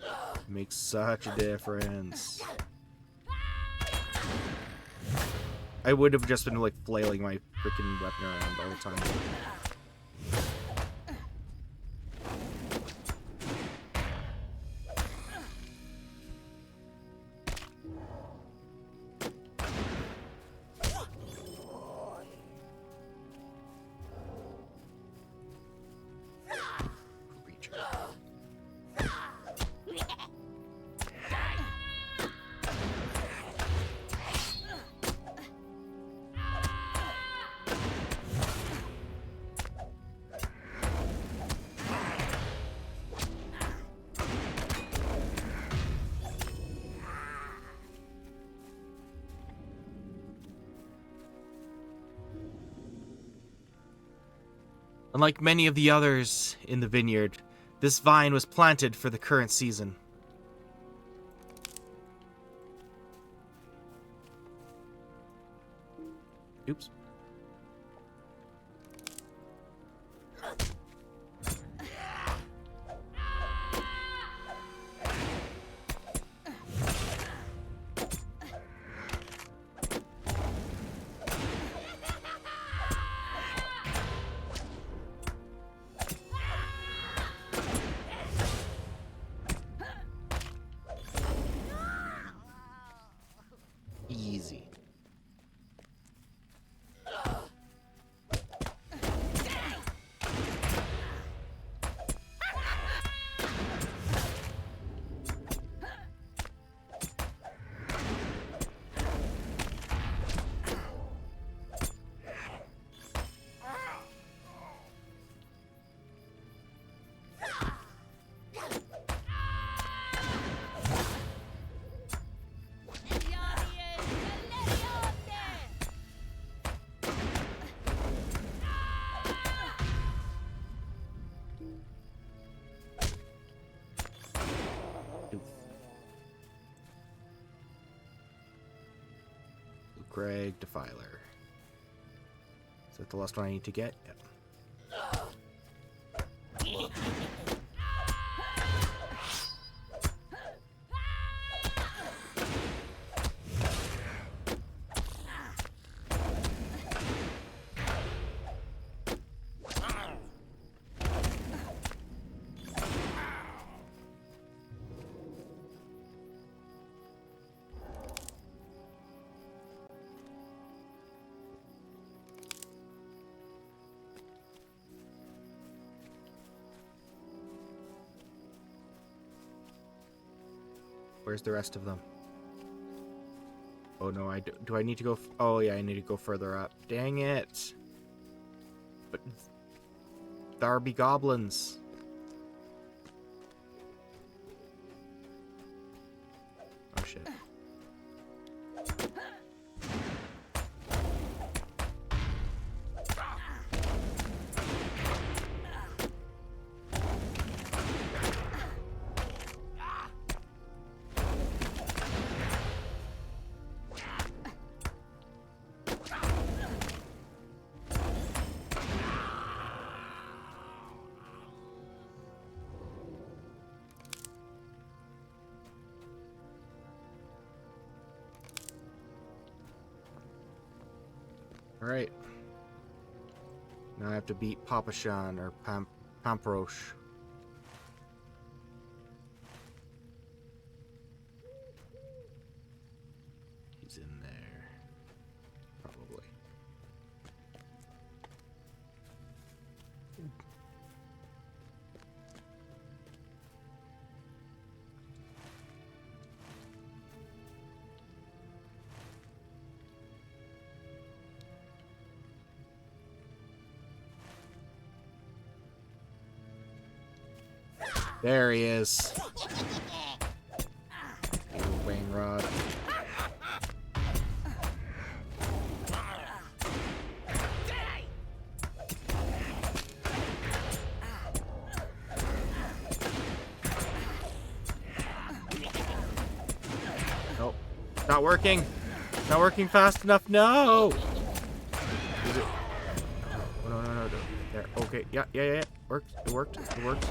It makes such a difference. I would have just been like flailing my freaking weapon around all the time. Unlike many of the others in the vineyard, this vine was planted for the current season. Oops. Easy. Greg Defiler. Is that the last one I need to get? Yep. Where's the rest of them? Oh no, do I need to go? Oh yeah, I need to go further up. Dang it! But there be goblins. Oh shit. Alright. Now I have to beat Papashan or Pamproche. He's in there. Probably. There he is. Wayne Rod. Nope. Not working. Not working fast enough. No. Is it? No. There. Okay. Yeah. Worked. It worked. It worked.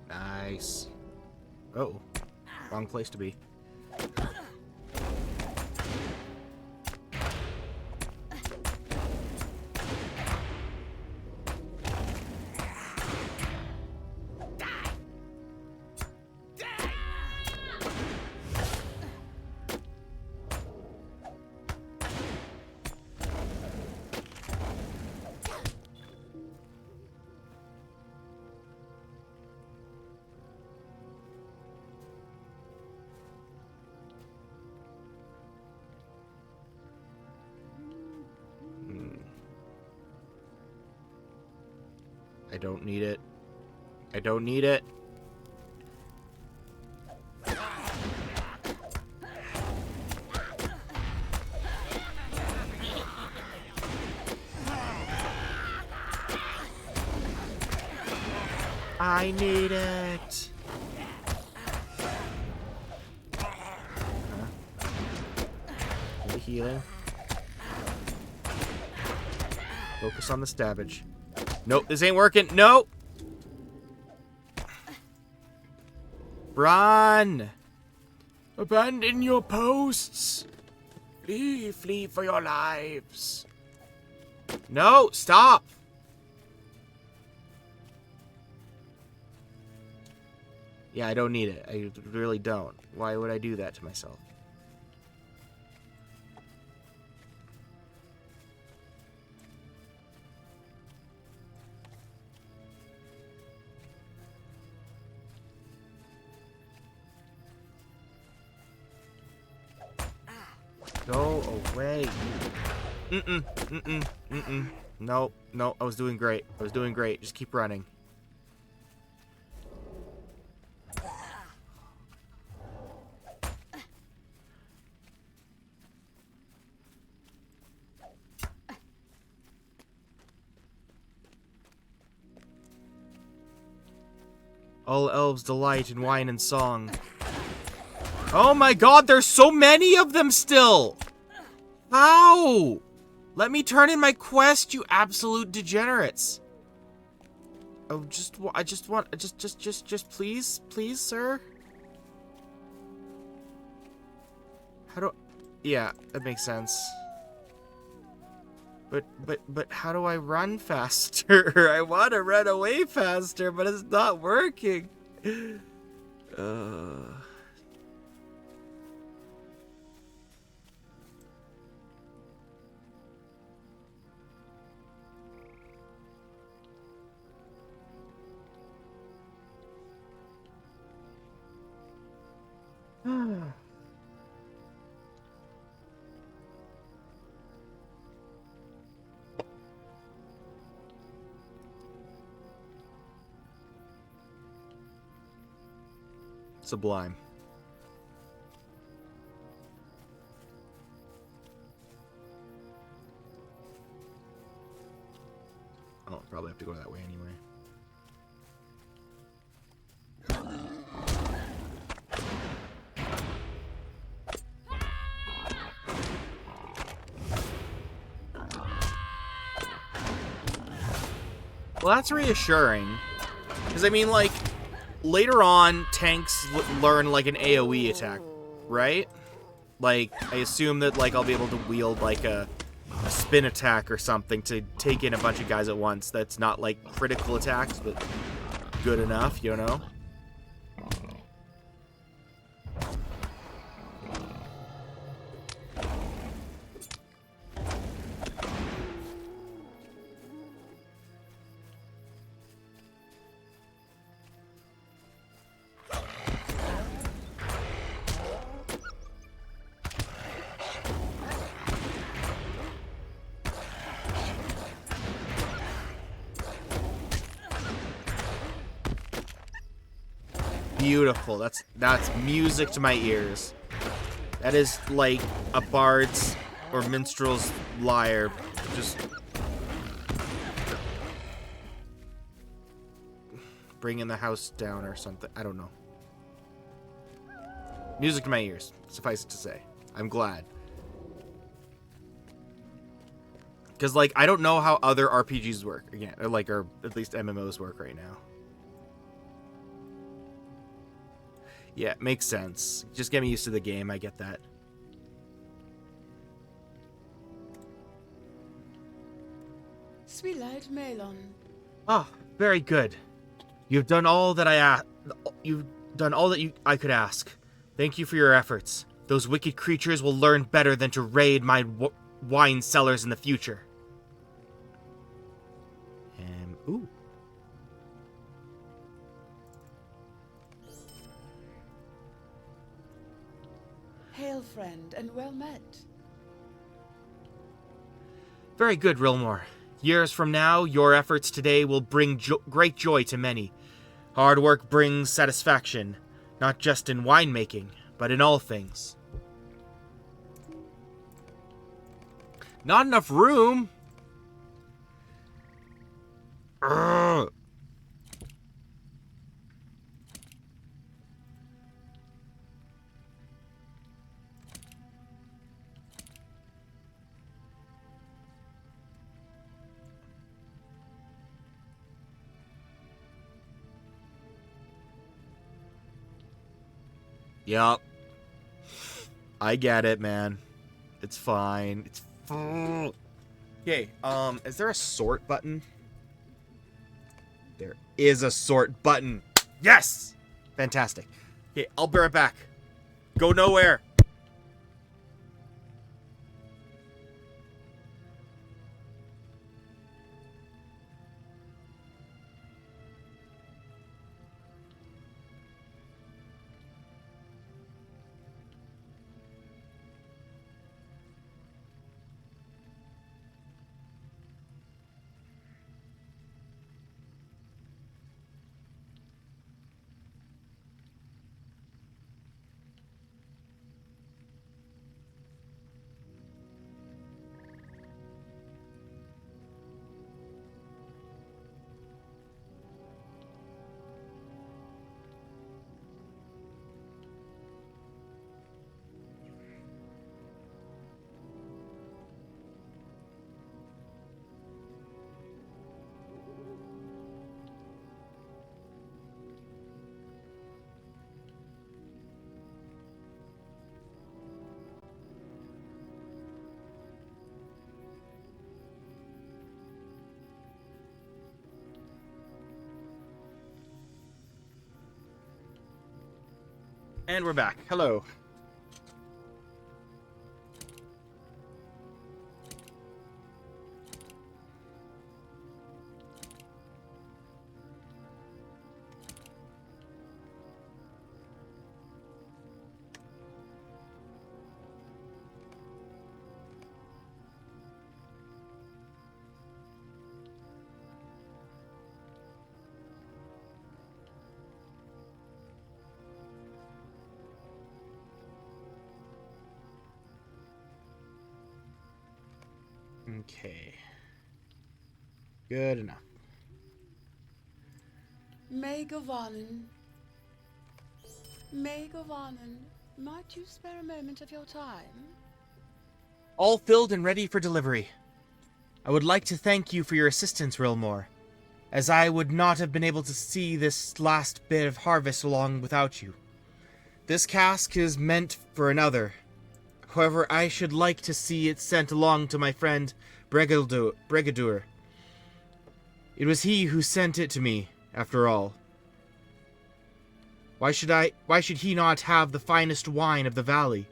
Nice. Oh, wrong place to be. I don't need it. I don't need it. I need it. The healing. Focus on the stabbage. Nope, this ain't working. Nope. Run! Abandon your posts. Flee for your lives. No, stop. Yeah, I don't need it. I really don't. Why would I do that to myself? Go away. No, I was doing great. I was doing great. Just keep running. All elves delight in wine and song. Oh my god, there's so many of them still! How? Let me turn in my quest, you absolute degenerates. Oh, just please, sir? How do... Yeah, that makes sense. But how do I run faster? I want to run away faster, but it's not working. Sublime. Oh, I'll probably have to go that way anyway. Well, that's reassuring. Because, I mean, like, later on, tanks learn, like, an AoE attack, right? Like, I assume that, like, I'll be able to wield, like, a spin attack or something to take in a bunch of guys at once. That's not, like, critical attacks, but good enough, you know? Beautiful. That's music to my ears. That is like a bard's or minstrel's lyre. Just bringing the house down or something. I don't know. Music to my ears. Suffice it to say. I'm glad. Because, like, I don't know how other RPGs work. Again, or at least MMOs work right now. Yeah, it makes sense. Just get me used to the game. I get that. Sweet Melon. Ah, very good. You've done all that I could ask. Thank you for your efforts. Those wicked creatures will learn better than to raid my wine cellars in the future. Ooh. Hail, friend, and well met. Very good, Rilmor. Years from now, your efforts today will bring great joy to many. Hard work brings satisfaction, not just in winemaking, but in all things. Not enough room! Urgh. Yup. I get it, man. It's fine. It's fine. Okay, is there a sort button? There is a sort button. Yes! Fantastic. Okay, I'll be right back. Go nowhere. And we're back. Hello. Okay. Good enough. May Govanen, might you spare a moment of your time? All filled and ready for delivery. I would like to thank you for your assistance, Rilmor, as I would not have been able to see this last bit of harvest along without you. This cask is meant for another. However, I should like to see it sent along to my friend Brigadur. It was he who sent it to me, after all. Why should he not have the finest wine of the valley?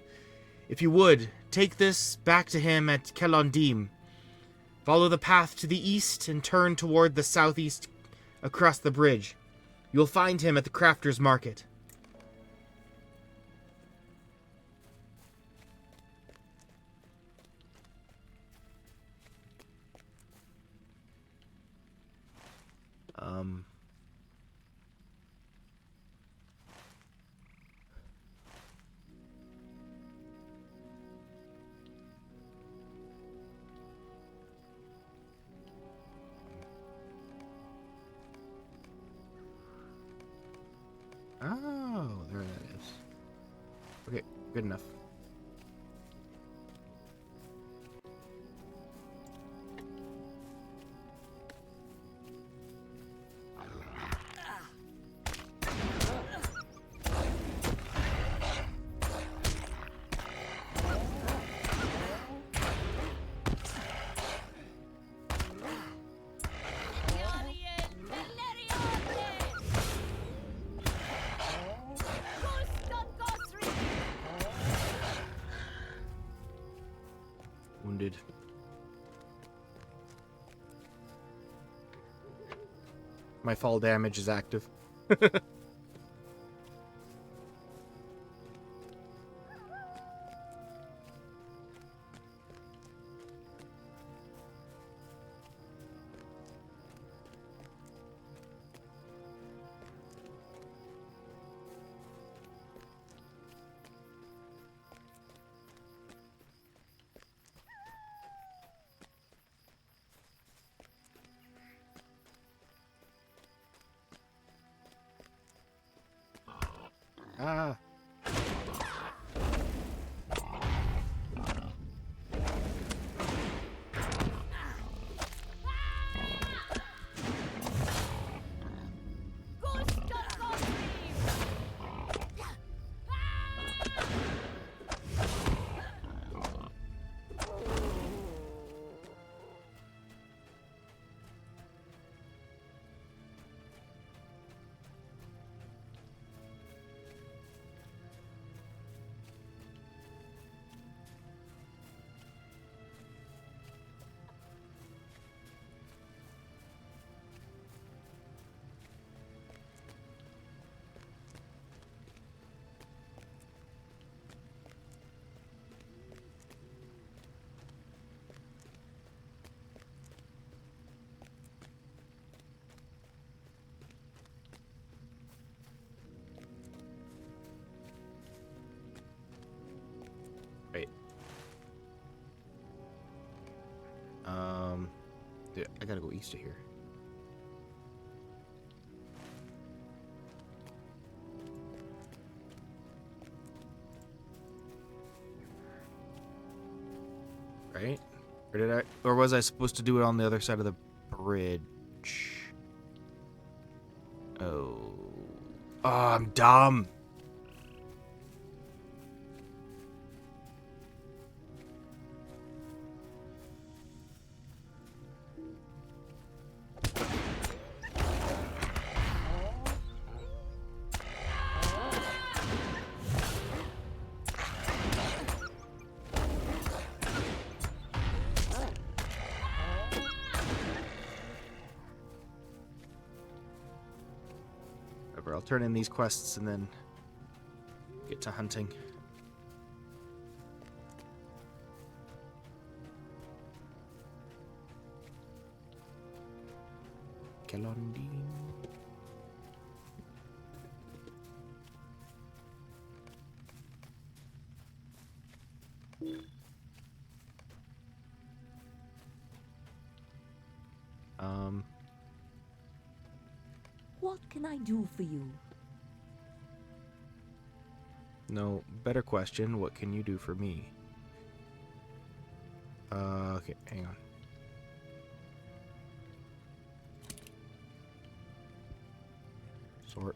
If you would, take this back to him at Kelondim. Follow the path to the east and turn toward the southeast across the bridge. You'll find him at the Crafter's Market. Oh, there that is. Okay, good enough. Wounded. My fall damage is active. Dude, I gotta go east of here. Right? Or was I supposed to do it on the other side of the bridge? Oh. Oh, I'm dumb. Whatever, I'll turn in these quests and then get to hunting. Kelondine. What can I do for you? No, better question. What can you do for me? Okay, hang on. Sort.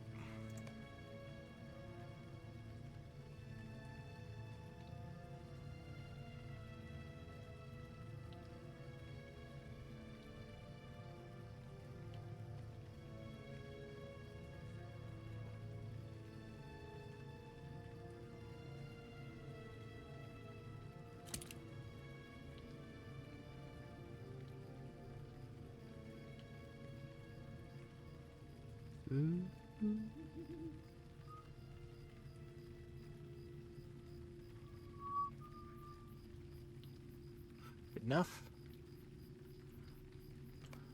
Good enough.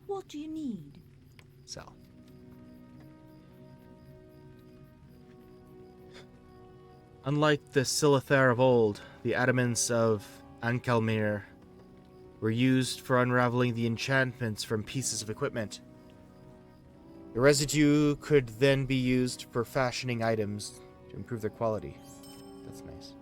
What do you need? Sell. Unlike the Silithar of old, the adamants of Ankalmir were used for unraveling the enchantments from pieces of equipment. The residue could then be used for fashioning items to improve their quality. That's nice.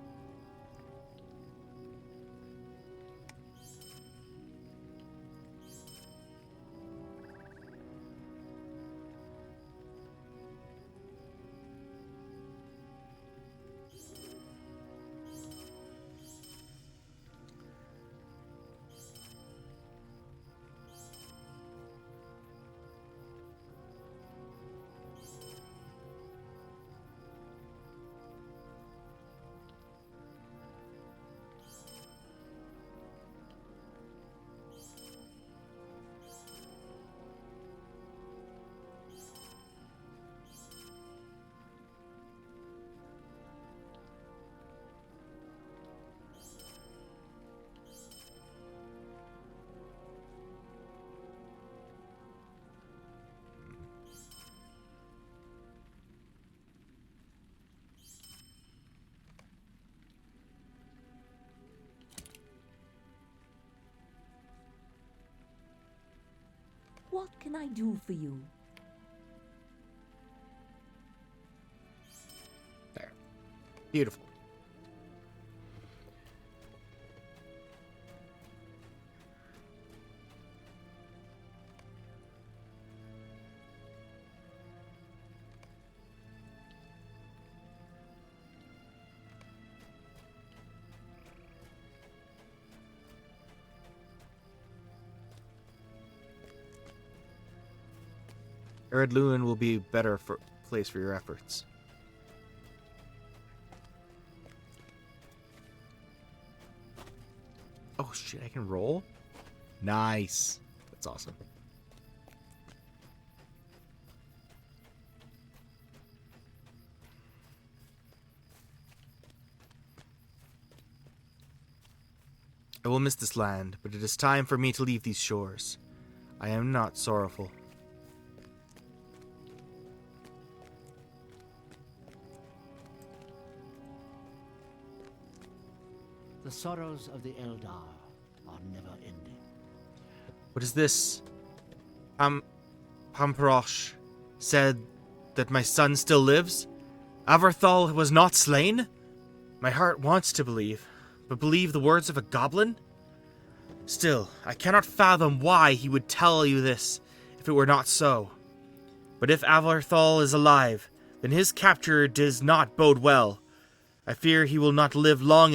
What can I do for you? There. Beautiful. Ered Luin will be better for place for your efforts. Oh shit, I can roll? Nice. That's awesome. I will miss this land, but it is time for me to leave these shores. I am not sorrowful. The sorrows of the Eldar are never ending. What is this? Pamperosh said that my son still lives? Avarthal was not slain? My heart wants to believe, but believe the words of a goblin? Still, I cannot fathom why he would tell you this if it were not so. But if Avarthal is alive, then his capture does not bode well. I fear he will not live long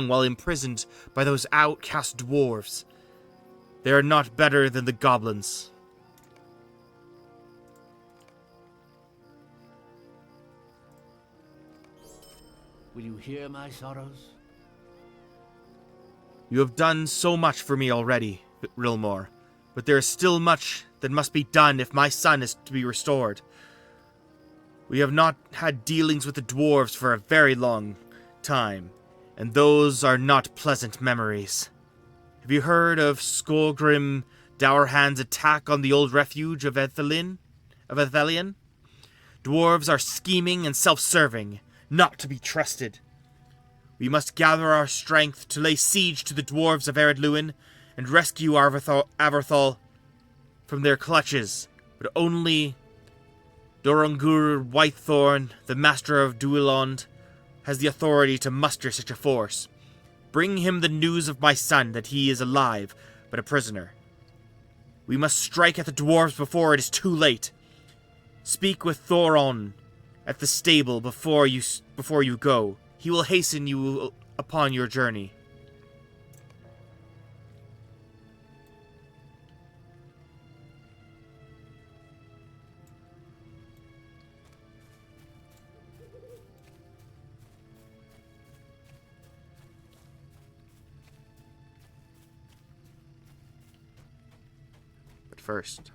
while imprisoned by those outcast dwarves. They are not better than the goblins. Will you hear my sorrows? You have done so much for me already, Rilmor, but there is still much that must be done if my son is to be restored. We have not had dealings with the dwarves for a very long time, and those are not pleasant memories. Have you heard of Skolgrim Dourhand's attack on the old refuge of Ethelian? Dwarves are scheming and self-serving, not to be trusted. We must gather our strength to lay siege to the dwarves of Ered Luin and rescue Avarthal from their clutches, but only Dorangur Whitethorn, the master of Duilond, has the authority to muster such a force. Bring him the news of my son, that he is alive, but a prisoner. We must strike at the dwarves before it is too late. Speak with Thoron at the stable before you go. He will hasten you upon your journey. But first,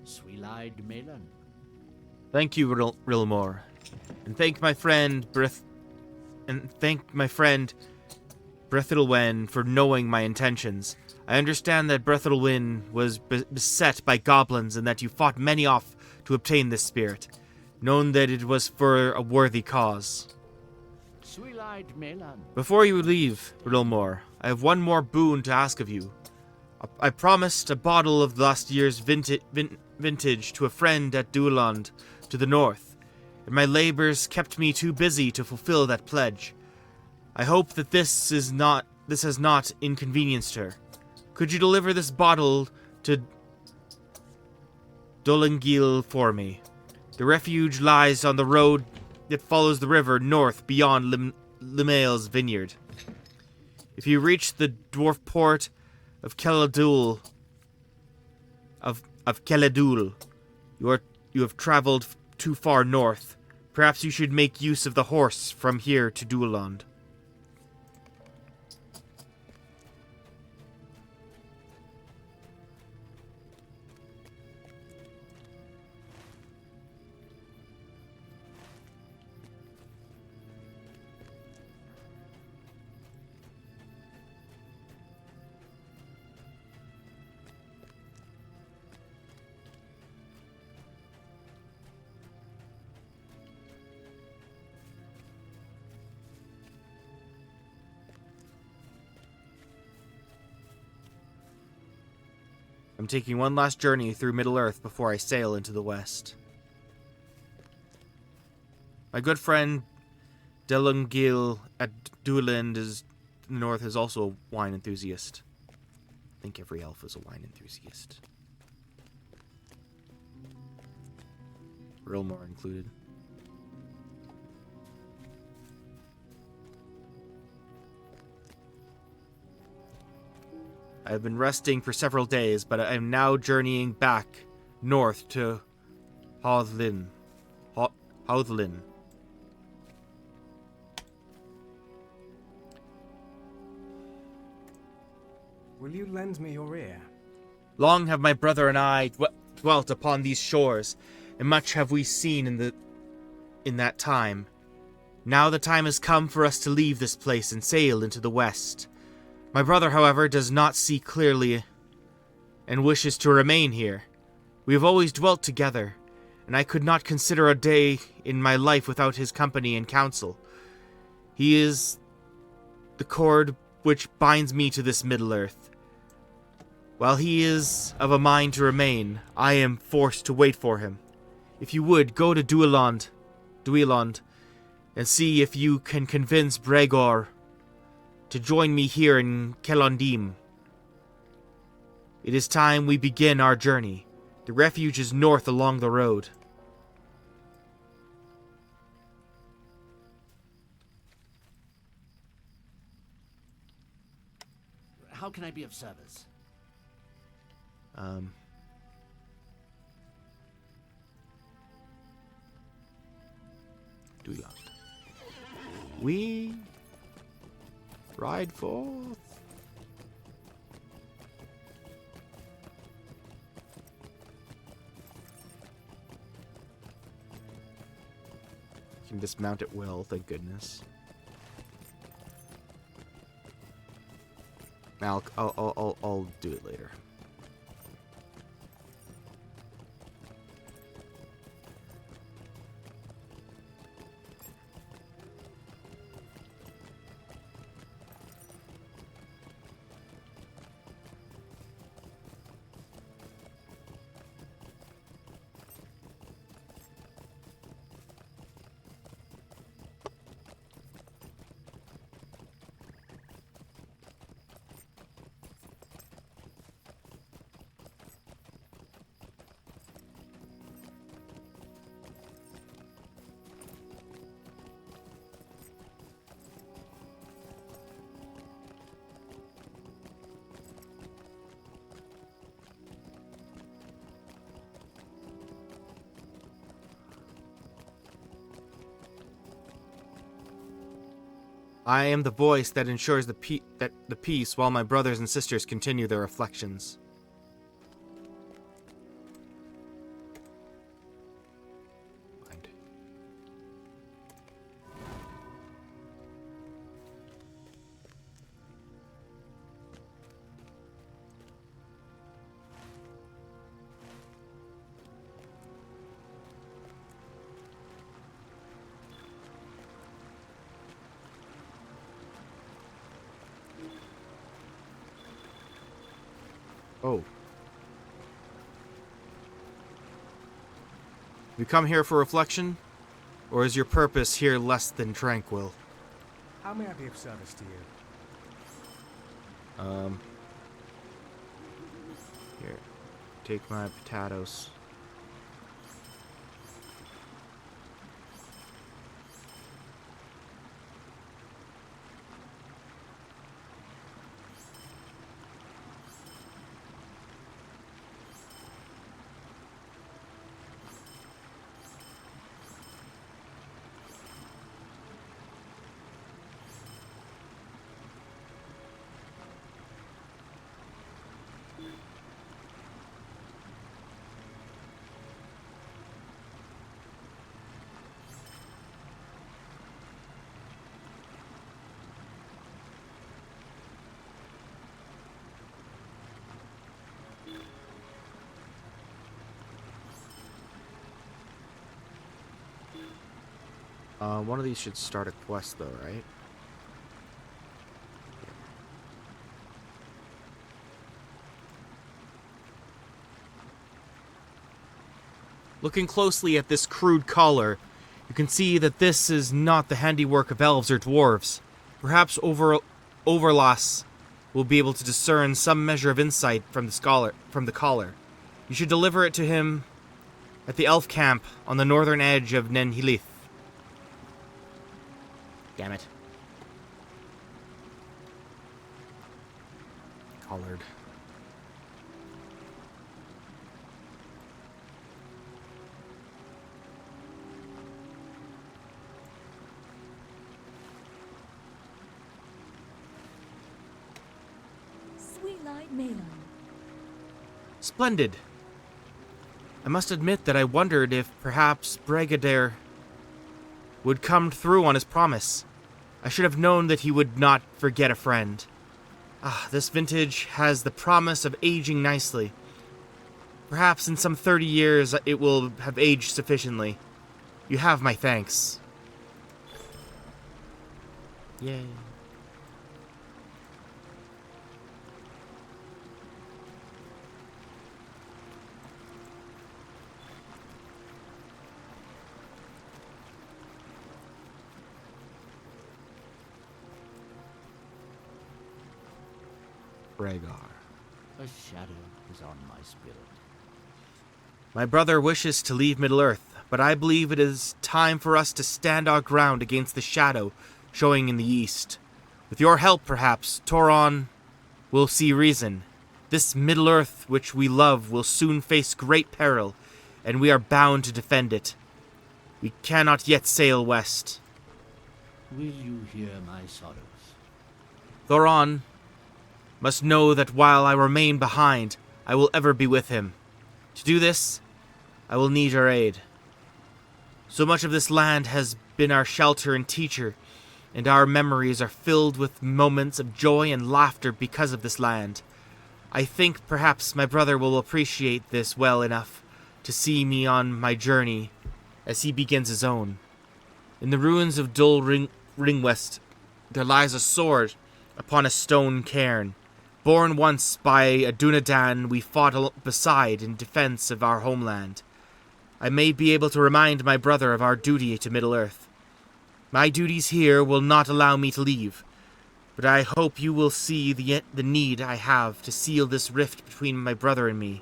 Sweet-eyed Melon. thank you, Rilmor, and thank my friend Brethilwen for knowing my intentions. I understand that Brethilwen was beset by goblins and that you fought many off to obtain this spirit, known that it was for a worthy cause. Sweet-eyed Melon. Before you leave, Rilmor, I have one more boon to ask of you. I promised a bottle of last year's vintage to a friend at Duilond to the north, and my labors kept me too busy to fulfill that pledge. I hope that this has not inconvenienced her. Could you deliver this bottle to Dolangil for me? The refuge lies on the road that follows the river north beyond Limael's vineyard. If you reach the dwarf port of Keladul, you have traveled too far north. Perhaps you should make use of the horse from here to Duilond. I'm taking one last journey through Middle-earth before I sail into the west. My good friend Delungil at Duiland in the north is also a wine enthusiast. I think every elf is a wine enthusiast. Rilmor included. I have been resting for several days, but I am now journeying back north to Houthulin. Will you lend me your ear? Long have my brother and I dwelt upon these shores, and much have we seen in that time. Now the time has come for us to leave this place and sail into the west. My brother, however, does not see clearly and wishes to remain here. We have always dwelt together, and I could not consider a day in my life without his company and counsel. He is the cord which binds me to this Middle-earth. While he is of a mind to remain, I am forced to wait for him. If you would, go to Duiland, and see if you can convince Bregor to join me here in Kelondim. It is time we begin our journey. The refuge is north along the road. How can I be of service? Duiland. We ride forth. You can dismount at will, thank goodness. I'll do it later. I am the voice that ensures the peace while my brothers and sisters continue their reflections. Oh. You come here for reflection? Or is your purpose here less than tranquil? How may I be of service to you? Here. Take my potatoes. One of these should start a quest though, right? Looking closely at this crude collar, you can see that this is not the handiwork of elves or dwarves. Perhaps Overlass will be able to discern some measure of insight from the collar. You should deliver it to him at the elf camp on the northern edge of Nenhilith. Damn it. Collared. Sweet-eyed Melon. Splendid. I must admit that I wondered if perhaps Brigadier would come through on his promise. I should have known that he would not forget a friend. This vintage has the promise of aging nicely. Perhaps in some 30 years it will have aged sufficiently. You have my thanks. Yay. Rhaegar. A shadow is on my spirit. My brother wishes to leave Middle-earth, but I believe it is time for us to stand our ground against the shadow showing in the east. With your help, perhaps, Tauron will see reason. This Middle-earth which we love will soon face great peril, and we are bound to defend it. We cannot yet sail west. Will you hear my sorrows? Thoron must know that while I remain behind, I will ever be with him. To do this, I will need your aid. So much of this land has been our shelter and teacher, and our memories are filled with moments of joy and laughter because of this land. I think perhaps my brother will appreciate this well enough to see me on my journey as he begins his own. In the ruins of Dol Ringwest, there lies a sword upon a stone cairn. Born once by a Dunedain we fought beside in defense of our homeland. I may be able to remind my brother of our duty to Middle-earth. My duties here will not allow me to leave, but I hope you will see the need I have to seal this rift between my brother and me.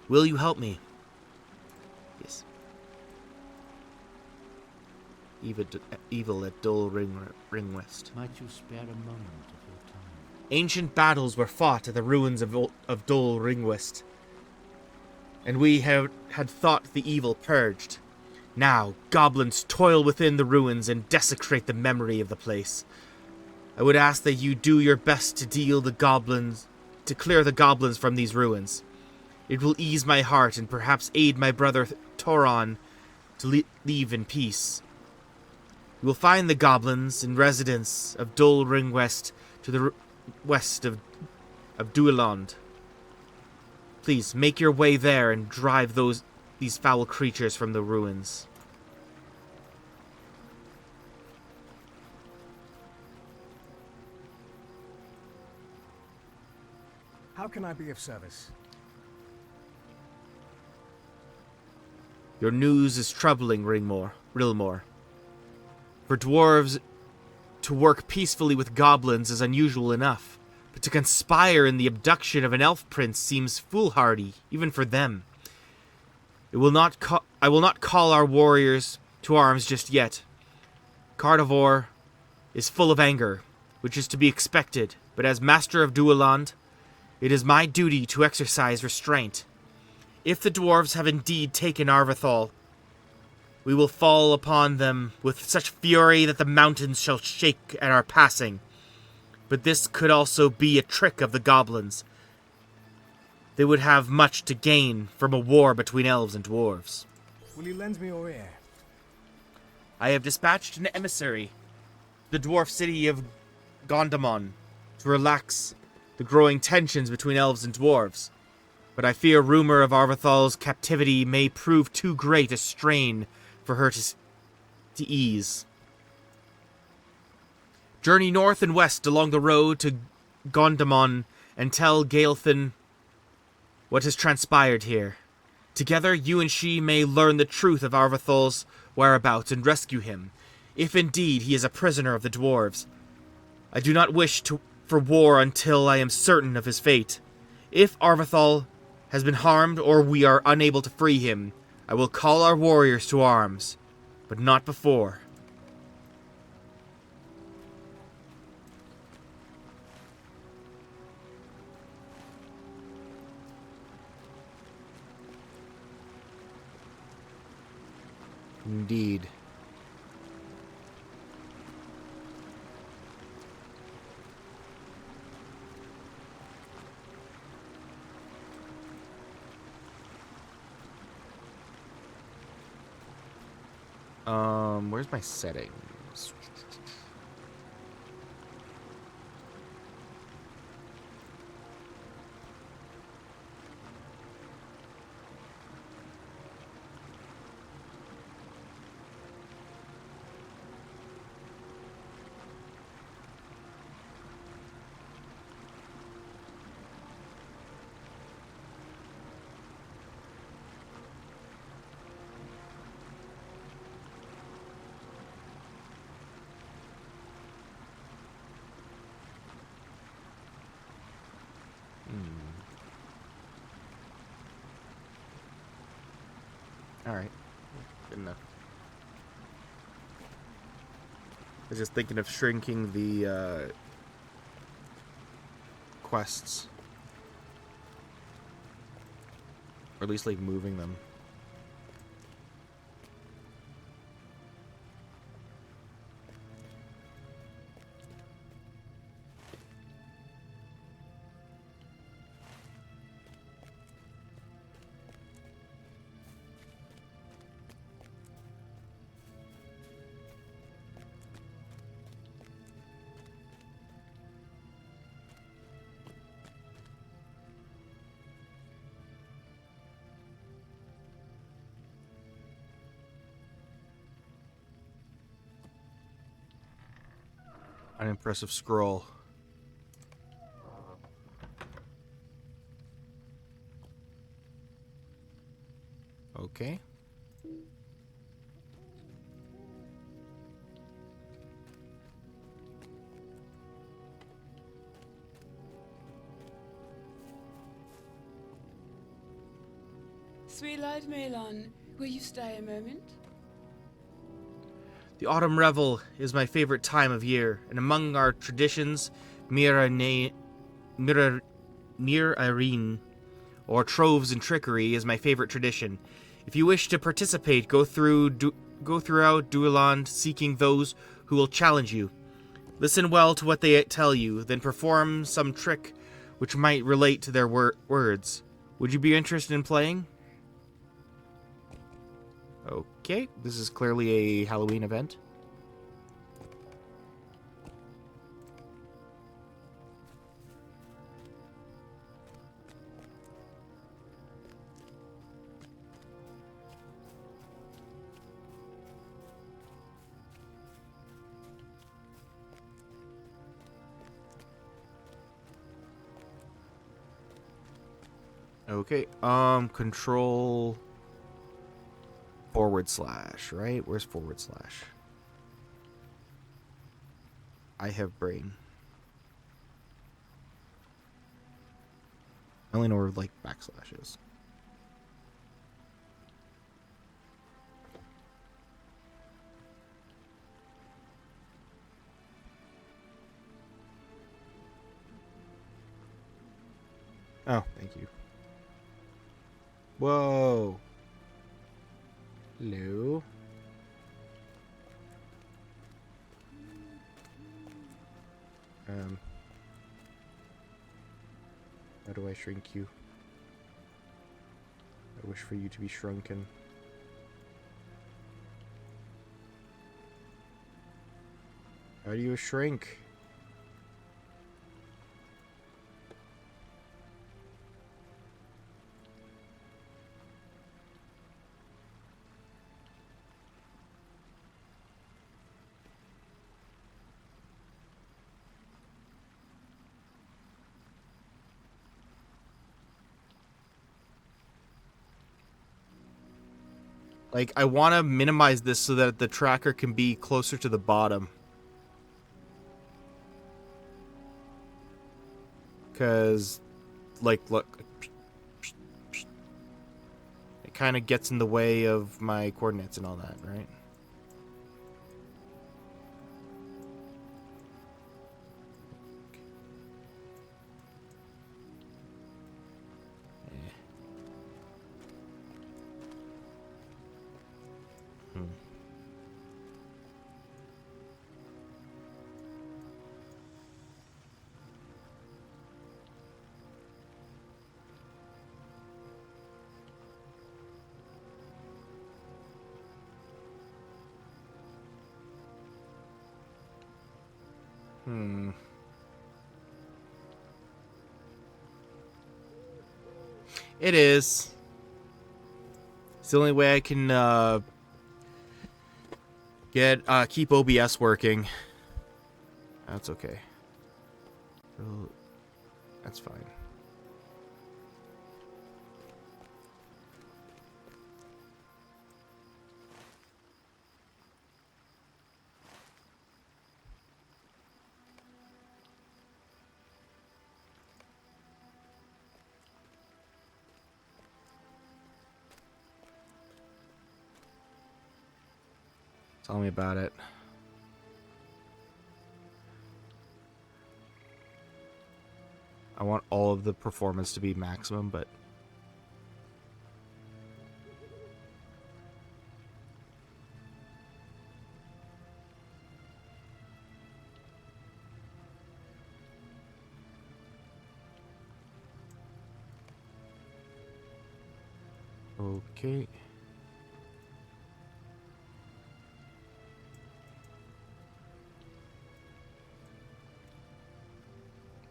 Will you help me? Yes. Evil at Dol Ringwest. Might you spare a moment of your time? Ancient battles were fought at the ruins of Dol Ringwest, and we had thought the evil purged. Now, goblins toil within the ruins and desecrate the memory of the place. I would ask that you do your best to clear the goblins from these ruins. It will ease my heart and perhaps aid my brother Tauron to leave in peace. You will find the goblins in residence of Dol Ringwest to the west of Duiland. Please make your way there and drive these foul creatures from the ruins. How can I be of service? Your news is troubling, Rilmor. For dwarves to work peacefully with goblins is unusual enough, but to conspire in the abduction of an elf prince seems foolhardy, even for them. I will not call our warriors to arms just yet. Cardivore is full of anger, which is to be expected, but as master of Duiland, it is my duty to exercise restraint. If the dwarves have indeed taken Arvathal, we will fall upon them with such fury that the mountains shall shake at our passing. But this could also be a trick of the goblins. They would have much to gain from a war between elves and dwarves. Will you lend me your ear? I have dispatched an emissary to the dwarf city of Gondamon to relax the growing tensions between elves and dwarves. But I fear rumor of Arvathal's captivity may prove too great a strain for her to ease. Journey north and west along the road to Gondamon and tell Gaelthan what has transpired here. Together, you and she may learn the truth of Arvathal's whereabouts and rescue him, if indeed he is a prisoner of the dwarves. I do not wish for war until I am certain of his fate. If Arvathal has been harmed or we are unable to free him, I will call our warriors to arms, but not before. Indeed. Where's my settings? Alright. Good enough. I was just thinking of shrinking the quests. Or at least like moving them. An impressive scroll. Okay. Sweet-eyed Melon, will you stay a moment? The autumn revel is my favorite time of year, and among our traditions, Mir Irene, or troves and trickery, is my favorite tradition. If you wish to participate, go throughout Duiland seeking those who will challenge you. Listen well to what they tell you, then perform some trick which might relate to their words. Would you be interested in playing? Okay, this is clearly a Halloween event. Okay, control / right? Where's / I have brain. I only know where, like, / is. Oh, thank you. Whoa. Hello. How do I shrink you? I wish for you to be shrunken. How do you shrink? Like, I want to minimize this so that the tracker can be closer to the bottom. Because, like, look. It kind of gets in the way of my coordinates and all that, right? It is. It's the only way I can keep OBS working. That's okay. That's fine. Tell me about it. I want all of the performance to be maximum, but... Okay.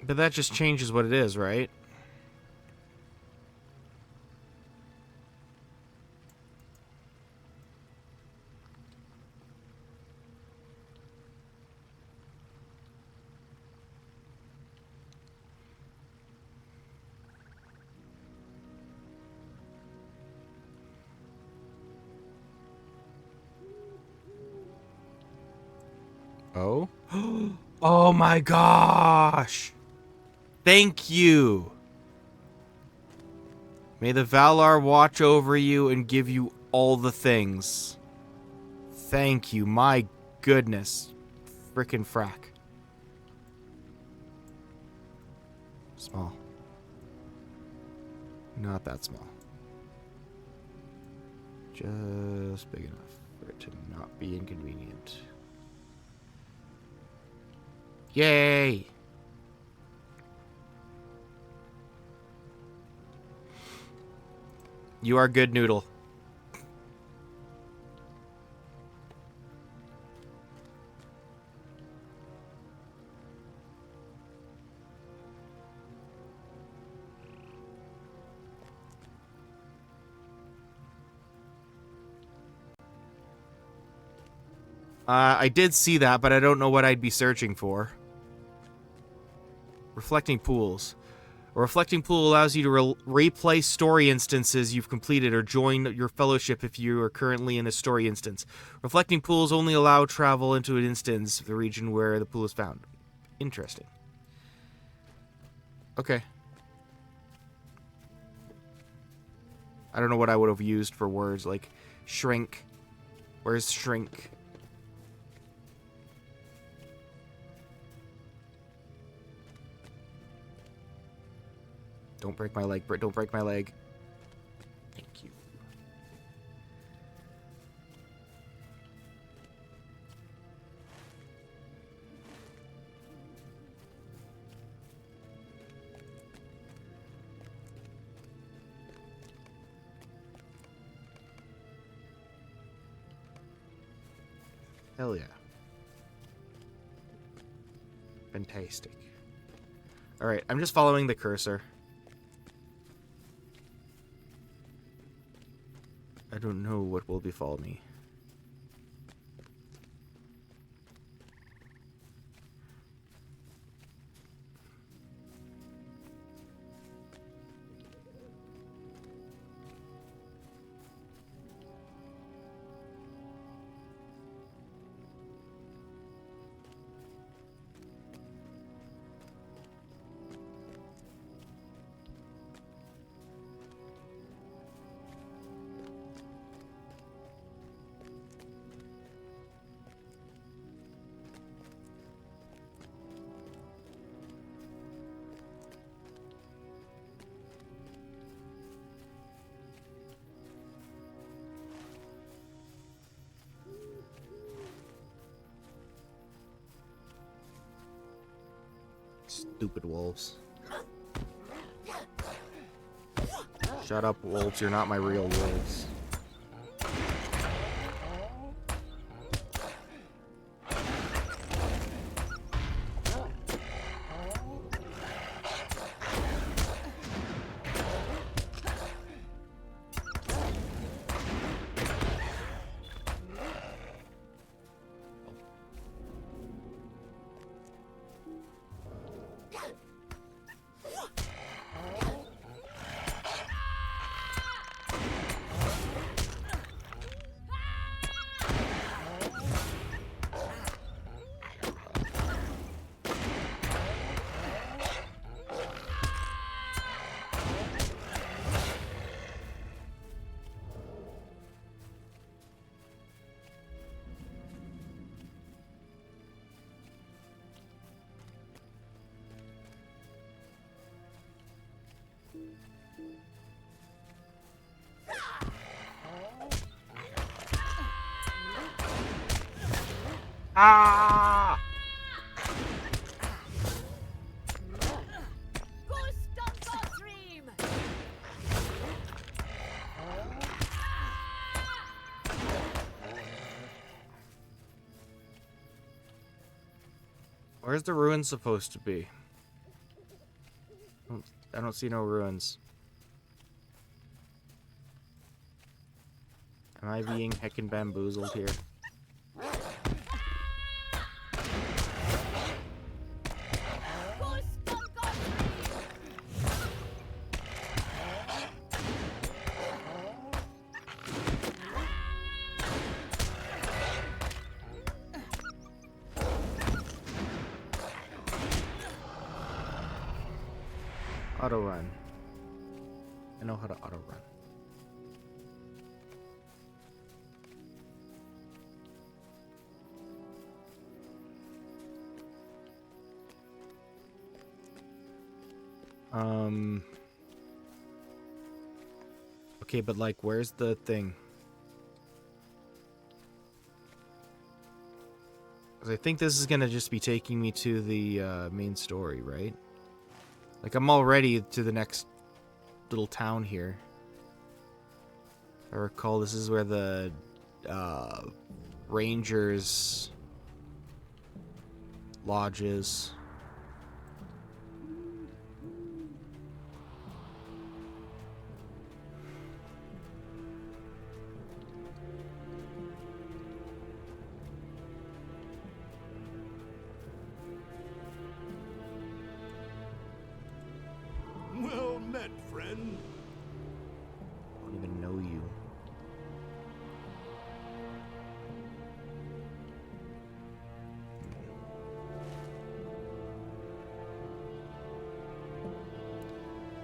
But that just changes what it is, right? Oh? Oh my gosh! Thank you! May the Valar watch over you and give you all the things. Thank you, my goodness. Frickin' frack. Small. Not that small. Just big enough for it to not be inconvenient. Yay! You are good, Noodle. I did see that, but I don't know what I'd be searching for. Reflecting pools. A reflecting pool allows you to replay story instances you've completed or join your fellowship if you are currently in a story instance. Reflecting pools only allow travel into an instance of the region where the pool is found. Interesting. Okay. I don't know what I would have used for words like shrink. Where's shrink? Don't break my leg, Britt. Don't break my leg. Thank you. Hell yeah. Fantastic. Alright, I'm just following the cursor. I don't know what will befall me. Stupid wolves. Shut up, wolves. You're not my real wolves. Ah! Where's the ruin supposed to be? I don't see no ruins. Am I being heckin' bamboozled here? Auto run. I know how to auto run. Okay, but like, where's the thing? Because I think this is gonna just be taking me to the main story, right? Like, I'm already to the next little town here. If I recall, this is where the Rangers lodge is. Well met, friend. I don't even know you.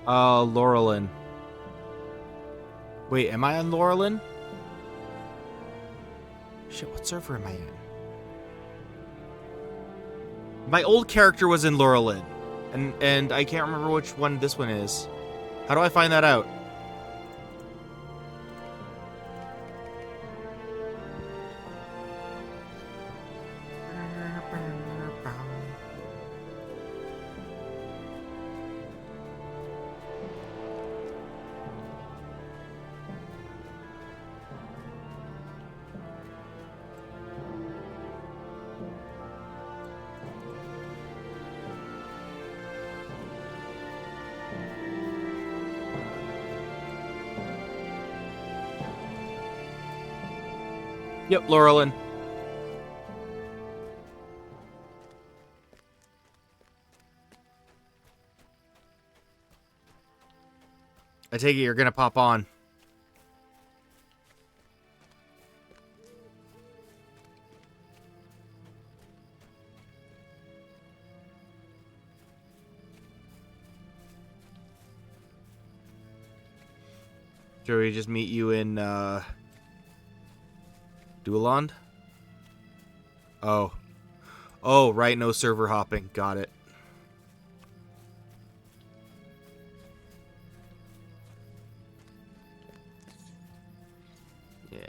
Laurelin. Wait, am I on Laurelin? Shit, what server am I in? My old character was in Laurelin. And I can't remember which one this one is. How do I find that out? Yep, Laurelin. I take it you're gonna pop on. Should we just meet you in, Dualand? Oh. Oh, right, no server hopping. Got it. Yeah.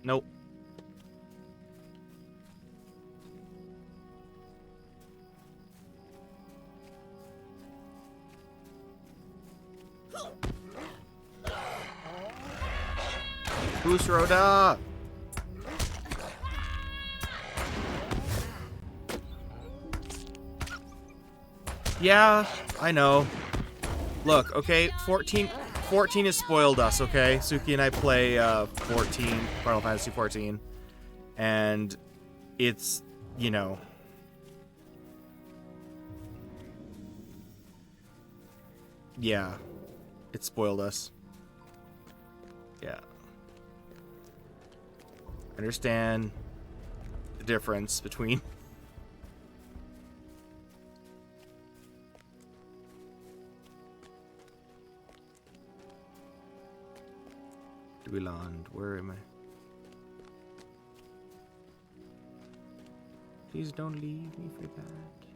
Nope. Boost Rhoda! Yeah, I know. Look, okay, 14 has spoiled us, okay? Suki and I play 14, Final Fantasy 14. And it's, you know. Yeah. It spoiled us. Yeah. Understand the difference between Duiland, where am I? Please don't leave me for that.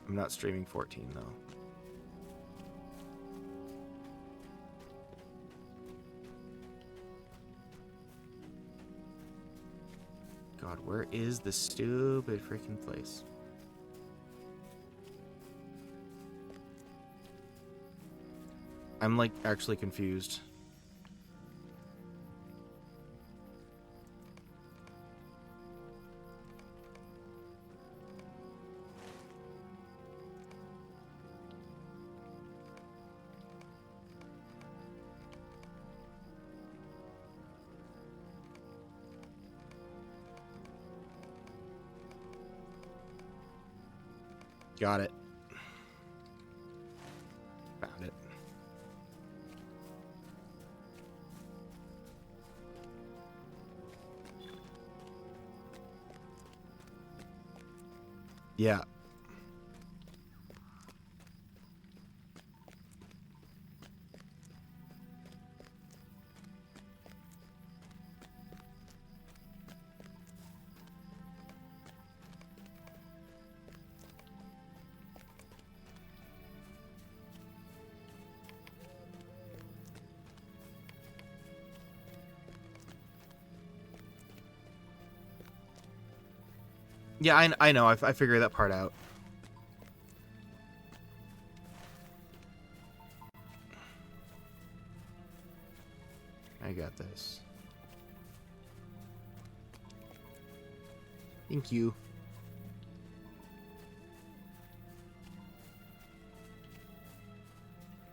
I'm not streaming 14 though. God, where is this stupid freaking place? I'm like actually confused. Got it. Found it. Yeah. Yeah, I know. I figured that part out. I got this. Thank you.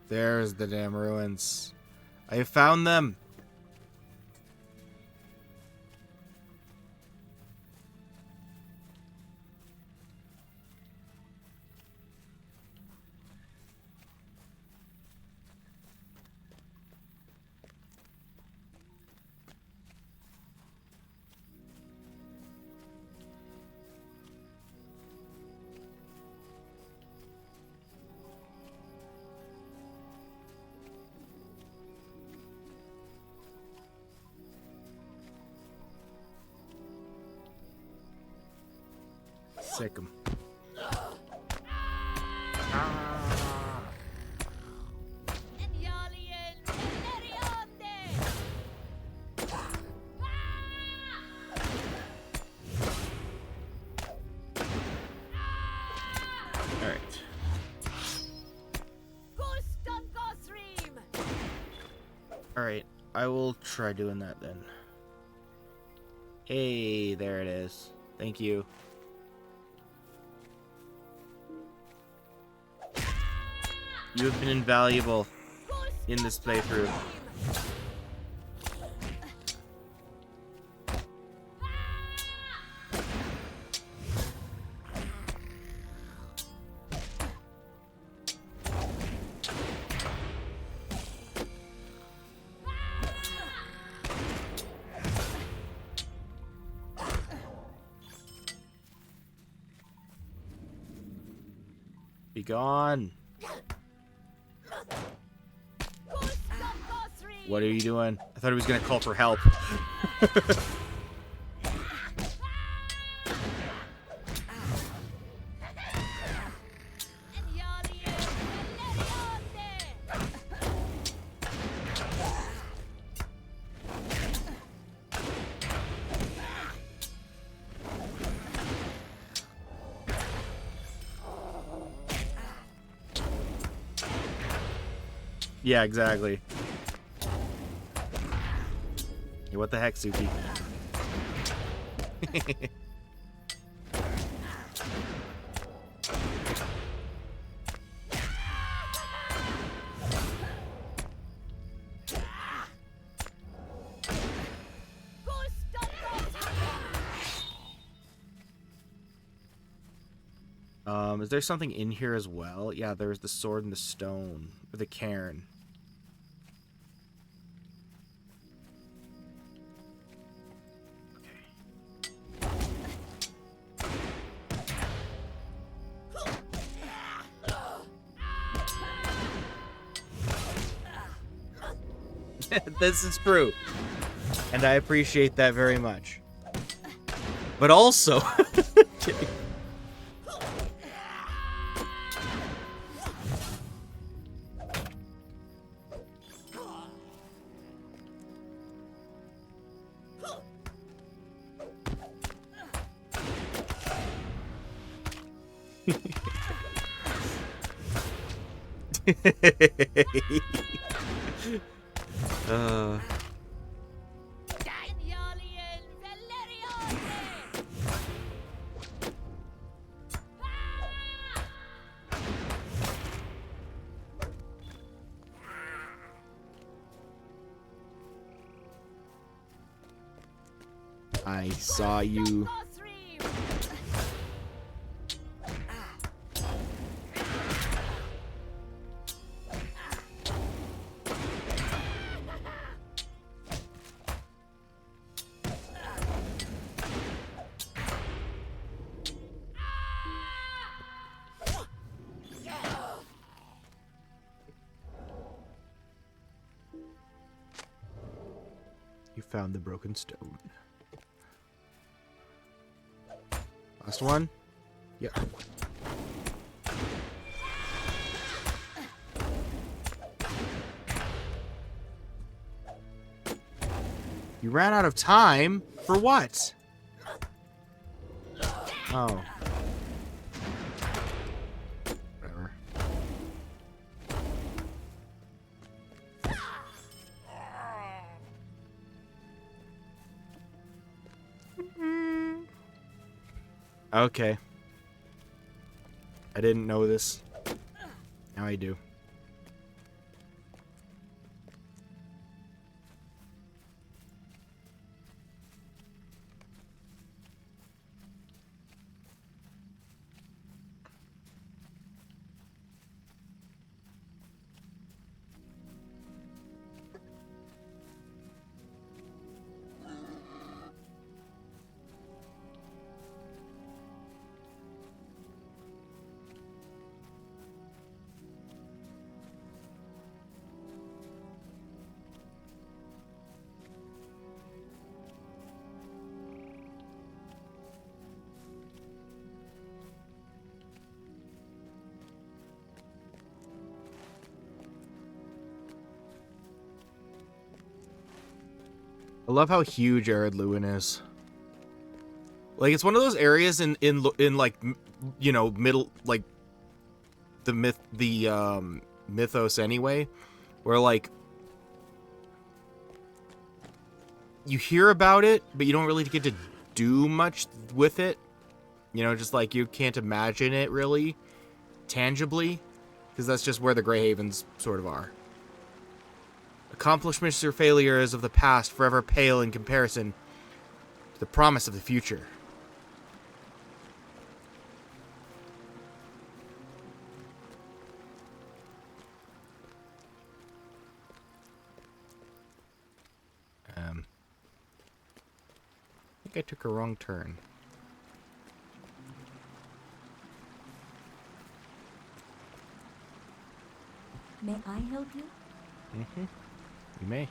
There's the damn ruins. I found them. Sick 'em. Alright. Alright, I will try doing that then. Hey, there it is. Thank you. You have been invaluable in this playthrough. Be gone. What are you doing? I thought he was gonna call for help. Yeah, exactly. Hey, what the heck, Suki? Is there something in here as well? Yeah, there's the sword and the stone. Or the cairn. This is true. And I appreciate that very much. But also... Kidding. uh... I saw you. You found the broken stone. Last one? Yeah. You ran out of time? For what? Oh. Whatever. Okay. I didn't know this. Now I do. I love how huge Ered Luin is. Like, it's one of those areas in like, you know, middle, like, the mythos anyway, where, like, you hear about it, but you don't really get to do much with it. You know, just, like, you can't imagine it, really, tangibly, because that's just where the Grey Havens sort of are. Accomplishments or failures of the past forever pale in comparison to the promise of the future. I think I took a wrong turn. May I help you? Mm-hmm. You may.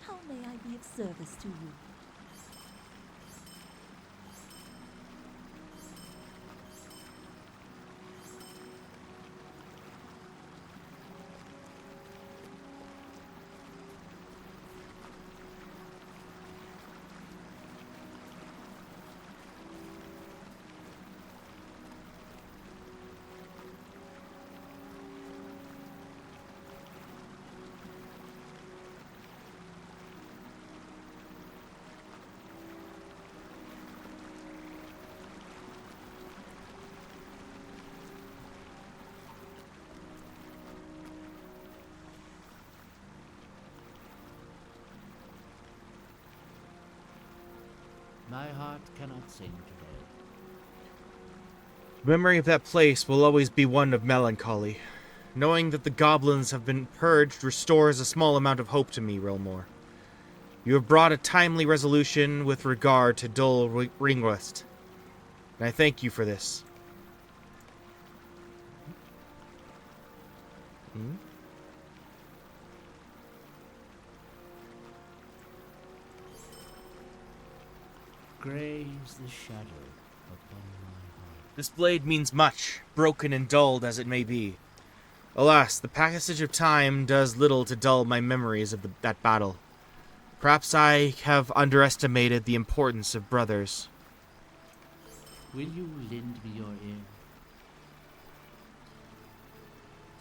How may I be of service to you? My heart cannot sing today. Memory of that place will always be one of melancholy. Knowing that the goblins have been purged restores a small amount of hope to me, Rilmor. You have brought a timely resolution with regard to Dol Ringwest, and I thank you for this. Graves the shadow upon my heart. This blade means much, broken and dulled as it may be. Alas, the passage of time does little to dull my memories of that battle. Perhaps I have underestimated the importance of brothers. Will you lend me your ear?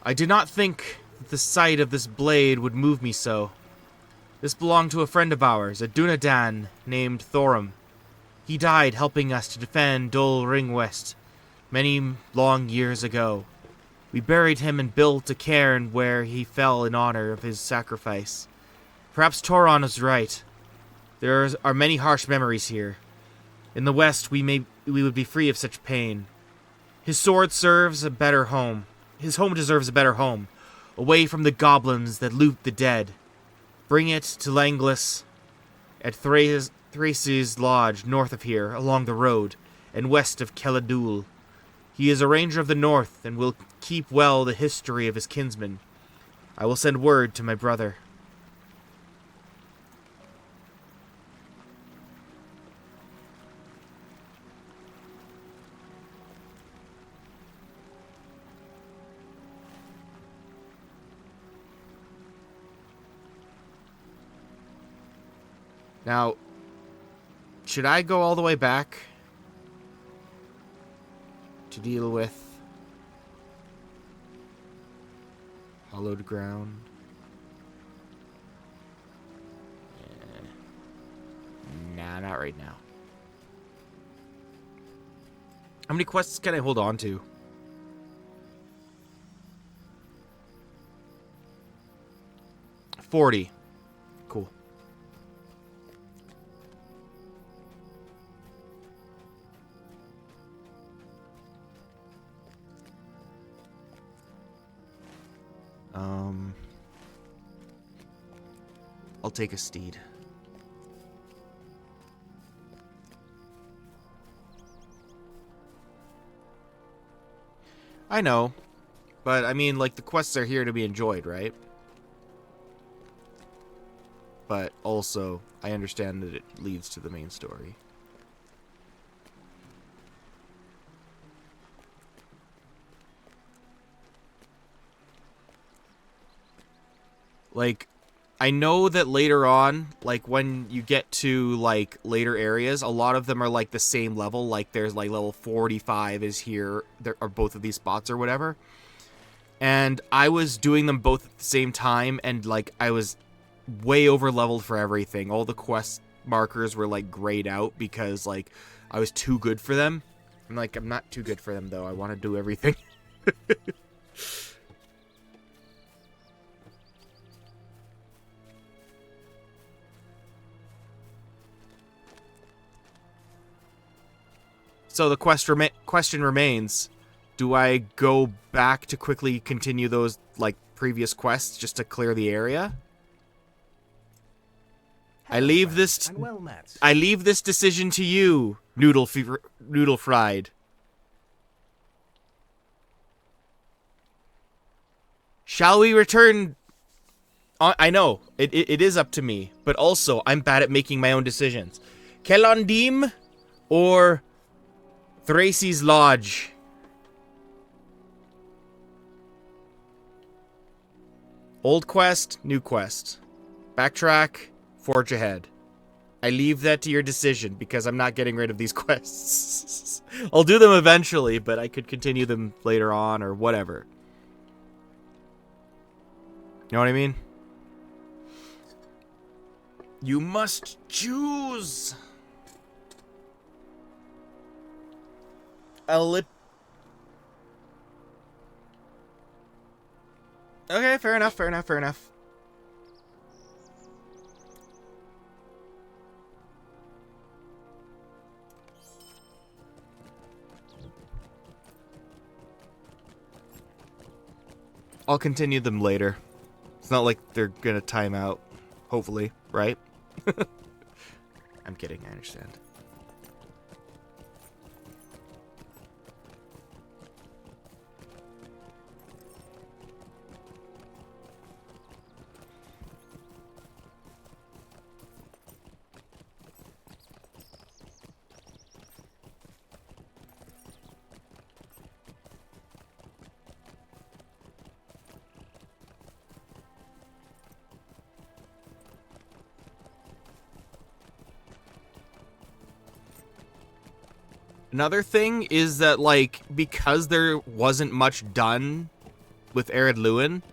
I did not think that the sight of this blade would move me so. This belonged to a friend of ours, a Dunedain named Thorum. He died helping us to defend Dol Ringwest many long years ago. We buried him and built a cairn where he fell in honor of his sacrifice. Perhaps Toron is right. There are many harsh memories here. In the West, we would be free of such pain. His sword serves a better home. His home deserves a better home, away from the goblins that loot the dead. Bring it to Langlis at Thrace's lodge north of here, along the road, and west of Keladul. He is a ranger of the north and will keep well the history of his kinsmen. I will send word to my brother. Now, should I go all the way back to deal with hollowed ground? Nah, not right now. How many quests can I hold on to? 40. Cool. I'll take a steed. I know, but I mean, like, the quests are here to be enjoyed, right? But also, I understand that it leads to the main story. Like, I know that later on, like, when you get to, like, later areas, a lot of them are, like, the same level. Like, there's, like, level 45 is here, there are both of these spots or whatever. And I was doing them both at the same time, and, like, I was way over leveled for everything. All the quest markers were, like, grayed out because, like, I was too good for them. I'm like, I'm not too good for them, though. I want to do everything. So the question remains, do I go back to quickly continue those, like, previous quests just to clear the area? I leave this decision to you, Noodle Fried. Shall we return? I know, it is up to me, but also I'm bad at making my own decisions. Kelandim or Thrace's Lodge? Old quest, new quest. Backtrack, forge ahead. I leave that to your decision because I'm not getting rid of these quests. I'll do them eventually, but I could continue them later on or whatever. You know what I mean? You must choose. Okay, fair enough. I'll continue them later. It's not like they're gonna time out. Hopefully, right? I'm kidding, I understand. Another thing is that, like, because there wasn't much done with Ered Luin,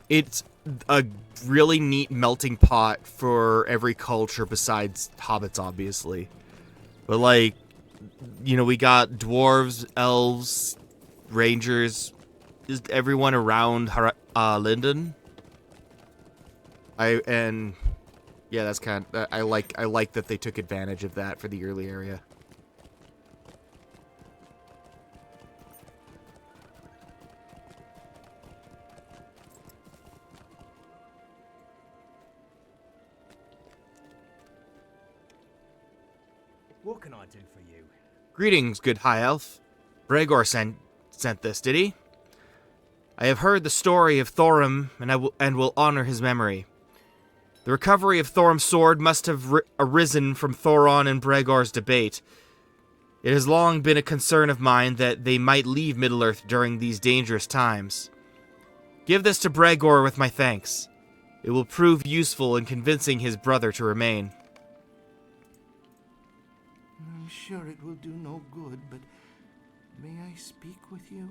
it's a really neat melting pot for every culture besides hobbits, obviously. But, like, you know, we got dwarves, elves, rangers, just everyone around Linden. Yeah, that's kind of, I like that they took advantage of that for the early area. What can I do for you? Greetings, good High Elf. Bregor sent this, did he? I have heard the story of Thorim, and will honor his memory. The recovery of Thorim's sword must have arisen from Thoron and Bregor's debate. It has long been a concern of mine that they might leave Middle-earth during these dangerous times. Give this to Bregor with my thanks. It will prove useful in convincing his brother to remain. I'm sure it will do no good, but may I speak with you?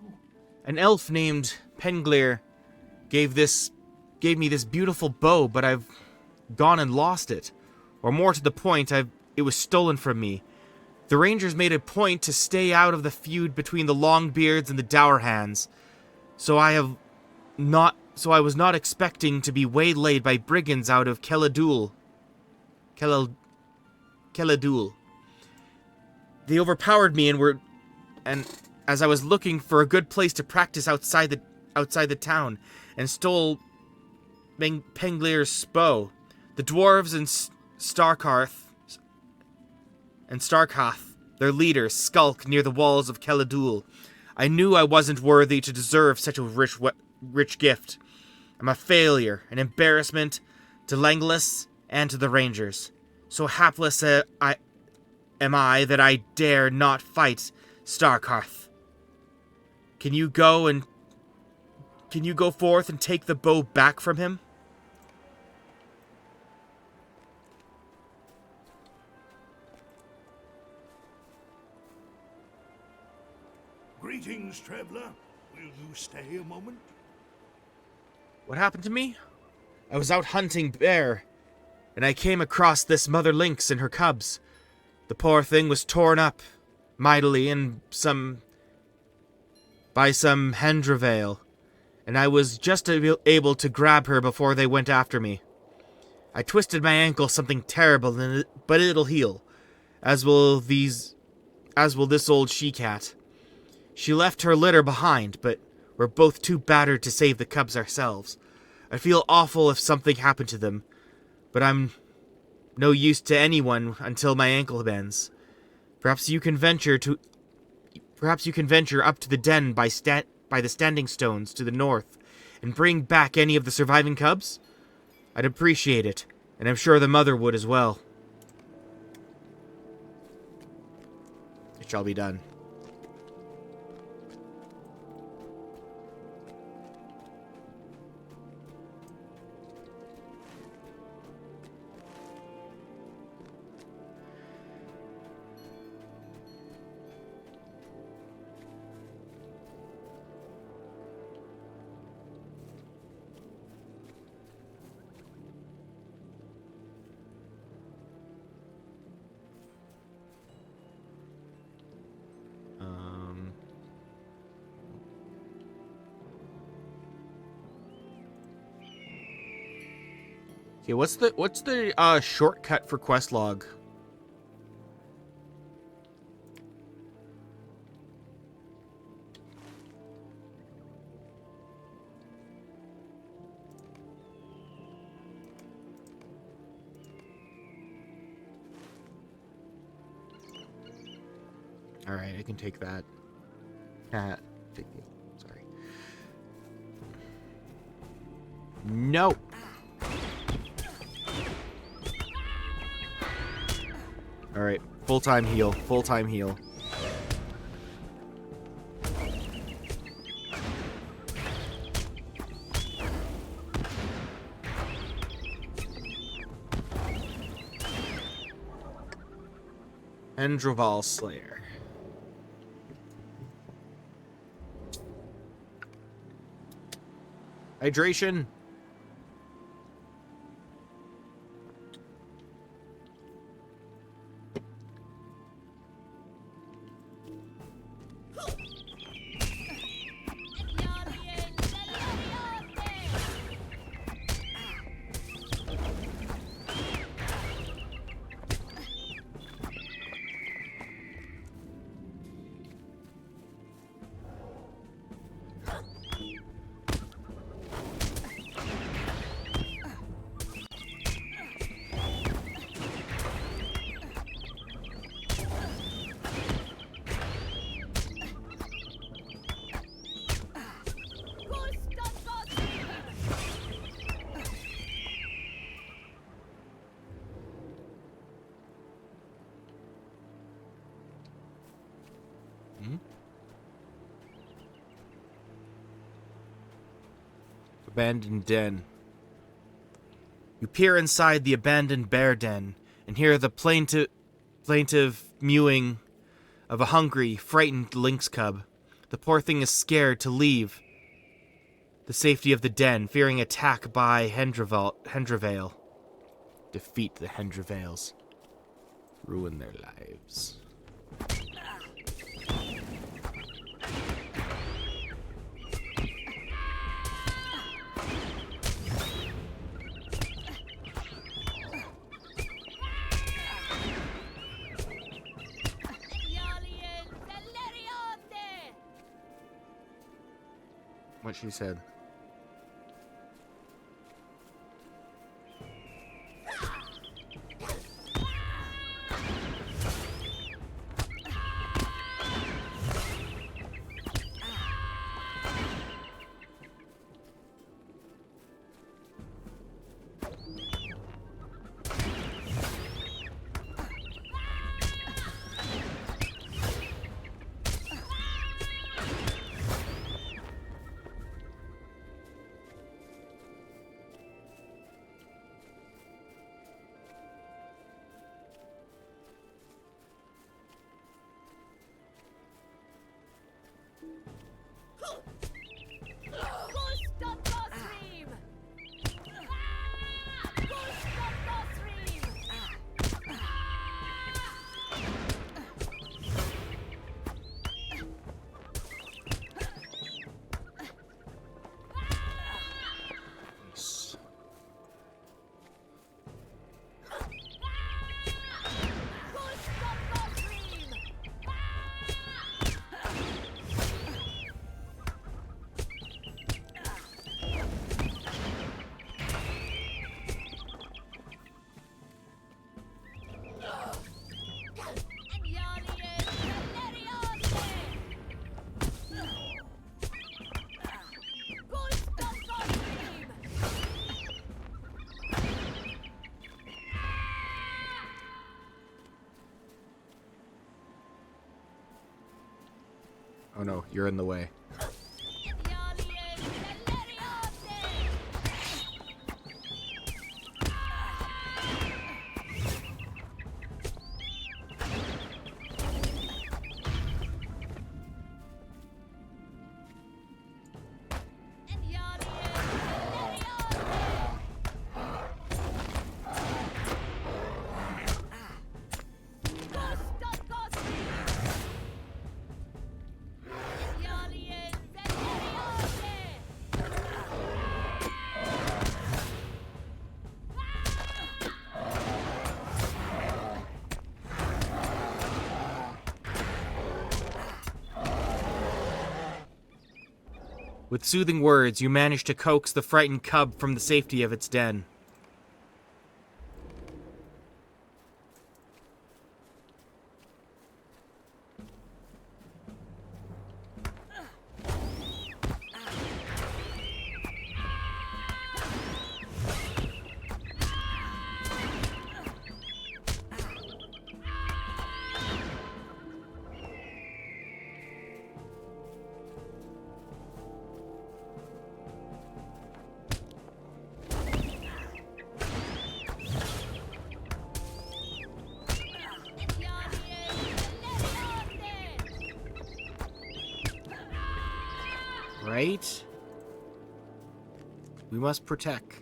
An elf named Penglir gave me this beautiful bow, but I've gone and lost it. Or more to the point, it was stolen from me. The Rangers made a point to stay out of the feud between the Longbeards and the Dourhands, so I was not expecting to be waylaid by brigands out of Keladul. They overpowered me and as I was looking for a good place to practice outside the town, and stole Penglir's bow. The dwarves and Starkarth, their leaders, skulk near the walls of Keladul. I knew I wasn't worthy to deserve such a rich gift. I'm a failure, an embarrassment to Legolas and to the Rangers. So hapless am I that I dare not fight Starkarth. Can you go forth and take the bow back from him? Greetings, traveler. Will you stay a moment? What happened to me? I was out hunting bear, and I came across this mother lynx and her cubs. The poor thing was torn up mightily by some Hendravale, and I was just able to grab her before they went after me. I twisted my ankle something terrible, but it'll heal, as will this old she-cat. She left her litter behind, but we're both too battered to save the cubs ourselves. I feel awful if something happened to them, but I'm no use to anyone until my ankle bends. Perhaps you can venture up to the den by the standing stones to the north and bring back any of the surviving cubs? I'd appreciate it, and I'm sure the mother would as well. It shall be done. Okay, what's the shortcut for quest log? Alright, I can take that. Take the... Sorry. No! Alright, full-time heal. Full-time heal. Endroval Slayer. Hydration. Abandoned den. You peer inside the abandoned bear den and hear the plaintive mewing of a hungry, frightened lynx cub. The poor thing is scared to leave the safety of the den, fearing attack by Hendravale. Defeat the Hendravales. Ruin their lives. What she said. Oh no, you're in the way. With soothing words, you manage to coax the frightened cub from the safety of its den. Right? We must protect.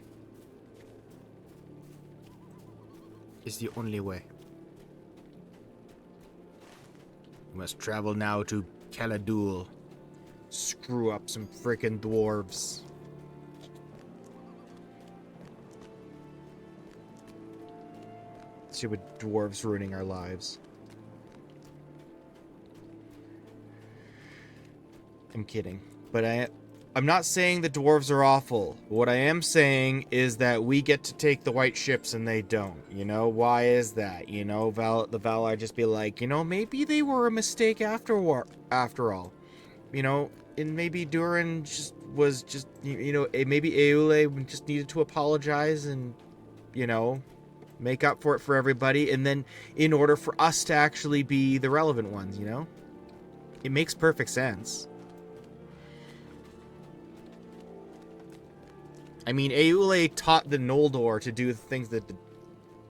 Is the only way. We must travel now to Caladul. Screw up some frickin' dwarves. Stupid dwarves ruining our lives. I'm kidding. But I'm not saying the dwarves are awful. What I am saying is that we get to take the white ships and they don't. You know, why is that? You know, the Valar just be like, you know, maybe they were a mistake after all. You know, and maybe Durin was just, you know, maybe Eule just needed to apologize and, you know, make up for it for everybody. And then in order for us to actually be the relevant ones, you know? It makes perfect sense. I mean, Eule taught the Noldor to do the things that the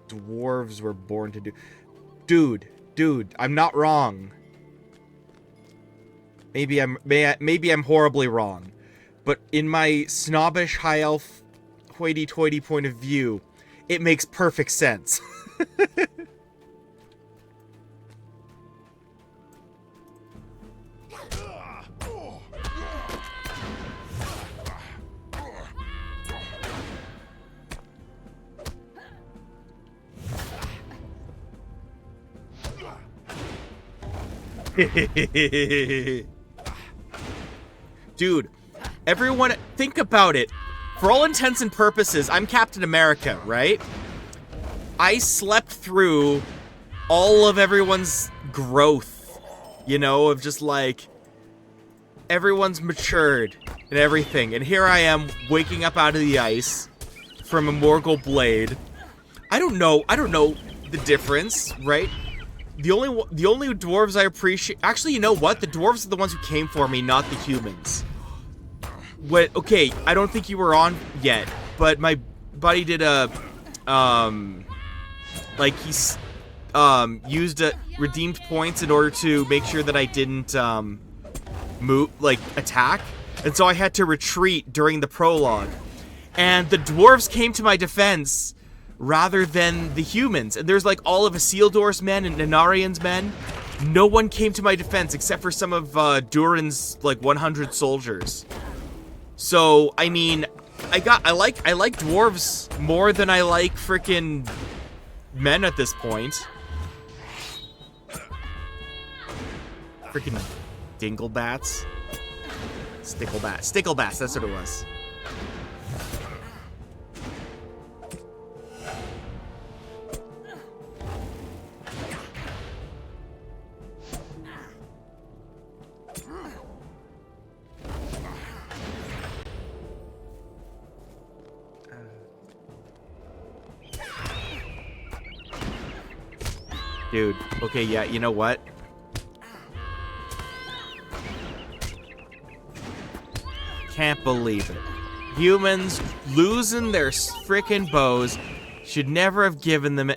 dwarves were born to do. Dude, I'm not wrong. Maybe I'm horribly wrong. But in my snobbish high elf hoity-toity point of view, it makes perfect sense. Dude, everyone, think about it. For all intents and purposes, I'm Captain America, right? I slept through all of everyone's growth, you know, of just like, everyone's matured and everything. And here I am waking up out of the ice from a Morgul Blade. I don't know the difference, right? The only dwarves I appreciate... Actually, you know what? The dwarves are the ones who came for me, not the humans. Okay, I don't think you were on yet, but my buddy did a... like, he's... used redeemed points in order to make sure that I didn't, attack. And so I had to retreat during the prologue. And the dwarves came to my defense rather than the humans. And there's like all of Isildur's men and Anarion's men. No one came to my defense except for some of Durin's like 100 soldiers. So, I mean, I like dwarves more than I like frickin' men at this point. Frickin' dinglebats. Sticklebats, that's what it was. Dude, okay, yeah, you know what? Can't believe it. Humans losing their frickin' bows should never have given them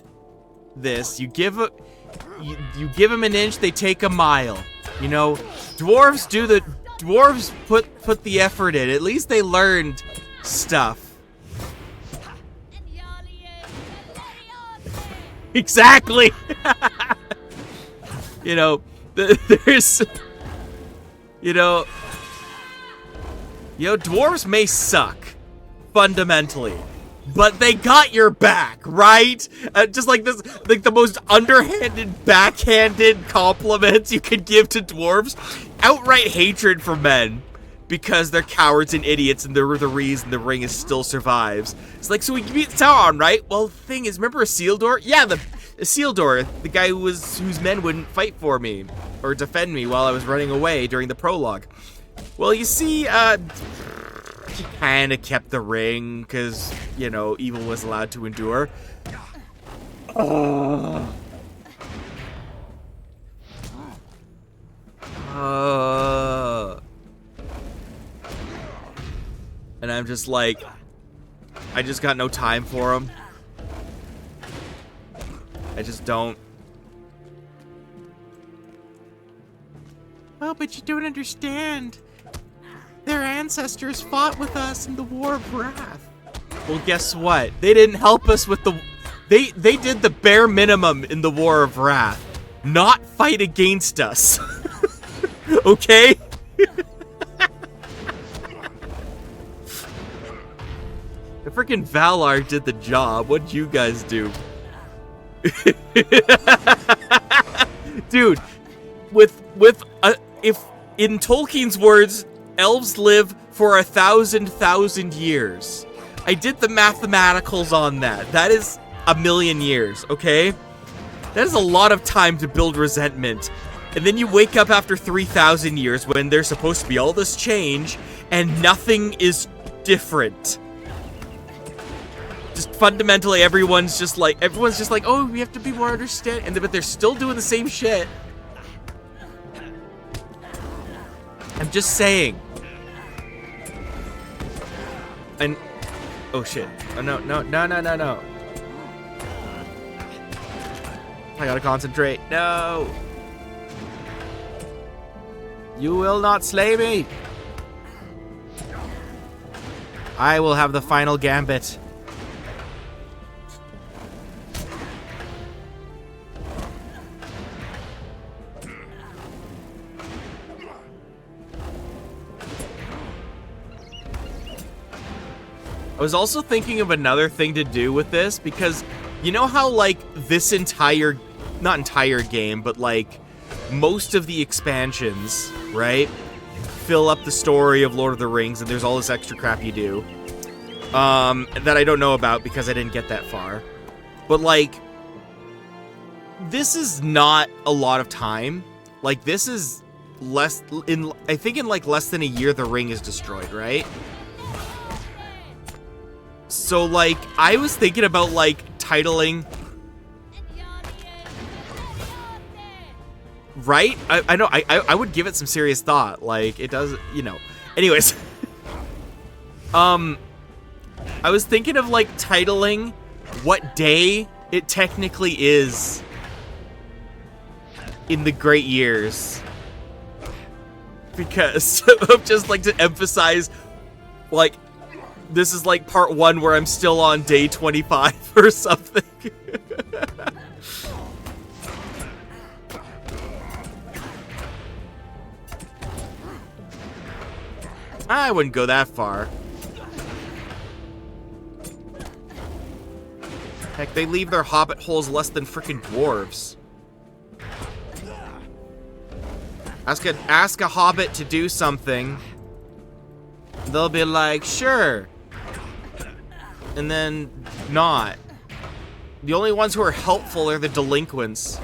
this. You give them an inch, they take a mile. You know, dwarves put the effort in. At least they learned stuff. Exactly. You know, there's, you know, dwarves may suck fundamentally, but they got your back, right? Just like this, like the most underhanded, backhanded compliments you could give to dwarves. Outright hatred for men because they're cowards and idiots, and they're the reason the ring is still survives. It's like, so we beat Sauron, right? Well, the thing is, remember Isildur? Yeah, the Isildur, the guy whose men wouldn't fight for me or defend me while I was running away during the prologue. Well, you see, he kind of kept the ring because, you know, evil was allowed to endure. And I'm just like, I just got no time for him. I just don't. Oh, but you don't understand. their ancestors fought with us in the War of Wrath. Well, guess what? They didn't help us with the... They did the bare minimum in the War of Wrath. Not fight against us. Okay? The freaking Valar did the job. What'd you guys do? Dude, if in Tolkien's words, elves live for 1,000 years. I did the mathematicals on that. That is 1,000,000 years, okay? That is a lot of time to build resentment. And then you wake up after 3,000 years when there's supposed to be all this change and nothing is different. Just fundamentally everyone's just like, oh, we have to be more understanding, but they're still doing the same shit. I'm just saying. And oh shit. Oh no. I gotta concentrate. No. You will not slay me. I will have the final gambit. I was also thinking of another thing to do with this, because you know how, like, this entire, not entire game, but, like, most of the expansions, right, fill up the story of Lord of the Rings, and there's all this extra crap you do, that I don't know about because I didn't get that far. But, like, this is not a lot of time. Like, this is I think in, like, less than a year, the ring is destroyed, right? So, like, I was thinking about, like, titling... Right? I know, I would give it some serious thought. Like, it does, you know. Anyways. I was thinking of, like, titling what day it technically is in the Great Years. Because of just, like, to emphasize, like... This is like part 1 where I'm still on day 25 or something. I wouldn't go that far. Heck, they leave their hobbit holes less than frickin' dwarves. Ask a hobbit to do something. They'll be like, sure. And then not. The only ones who are helpful are the delinquents.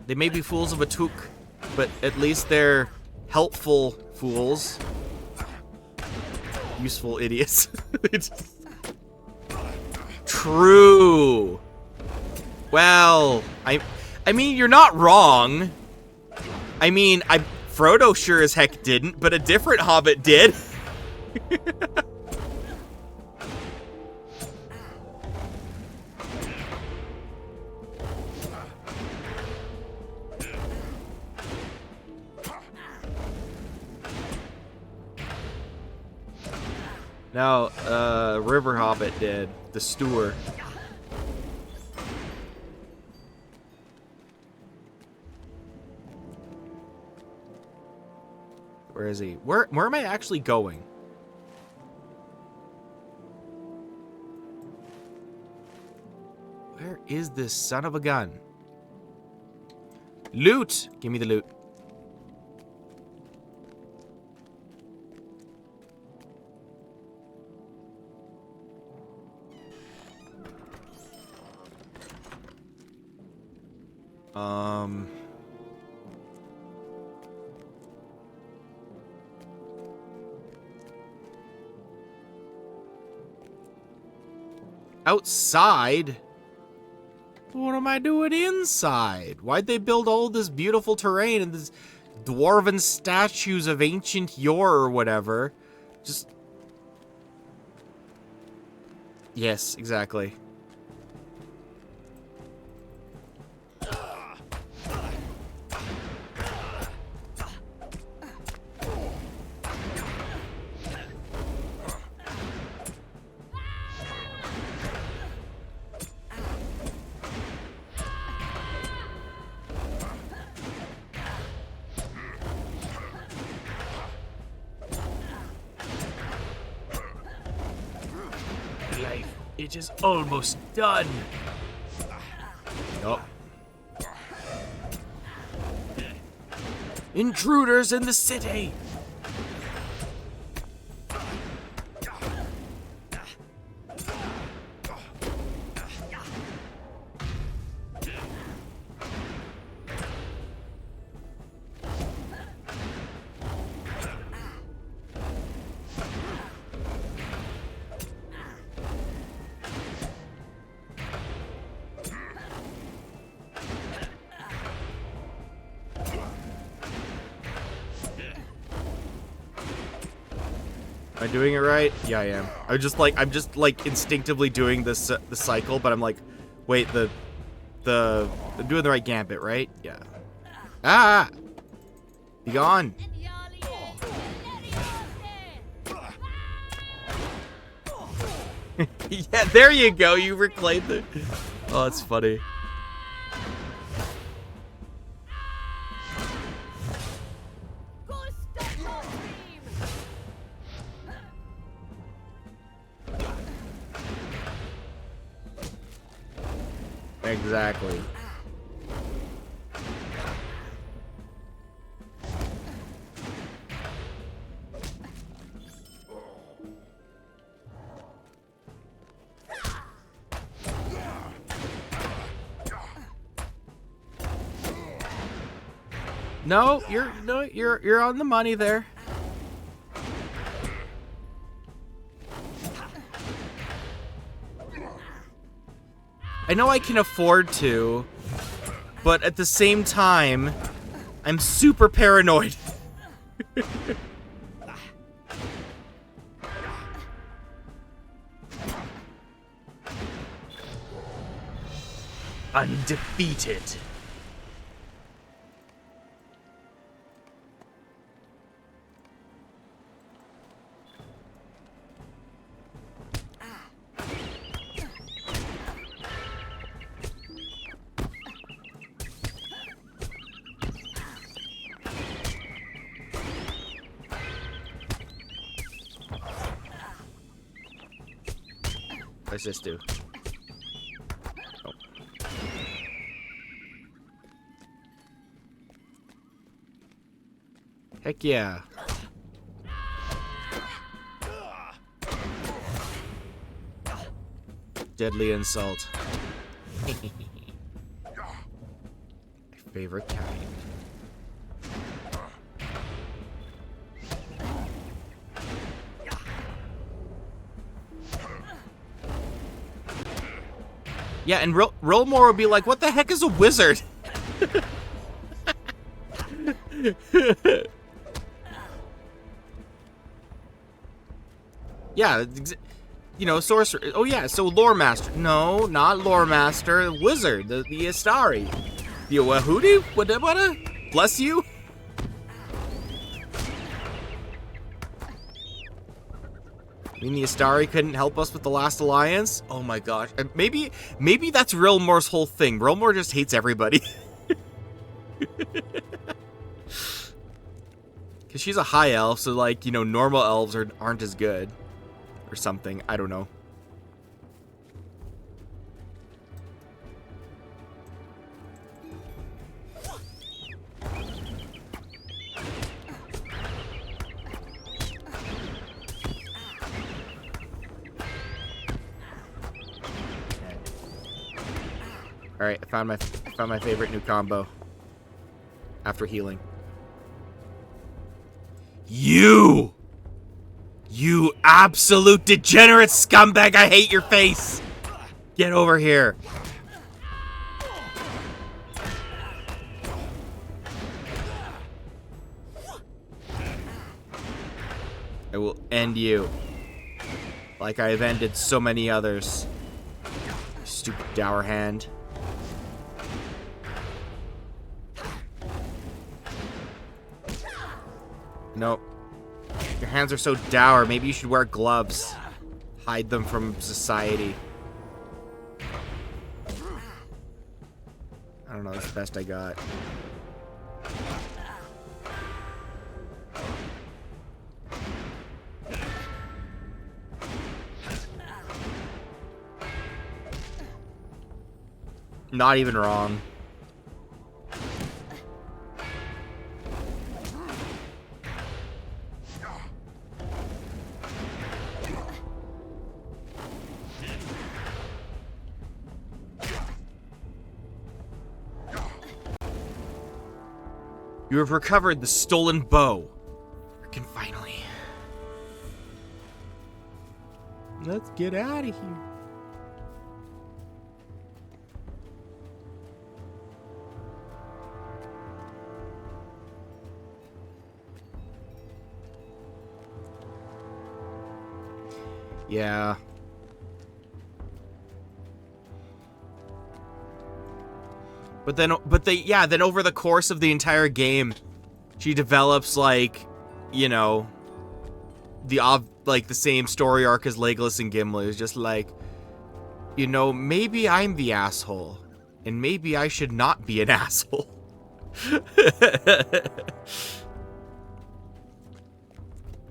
They may be fools of a took, but at least they're helpful fools. Useful idiots. True. Well, I mean, you're not wrong. I mean, Frodo sure as heck didn't, but a different hobbit did. No, River Hobbit did. The Steward. Where is he? Where am I actually going? Where is this son of a gun? Loot! Give me the loot. Outside? What am I doing inside? Why'd they build all this beautiful terrain and this dwarven statues of ancient yore or whatever? Just... Yes, exactly. It is almost done. Nope. Intruders in the city! Am I doing it right? Yeah, I am. I'm just like instinctively doing this the cycle, but I'm like, wait, I'm doing the right gambit, right? Yeah. Ah! Be gone. Yeah, there you go. You reclaimed it. Oh, that's funny. Exactly. No, you're on the money there. I know I can afford to, but at the same time, I'm super paranoid. Undefeated. What's this do? Oh. Heck yeah. Deadly insult. My favorite kind. Yeah, and Rilmor would be like, what the heck is a wizard? Yeah, you know, sorcerer. Oh yeah, so lore master. No, not lore master. Wizard, the Astari. The Wahudi? What? Bless you. I mean, the Astari couldn't help us with the last alliance? Oh my gosh. Maybe that's Rilmor's whole thing. Rilmor just hates everybody. Because she's a high elf, so like, you know, normal elves aren't as good. Or something. I don't know. Alright, I found my favorite new combo. After healing. You absolute degenerate scumbag! I hate your face! Get over here. I will end you. Like I have ended so many others. Stupid dour hand. Nope. Your hands are so dour. Maybe you should wear gloves. Hide them from society. I don't know. That's the best I got. Not even wrong. You have recovered the stolen bow. Freaking finally. Let's get out of here. Yeah. Then over the course of the entire game, she develops like, you know, the same story arc as Legolas and Gimli. It's just like, you know, maybe I'm the asshole, and maybe I should not be an asshole.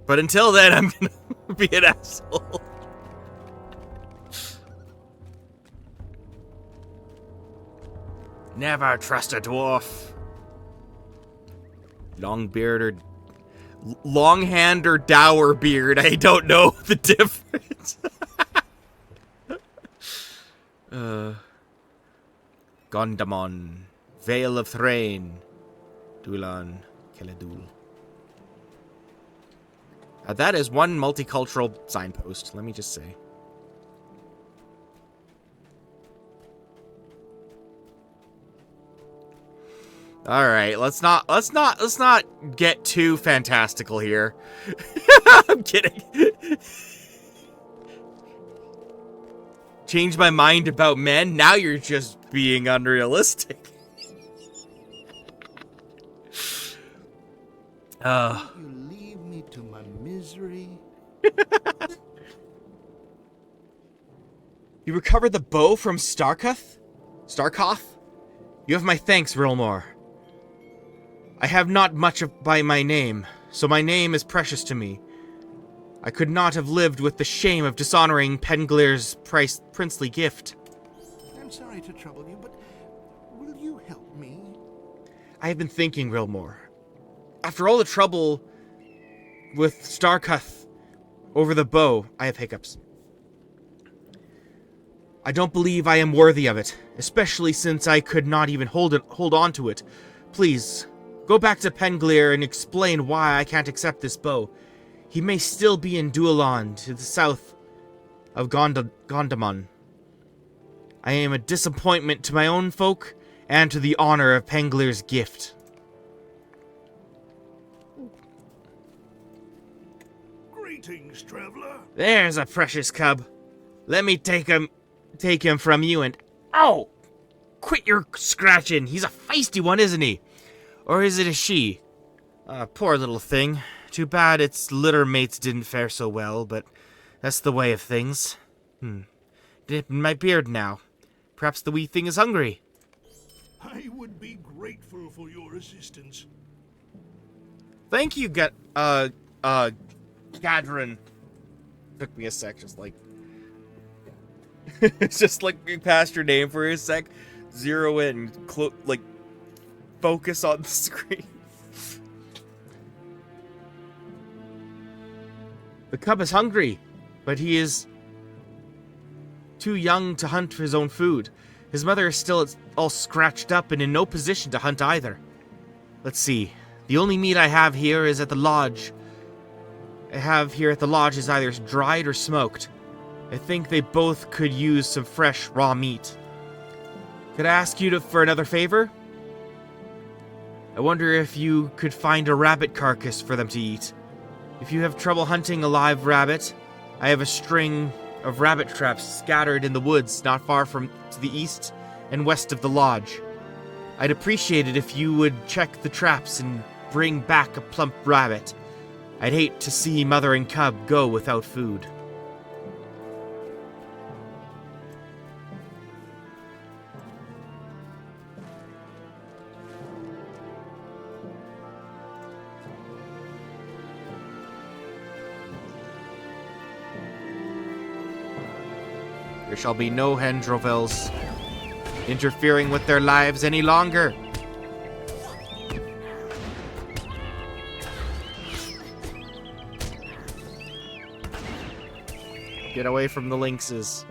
But until then, I'm gonna be an asshole. Never trust a dwarf. Long hand or dour beard. I don't know the difference. Gondamon, Vale of Thrain, Dulan, Keledul. That is one multicultural signpost, let me just say. All right, let's not get too fantastical here. I'm kidding. Change my mind about men. Now you're just being unrealistic. You leave me to my misery. You recovered the bow from Starkoth? You have my thanks, Rilmor. I have not much by my name, so my name is precious to me. I could not have lived with the shame of dishonoring Penglir's princely gift. I'm sorry to trouble you, but will you help me? I have been thinking, Rilmor. After all the trouble with Starkoth over the bow, I have hiccups. I don't believe I am worthy of it, especially since I could not even hold on to it. Please, go back to Penglir and explain why I can't accept this bow. He may still be in Dulan, to the south of Gondamon. I am a disappointment to my own folk and to the honor of Penglir's gift. Greetings, traveler. There's a precious cub. Let me take him from you and... Oh! Quit your scratching. He's a feisty one, isn't he? Or is it a she? Poor little thing. Too bad its litter mates didn't fare so well, but that's the way of things. Dip in my beard now. Perhaps the wee thing is hungry. I would be grateful for your assistance. Thank you, Gadrin. Took me a sec, just like... It's just like past your name for a sec. Zero in, like, focus on the screen. The cub is hungry, but he is too young to hunt for his own food. His mother is still all scratched up and in no position to hunt either. Let's see. The only meat I have here is at the lodge. Is either dried or smoked. I think they both could use some fresh, raw meat. Could I ask you for another favor? I wonder if you could find a rabbit carcass for them to eat. If you have trouble hunting a live rabbit, I have a string of rabbit traps scattered in the woods not far from to the east and west of the lodge. I'd appreciate it if you would check the traps and bring back a plump rabbit. I'd hate to see mother and cub go without food. There shall be no Hendrovels. interfering with their lives any longer. Get away from the lynxes.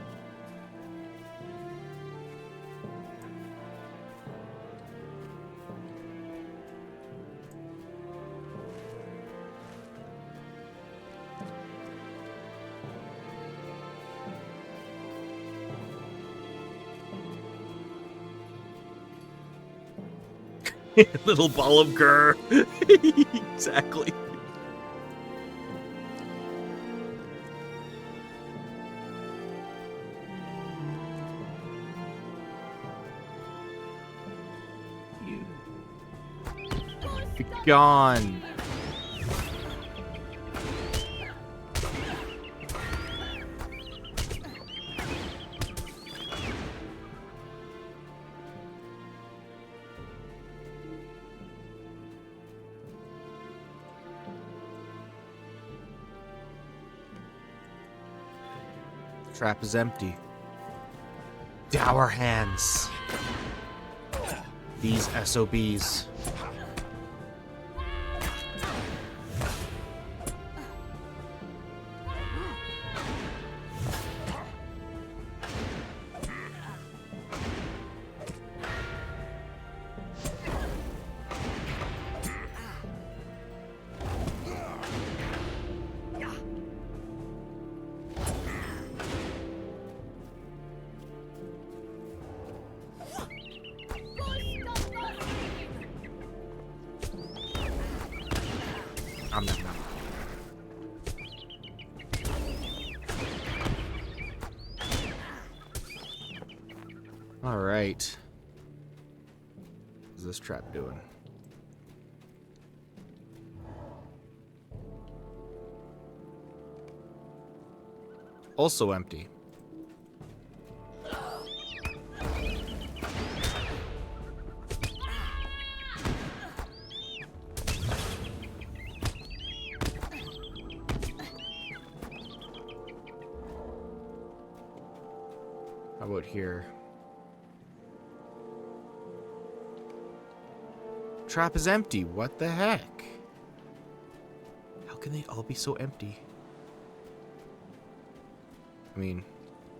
Little ball of grr. Exactly. Be gone. Trap is empty. Dour hands. These SOBs. All right. What's this trap doing? Also empty. How about here? Trap is empty. What the heck? How can they all be so empty? I mean,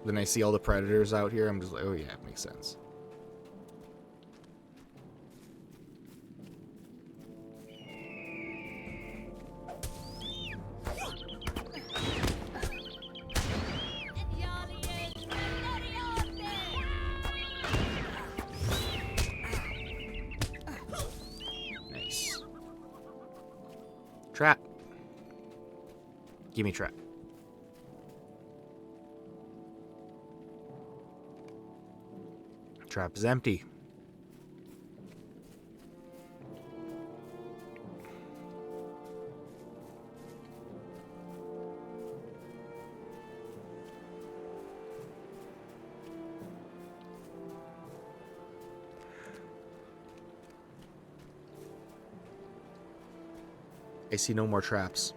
then I see all the predators out here. I'm just like, oh yeah, it makes sense. Nice. Trap. Give me trap. Trap is empty. I see no more traps.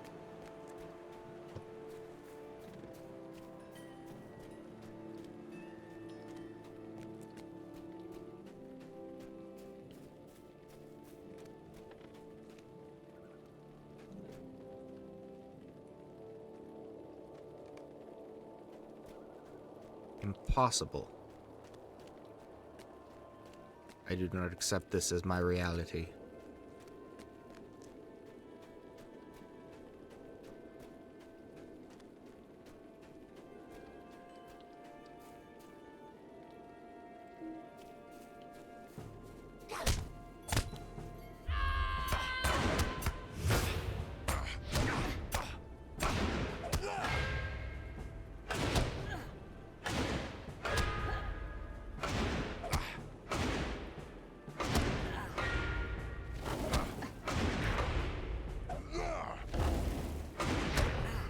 Impossible. I do not accept this as my reality.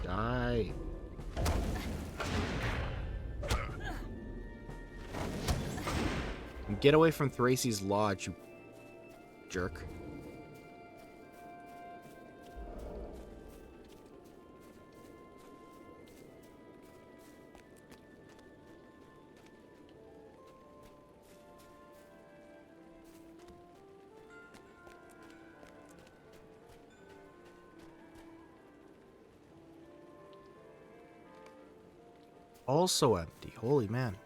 Die. Get away from Thraci's lodge, you jerk. also empty. Holy man.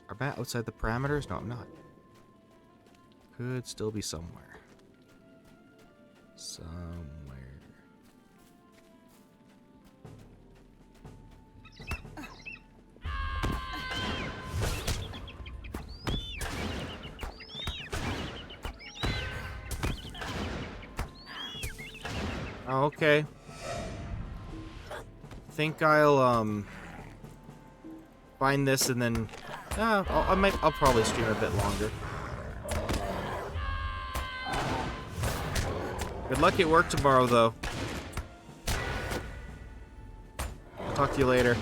Am I outside the parameters? No, I'm not. Could still be somewhere. Somewhere. Oh, okay. Think I'll find this and then I'll probably stream a bit longer. Good luck at work tomorrow, though. Talk to you later.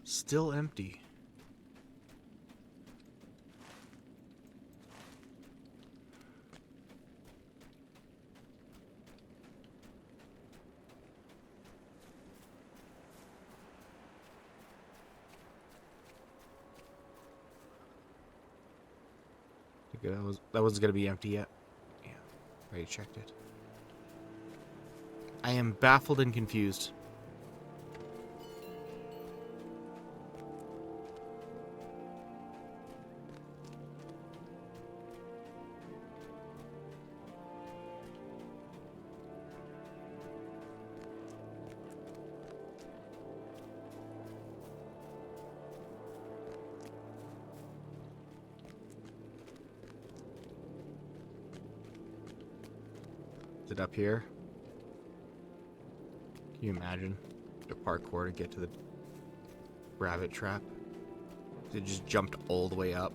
Still empty. That wasn't gonna be empty yet. Yeah, already checked it. I am baffled and confused. Is it up here? Can you imagine the parkour to get to the rabbit trap? It just jumped all the way up.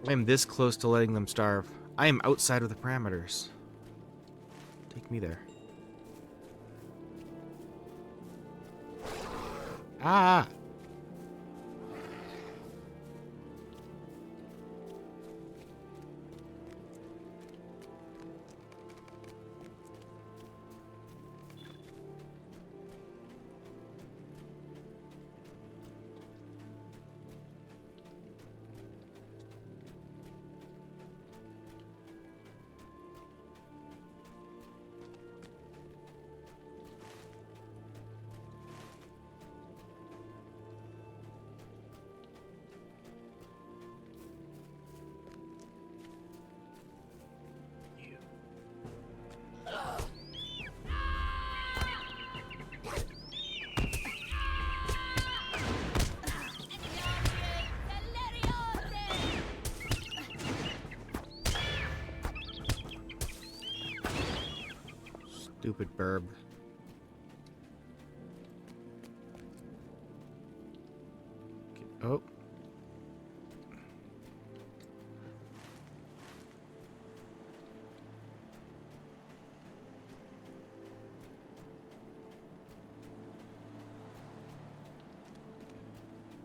I am this close to letting them starve. I am outside of the parameters. Take me there. Ah! Stupid burb. Oh.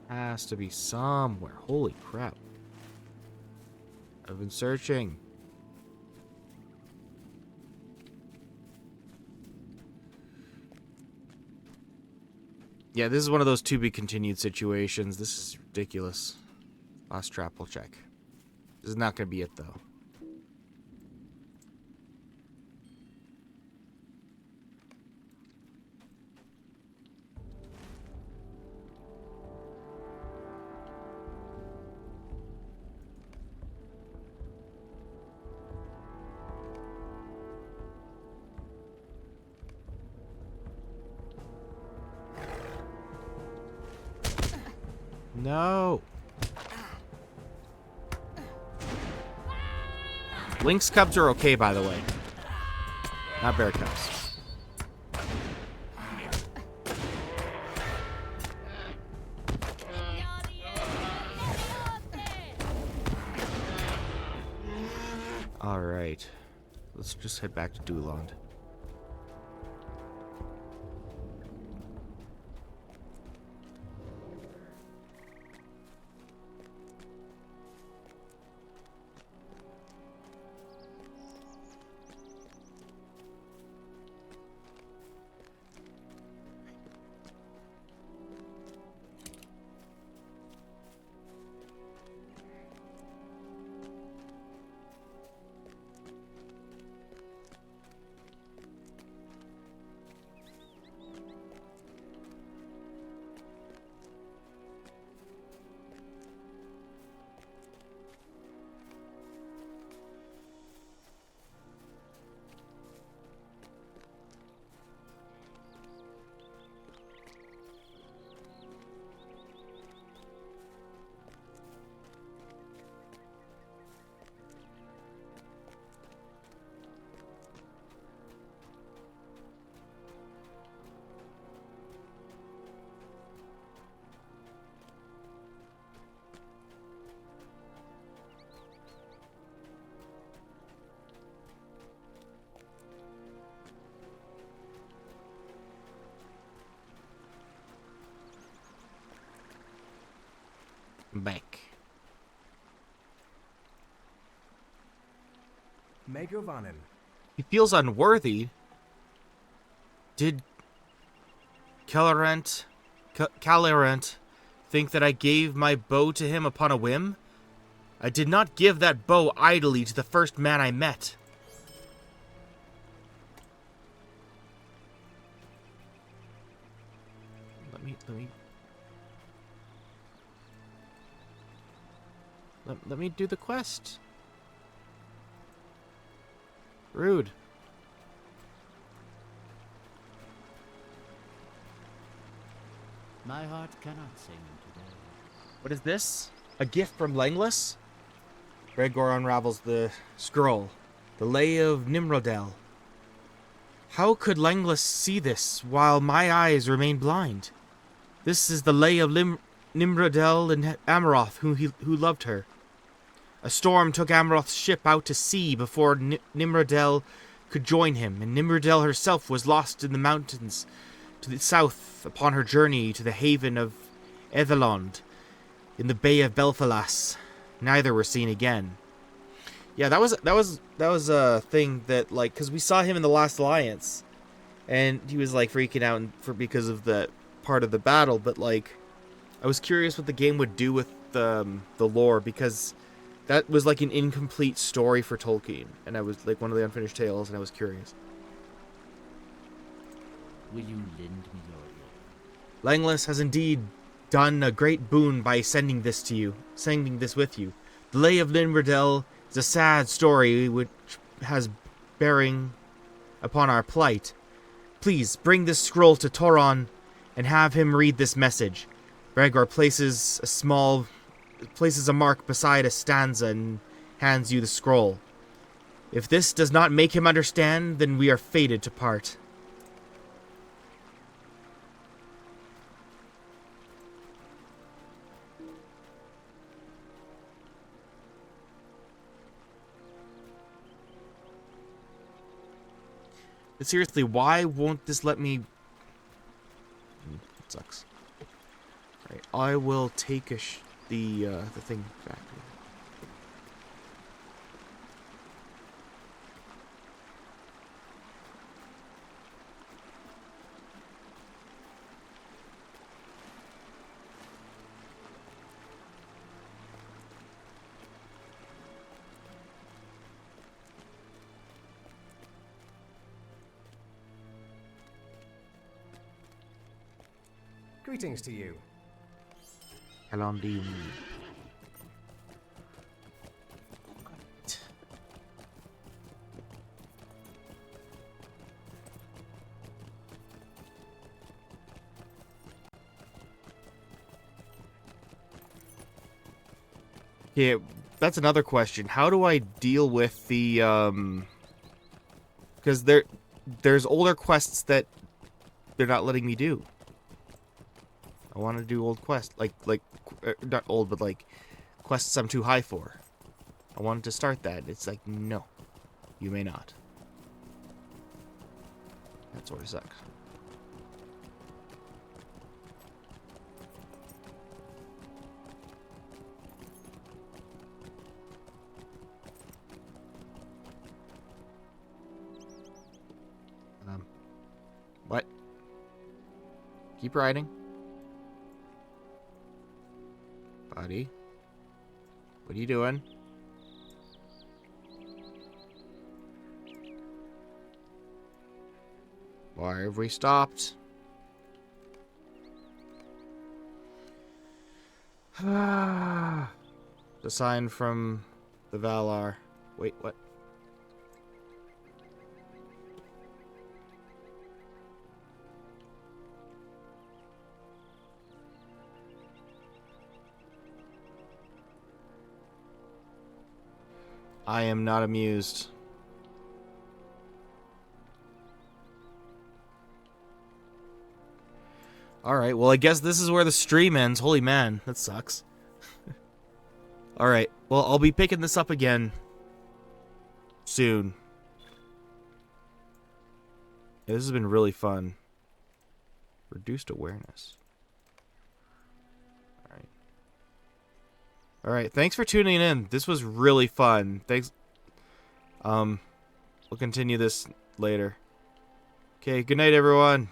Has to be somewhere. Holy crap. I've been searching. Yeah, this is one of those to be continued situations. This is ridiculous. Last trap we'll check. This is not going to be it, though. No. Lynx cubs are okay, by the way. Not bear cubs. Alright. Let's just head back to Duland. Back. Megovanen. He feels unworthy. Did Calerant think that I gave my bow to him upon a whim? I did not give that bow idly to the first man I met. Let me do the quest. Rude. My heart cannot sing today. What is this? A gift from Langless? Gregor unravels the scroll. The Lay of Nimrodel. How could Langless see this while my eyes remain blind? This is the Lay of Nimrodel and Amaroth, who loved her. A storm took Amaroth's ship out to sea before Nimrodel could join him, and Nimrodel herself was lost in the mountains to the south upon her journey to the haven of Ethelond in the Bay of Belfalas. Neither were seen again. Yeah, that was a thing that, like, because we saw him in the Last Alliance, and he was like freaking out because of the part of the battle. But like, I was curious what the game would do with the lore, because that was like an incomplete story for Tolkien, and I was like one of the unfinished tales, and I was curious. Will you lend me your ear? Langless has indeed done a great boon by sending this with you. The Lay of Nimrodel is a sad story which has bearing upon our plight. Please bring this scroll to Toron and have him read this message. Gregor places a mark beside a stanza and hands you the scroll. If this does not make him understand, then we are fated to part. But seriously, why won't this let me... It sucks. Alright, I will take the thing back. Greetings to you. Helondim. Yeah, that's another question. How do I deal with the because there's older quests that they're not letting me do. I want to do old quests, like not old, but like quests I'm too high for. I wanted to start that. It's like, no, you may not. That sort of sucks. What? Keep riding. Buddy. What are you doing? Why have we stopped? The sign from the Valar. Wait, what? I am not amused. Alright, well I guess this is where the stream ends. Holy man, that sucks. Alright, well I'll be picking this up again soon. Yeah, this has been really fun. Reduced awareness. Alright. Alright, thanks for tuning in. This was really fun. Thanks. We'll continue this later. Okay, good night everyone.